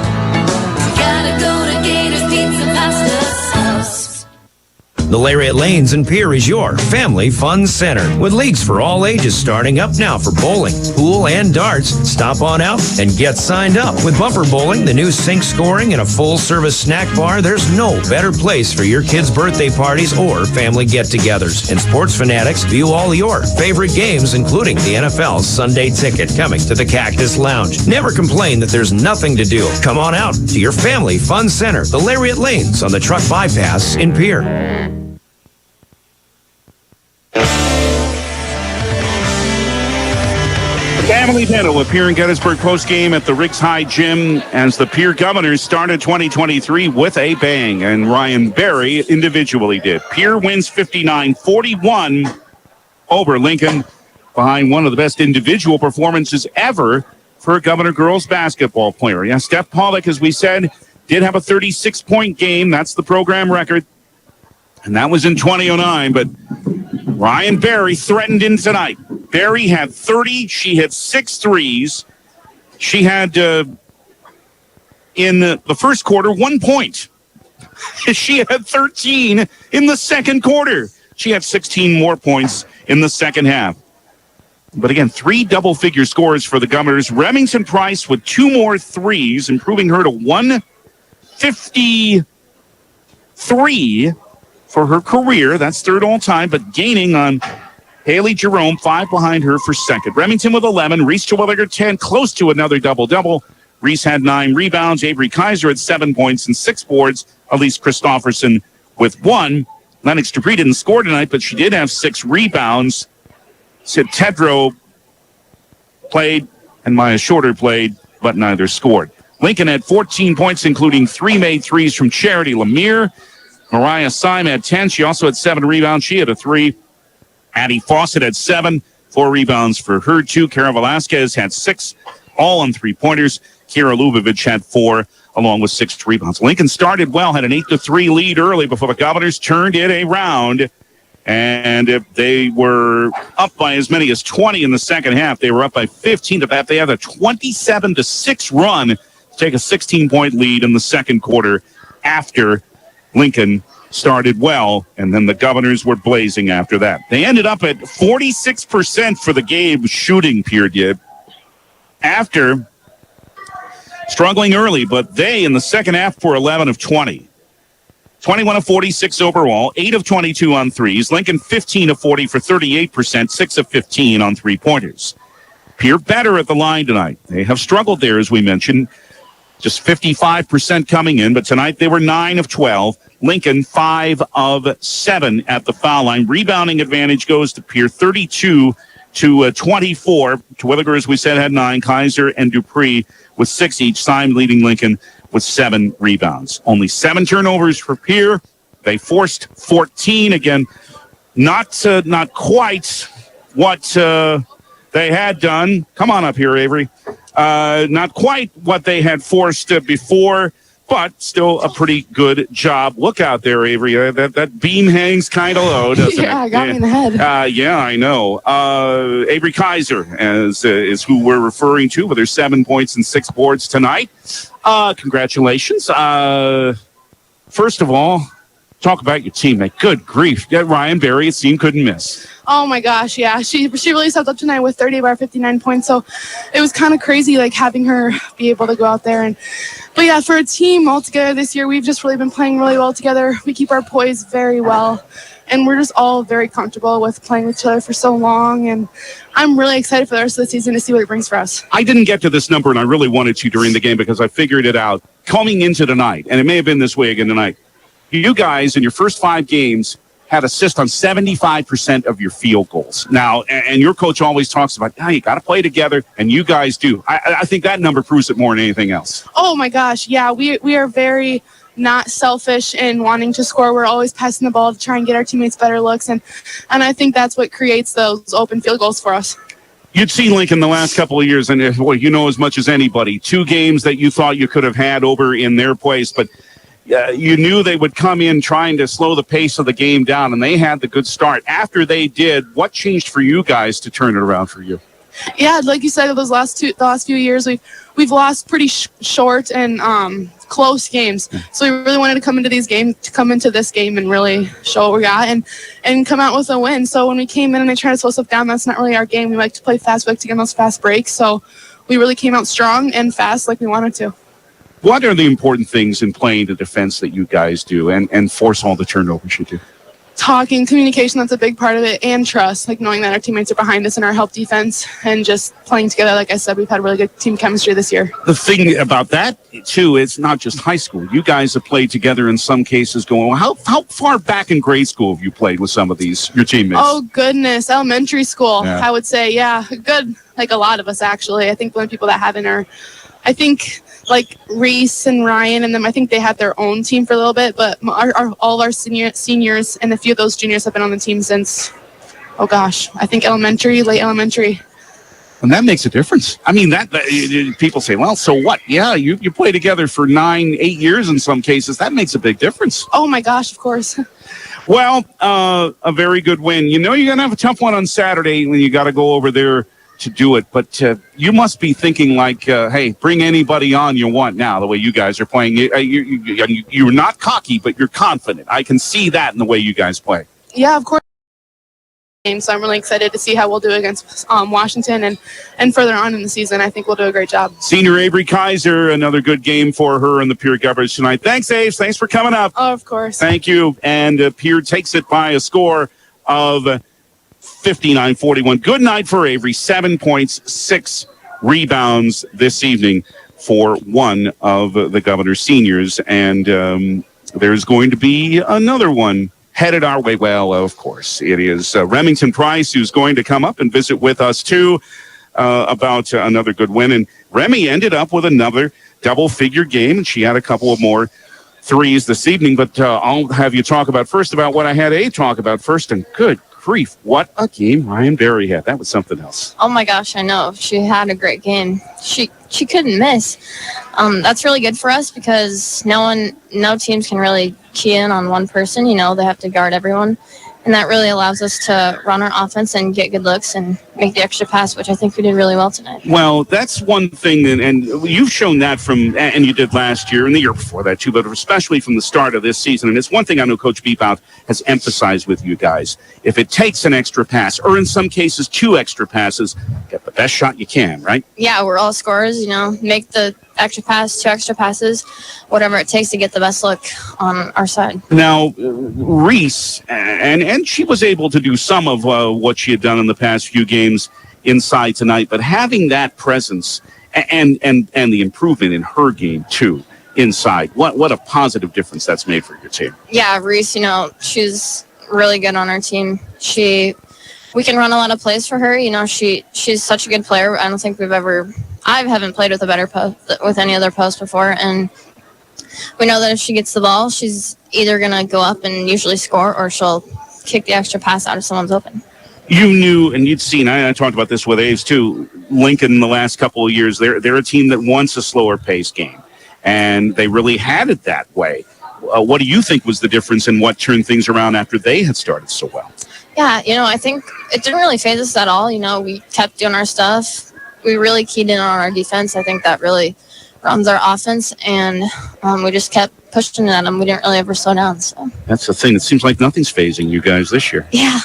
The Lariat Lanes in Pierre is your family fun center, with leagues for all ages starting up now for bowling, pool, and darts. Stop on out and get signed up. With bumper bowling, the new sink scoring, and a full-service snack bar, there's no better place for your kids' birthday parties or family get-togethers. And sports fanatics view all your favorite games, including the NFL's Sunday Ticket, coming to the Cactus Lounge. Never complain that there's nothing to do. Come on out to your family fun center, the Lariat Lanes on the Truck Bypass in Pierre. Family Dental with Pierre and Gettysburg postgame at the Riggs High Gym as the Pierre Governors started 2023 with a bang, and Ryan Berry individually did. Pierre wins 59-41 over Lincoln, behind one of the best individual performances ever for a Governor girls basketball player. Yeah, Steph Pollock, as we said, did have a 36-point game. That's the program record, and that was in 2009, but Ryan Berry threatened in tonight. Berry had 30. She had 6 threes. She had, in the first quarter, 1 point. She had 13 in the second quarter. She had 16 more points in the second half. But again, 3 double-figure scores for the Governors. Remington Price with 2 more threes, improving her to 153 for her career. That's third all time, but gaining on Haley Jerome, 5 behind her for second. Remington with 11, Reese Terwilliger 10, close to another double-double. Reese had 9 rebounds. Avery Kaiser had 7 points and 6 boards. Elise Christofferson with 1. Lennox Dupree didn't score tonight, but she did have 6 rebounds. Sid Tedrow played, and Maya Shorter played, but neither scored. Lincoln had 14 points, including 3 made threes from Charity Lemire. Mariah Syme had 10. She also had 7 rebounds. She had a 3. Addie Fawcett had 7. 4 rebounds for her, 2. Kara Velasquez had 6, all on 3-pointers. Kira Lubavitch had 4, along with 6 rebounds. Lincoln started well, had an 8-3 lead early before the Governors turned it around. And if they were up by as many as 20 in the second half, they were up by 15 to that. They had a 27-6 run to take a 16-point lead in the second quarter after Lincoln started well, and then the Governors were blazing after that. They ended up at 46% for the game shooting, Pierre did, after struggling early, but they in the second half were 11 of 20. 21 of 46 overall, 8 of 22 on threes. Lincoln 15 of 40 for 38%, 6 of 15 on 3-pointers. Pierre better at the line tonight. They have struggled there, as we mentioned. Just 55% coming in, but tonight they were 9 of 12. Lincoln 5 of 7 at the foul line. Rebounding advantage goes to Pierre, 32 to 24. Terwilliger, as we said, had 9. Kaiser and Dupree with 6 each. Syme leading Lincoln with 7 rebounds. Only 7 turnovers for Pierre. They forced 14. Again, not quite what they had done. Come on up here, Avery. Not quite what they had forced before, but still a pretty good job. Look out there, Avery. That beam hangs kind of low, doesn't it? Yeah, got me in the head. Yeah, I know. Avery Kaiser is who we're referring to with her 7 points and 6 boards tonight. Congratulations. First of all, talk about your teammate. Good grief. Ryan Berry, it seemed, couldn't miss. Oh my gosh, yeah. She really stepped up tonight with 30 of our 59 points. So it was kind of crazy, like, having her be able to go out there. But yeah, for a team altogether this year, we've just really been playing really well together. We keep our poise very well. And we're just all very comfortable with playing with each other for so long. And I'm really excited for the rest of the season to see what it brings for us. I didn't get to this number, and I really wanted to during the game because I figured it out coming into tonight. And it may have been this way again tonight. You guys, in your first 5 games, had assists on 75% of your field goals. Now, and your coach always talks about, you got to play together, and you guys do. I think that number proves it more than anything else. Oh my gosh, yeah, we are very not selfish in wanting to score. We're always passing the ball to try and get our teammates better looks, and I think that's what creates those open field goals for us. You'd seen Lincoln the last couple of years, and you know as much as anybody. 2 games that you thought you could have had over in their place, but you knew they would come in trying to slow the pace of the game down, and they had the good start. After they did, what changed for you guys to turn it around for you? Yeah, like you said, the last few years, we've lost pretty short and close games. So we really wanted to come into this game and really show what we got and come out with a win. So when we came in and they tried to slow stuff down, that's not really our game. We like to play fast, we like to get on those fast breaks. So we really came out strong and fast like we wanted to. What are the important things in playing the defense that you guys do and force all the turnovers you do? Talking, communication, that's a big part of it, and trust, like knowing that our teammates are behind us in our help defense and just playing together. Like I said, we've had really good team chemistry this year. The thing about that, too, it's not just high school. You guys have played together in some cases going, how far back in grade school have you played with some of your teammates? Oh, goodness, elementary school, Yeah. I would say, yeah, good, like a lot of us, actually. I think the only people that haven't are, I think, like Reese and Ryan and them, I think they had their own team for a little bit, but all our seniors and a few of those juniors have been on the team since, I think late elementary. And that makes a difference. I mean, that people say, well, so what? Yeah, you play together for 9-8 years in some cases. That makes a big difference. Oh, my gosh, of course. Well, a very good win. You know you're going to have a tough one on Saturday when you got to go over there to do it, but you must be thinking like, hey, bring anybody on you want now, the way you guys are playing. You're not cocky, but you're confident. I can see that in the way you guys play. Yeah, of course. So I'm really excited to see how we'll do against Washington and further on in the season. I think we'll do a great job. Senior Avery Kaiser, another good game for her and the Pierre Governors tonight. Thanks, Aves. Thanks for coming up. Oh, of course. Thank you. And Pierre takes it by a score of 59-41. Good night for Avery. 7 points, 6 rebounds this evening for one of the Governor's seniors. And there's going to be another one headed our way. Well, of course, it is Remington Price, who's going to come up and visit with us, too, about another good win. And Remy ended up with another double-figure game, and she had a couple of more threes this evening. But I'll have you talk about what I had A talk about first. And good grief, what a game Ryan Berry had. That was something else. Oh my gosh, I know. She had a great game. She couldn't miss. That's really good for us because no teams can really key in on one person. You know, they have to guard everyone. And that really allows us to run our offense and get good looks and make the extra pass, which I think we did really well tonight. Well, that's one thing, and you've shown that and you did last year and the year before that too, but especially from the start of this season. And it's one thing I know Coach Beepout has emphasized with you guys. If it takes an extra pass, or in some cases 2 extra passes, get the best shot you can, right? Yeah, we're all scorers, make the extra pass, 2 extra passes, whatever it takes to get the best look on our side. Now, Reese, and she was able to do some of what she had done in the past few games inside tonight, but having that presence and the improvement in her game too inside, what a positive difference that's made for your team. Yeah, Reese, she's really good on our team. We can run a lot of plays for her. She's such a good player. I don't think I haven't played with a better post, with any other post before, and we know that if she gets the ball, she's either going to go up and usually score, or she'll kick the extra pass out if someone's open. You knew, and you'd seen, I talked about this with Aves too, Lincoln the last couple of years, they're a team that wants a slower paced game, and they really had it that way. What do you think was the difference in what turned things around after they had started so well? Yeah, I think it didn't really faze us at all. We kept doing our stuff. We really keyed in on our defense. I think that really runs our offense, and we just kept pushing at them. We didn't really ever slow down. So that's the thing. It seems like nothing's phasing you guys this year. Yeah.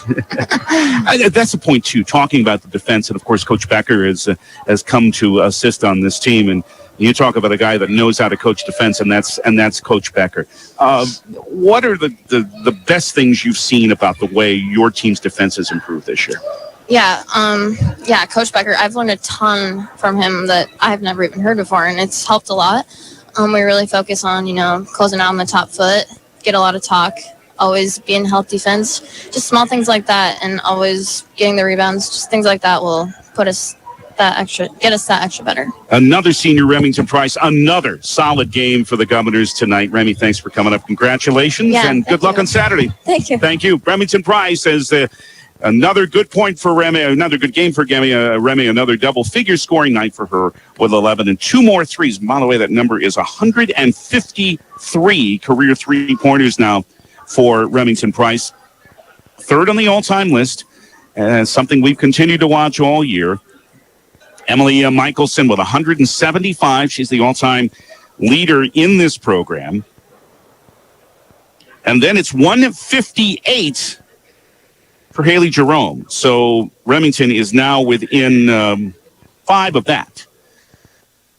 That's the point, too, talking about the defense. And, of course, Coach Becker has come to assist on this team. And you talk about a guy that knows how to coach defense, and that's Coach Becker. What are the best things you've seen about the way your team's defense has improved this year? Yeah, Coach Becker, I've learned a ton from him that I've never even heard before, and it's helped a lot. We really focus on, closing out on the top foot, get a lot of talk, always be in help defense. Just small things like that, and always getting the rebounds. Just things like that will get us that extra better. Another senior, Remington Price, another solid game for the Governors tonight. Remy, thanks for coming up. Congratulations, and good luck on Saturday. Thank you. Thank you. Remington Price says another good point for Remy, another good game for Remy, another double-figure scoring night for her with 11 and 2 more threes. By the way, that number is 153 career three-pointers now for Remington Price. Third on the all-time list, something we've continued to watch all year. Emily Michelson with 175. She's the all-time leader in this program. And then it's 158 for Haley Jerome. So Remington is now within 5 of that.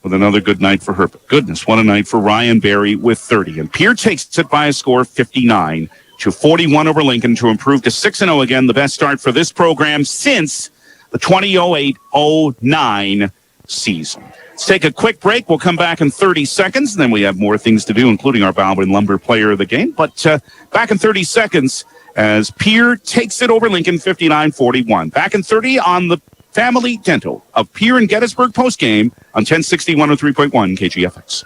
With another good night for her. But goodness, what a night for Ryan Berry with 30. And Pierre takes it by a score of 59-41 over Lincoln to improve to 6-0 again. The best start for this program since the 2008-09 season. Let's take a quick break. We'll come back in 30 seconds, and then we have more things to do, including our Baldwin Lumber player of the game. But back in 30 seconds as Pierre takes it over Lincoln 59-41. Back in 30 on the Family Dental of Pierre and Gettysburg postgame on 1060 103.1 KGFX.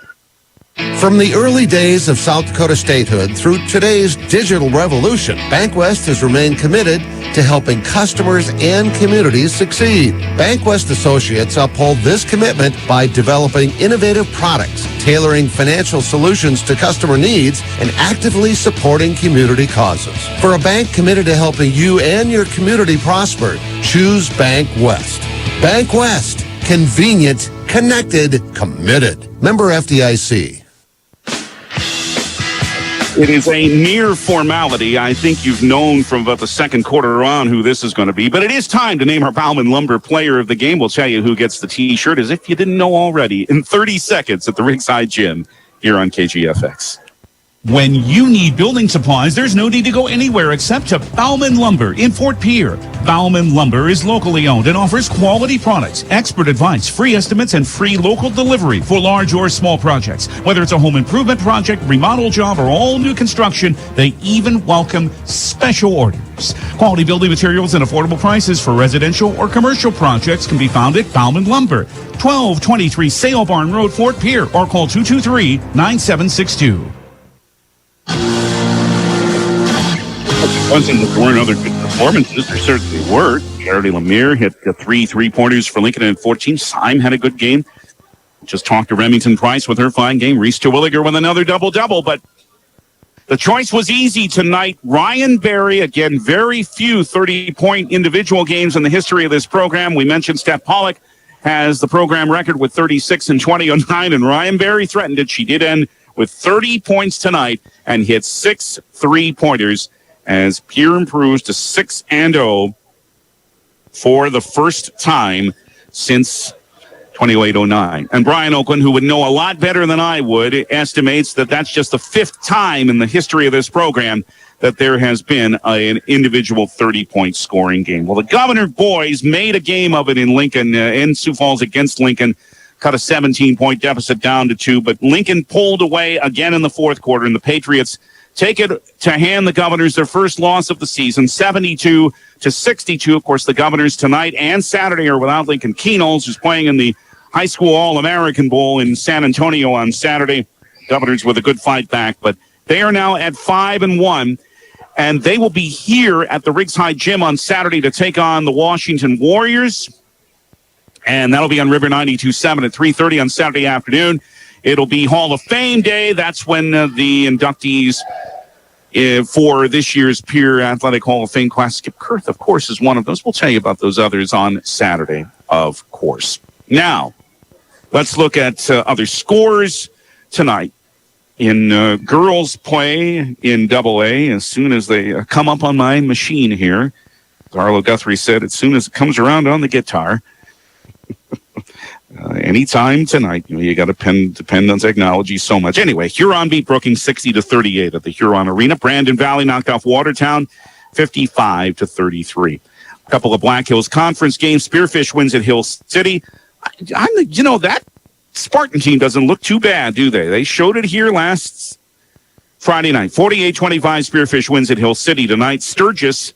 From the early days of South Dakota statehood through today's digital revolution, BankWest has remained committed to helping customers and communities succeed. BankWest Associates uphold this commitment by developing innovative products, tailoring financial solutions to customer needs, and actively supporting community causes. For a bank committed to helping you and your community prosper, choose BankWest. BankWest. Convenient, connected, committed. Member FDIC. It is a mere formality. I think you've known from about the second quarter on who this is going to be. But it is time to name our Bauman Lumber player of the game. We'll tell you who gets the T-shirt as if you didn't know already in 30 seconds at the Ringside Gym here on KGFX. When you need building supplies, there's no need to go anywhere except to Bauman Lumber in Fort Pierre. Bauman Lumber is locally owned and offers quality products, expert advice, free estimates, and free local delivery for large or small projects. Whether it's a home improvement project, remodel job, or all new construction, they even welcome special orders. Quality building materials and affordable prices for residential or commercial projects can be found at Bauman Lumber, 1223 Sale Barn Road, Fort Pierre, or call 223-9762. Wasn't there weren't other good performances? There certainly were. Charity Lemire hit 3 3-pointers for Lincoln in 14. Syme had a good game. Just talked to Remington Price with her fine game. Reese Terwilliger with another double-double. But the choice was easy tonight. Ryan Berry, again, very few 30-point individual games in the history of this program. We mentioned Steph Pollock has the program record with 36 and 20 on 9, and Ryan Berry threatened it. She did end with 30 points tonight and hit 6 3-pointers as Pierre improves to 6-0 for the first time since 2008-09. And Brian Oakland, who would know a lot better than I would, estimates that that's just the 5th time in the history of this program that there has been an individual 30-point scoring game. Well, the Governor boys made a game of it in Lincoln, in Sioux Falls against Lincoln, cut a 17-point deficit down to 2, but Lincoln pulled away again in the fourth quarter, and the Patriots take it to hand the Governors their first loss of the season, 72-62. Of course, the Governors tonight and Saturday are without Lincoln Keenals, who's playing in the High School All-American Bowl in San Antonio on Saturday. Governors with a good fight back, but they are now at 5-1, and they will be here at the Riggs High Gym on Saturday to take on the Washington Warriors. And that'll be on River 92.7 at 3:30 on Saturday afternoon. It'll be Hall of Fame Day. That's when the inductees for this year's Pierre Athletic Hall of Fame class, Skip Kurth, of course, is one of those. We'll tell you about those others on Saturday, of course. Now, let's look at other scores tonight. In girls play in AA, as soon as they come up on my machine here, as Arlo Guthrie said, as soon as it comes around on the guitar, anytime tonight, you got to depend on technology so much. Anyway, Huron beat Brookings 60-38 at the Huron Arena. Brandon Valley knocked off Watertown 55-33. A couple of Black Hills Conference games. Spearfish wins at Hill City. that Spartan team doesn't look too bad, do they? They showed it here last Friday night, 48-25, Spearfish wins at Hill City tonight. Sturgis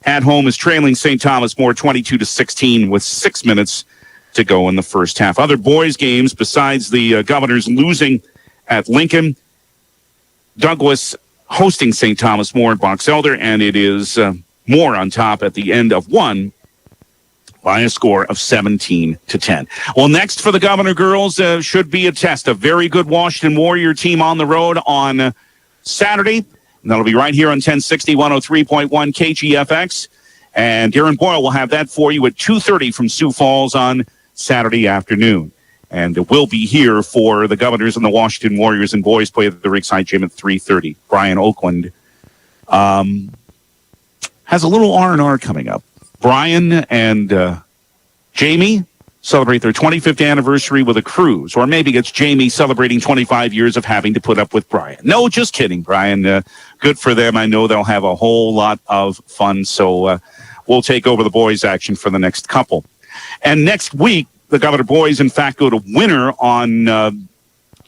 at home is trailing St. Thomas More 22-16 with 6 minutes to go in the first half. Other boys' games besides the Governors losing at Lincoln, Douglas hosting St. Thomas More at Box Elder, and it is More on top at the end of one by a score of 17-10. Well, next for the Governor girls should be a test. A very good Washington Warrior team on the road on Saturday. And that'll be right here on 1060, 103.1 KGFX. And Darren Boyle will have that for you at 2:30 from Sioux Falls on Saturday afternoon. And it will be here for the Governors and the Washington Warriors, and boys play at the Ringside Gym at 3:30. Brian Oakland has a little R&R coming up. Brian and Jamie celebrate their 25th anniversary with a cruise, or maybe it's Jamie celebrating 25 years of having to put up with Brian. No, just kidding, Brian. Good for them. I know they'll have a whole lot of fun, so we'll take over the boys' action for the next couple. And next week, the Governor boys, in fact, go to Winter on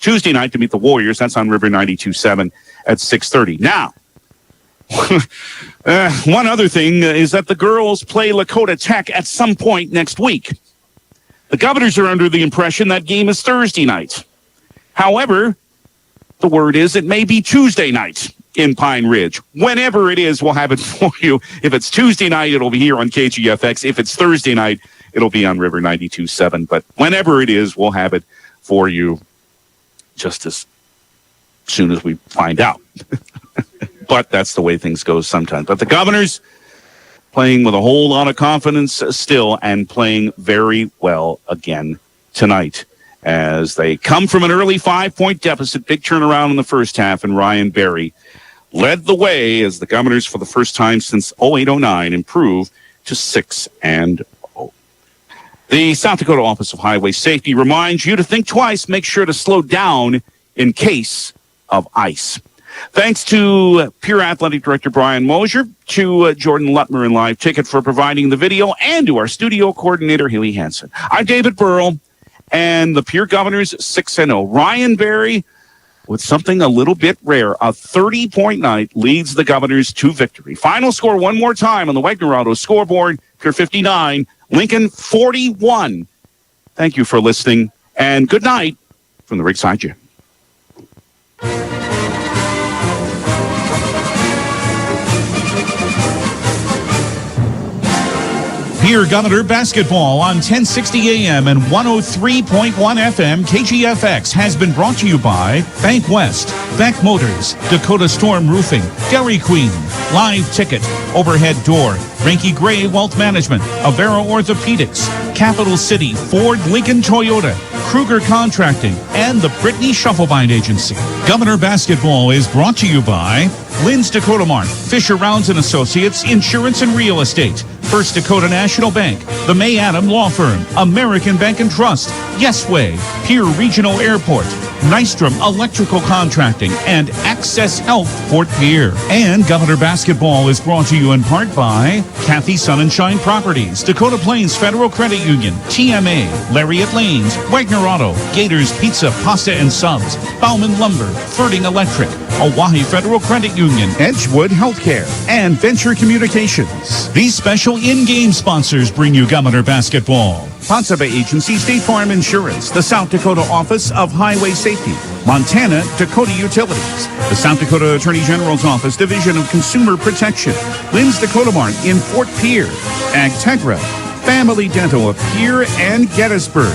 Tuesday night to meet the Warriors. That's on River 92.7 at 6:30. Now, one other thing is that the girls play Lakota Tech at some point next week. The Governors are under the impression that game is Thursday night. However, the word is it may be Tuesday night in Pine Ridge. Whenever it is, we'll have it for you. If it's Tuesday night, it'll be here on KGFX. If it's Thursday night, it'll be on River 92.7. But whenever it is, we'll have it for you just as soon as we find out. But that's the way things go sometimes. But the Governors playing with a whole lot of confidence still, and playing very well again tonight as they come from an early 5-point deficit. Big turnaround in the first half, and Ryan Berry led the way as the Governors, for the first time since 08-09, improve to 6-0. The South Dakota Office of Highway Safety reminds you to think twice. Make sure to slow down in case of ice. Thanks to Peer Athletic Director Brian Mosier, to Jordan Lutmer and Live Ticket for providing the video, and to our studio coordinator, Hilly Hansen. I'm David Burrell, and the Pierre Governors 6-0. Ryan Berry, with something a little bit rare, a 30-point night, leads the Governors to victory. Final score one more time on the Wagner Auto scoreboard: Pierre 59, Lincoln 41. Thank you for listening, and good night from the Ringside Gym. Pierre Governor basketball on 1060 AM and 103.1 FM KGFX has been brought to you by Bank West, Beck Motors, Dakota Storm Roofing, Dairy Queen, Live Ticket, Overhead Door, Ranky Gray Wealth Management, Avera Orthopedics, Capital City, Ford, Lincoln, Toyota, Kruger Contracting, and the Brittany Shufflebind Agency. Governor basketball is brought to you by Lynn's Dakota Mart, Fisher Rounds and Associates, Insurance and Real Estate, First Dakota National Bank, the May Adam Law Firm, American Bank and Trust, Yesway, Pierre Regional Airport, Nystrom Electrical Contracting, and Access Health Fort Pierre. And Governor basketball is brought to you in part by Kathy Sun and Shine Properties, Dakota Plains Federal Credit Union, TMA, Lariat Lanes, Wagner Auto, Gators Pizza, Pasta and Subs, Bauman Lumber, Ferding Electric, Oahe Federal Credit Union, Edgewood Healthcare, and Venture Communications. These special in-game sponsors bring you Governor basketball. Ponce Bay Agency, State Farm Insurance, the South Dakota Office of Highway Safety, Montana Dakota Utilities, the South Dakota Attorney General's Office, Division of Consumer Protection, Lynn's Dakota Mart in Fort Pierre, Agtegra, Family Dental of Pierre and Gettysburg,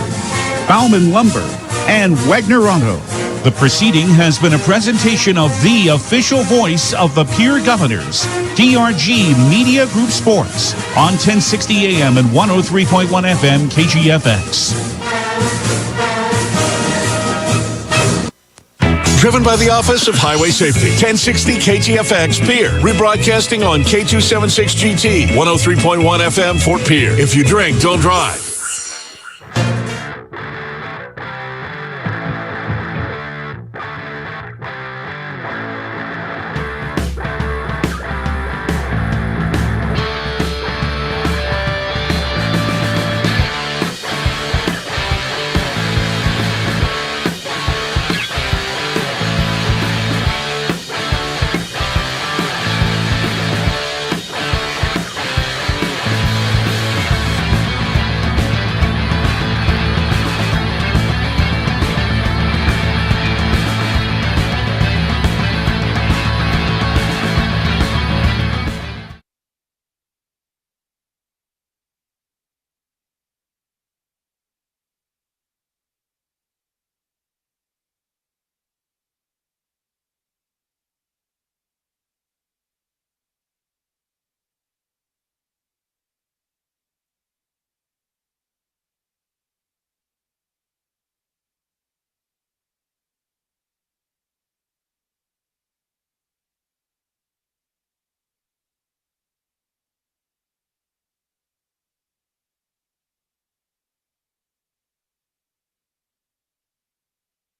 Bauman Lumber, and Wagner Auto. The proceeding has been a presentation of the official voice of the Pierre Governors, DRG Media Group Sports, on 1060 AM and 103.1 FM KGFX. Driven by the Office of Highway Safety. 1060 KGFX Pierre. Rebroadcasting on K276GT. 103.1 FM Fort Pierre. If you drink, don't drive.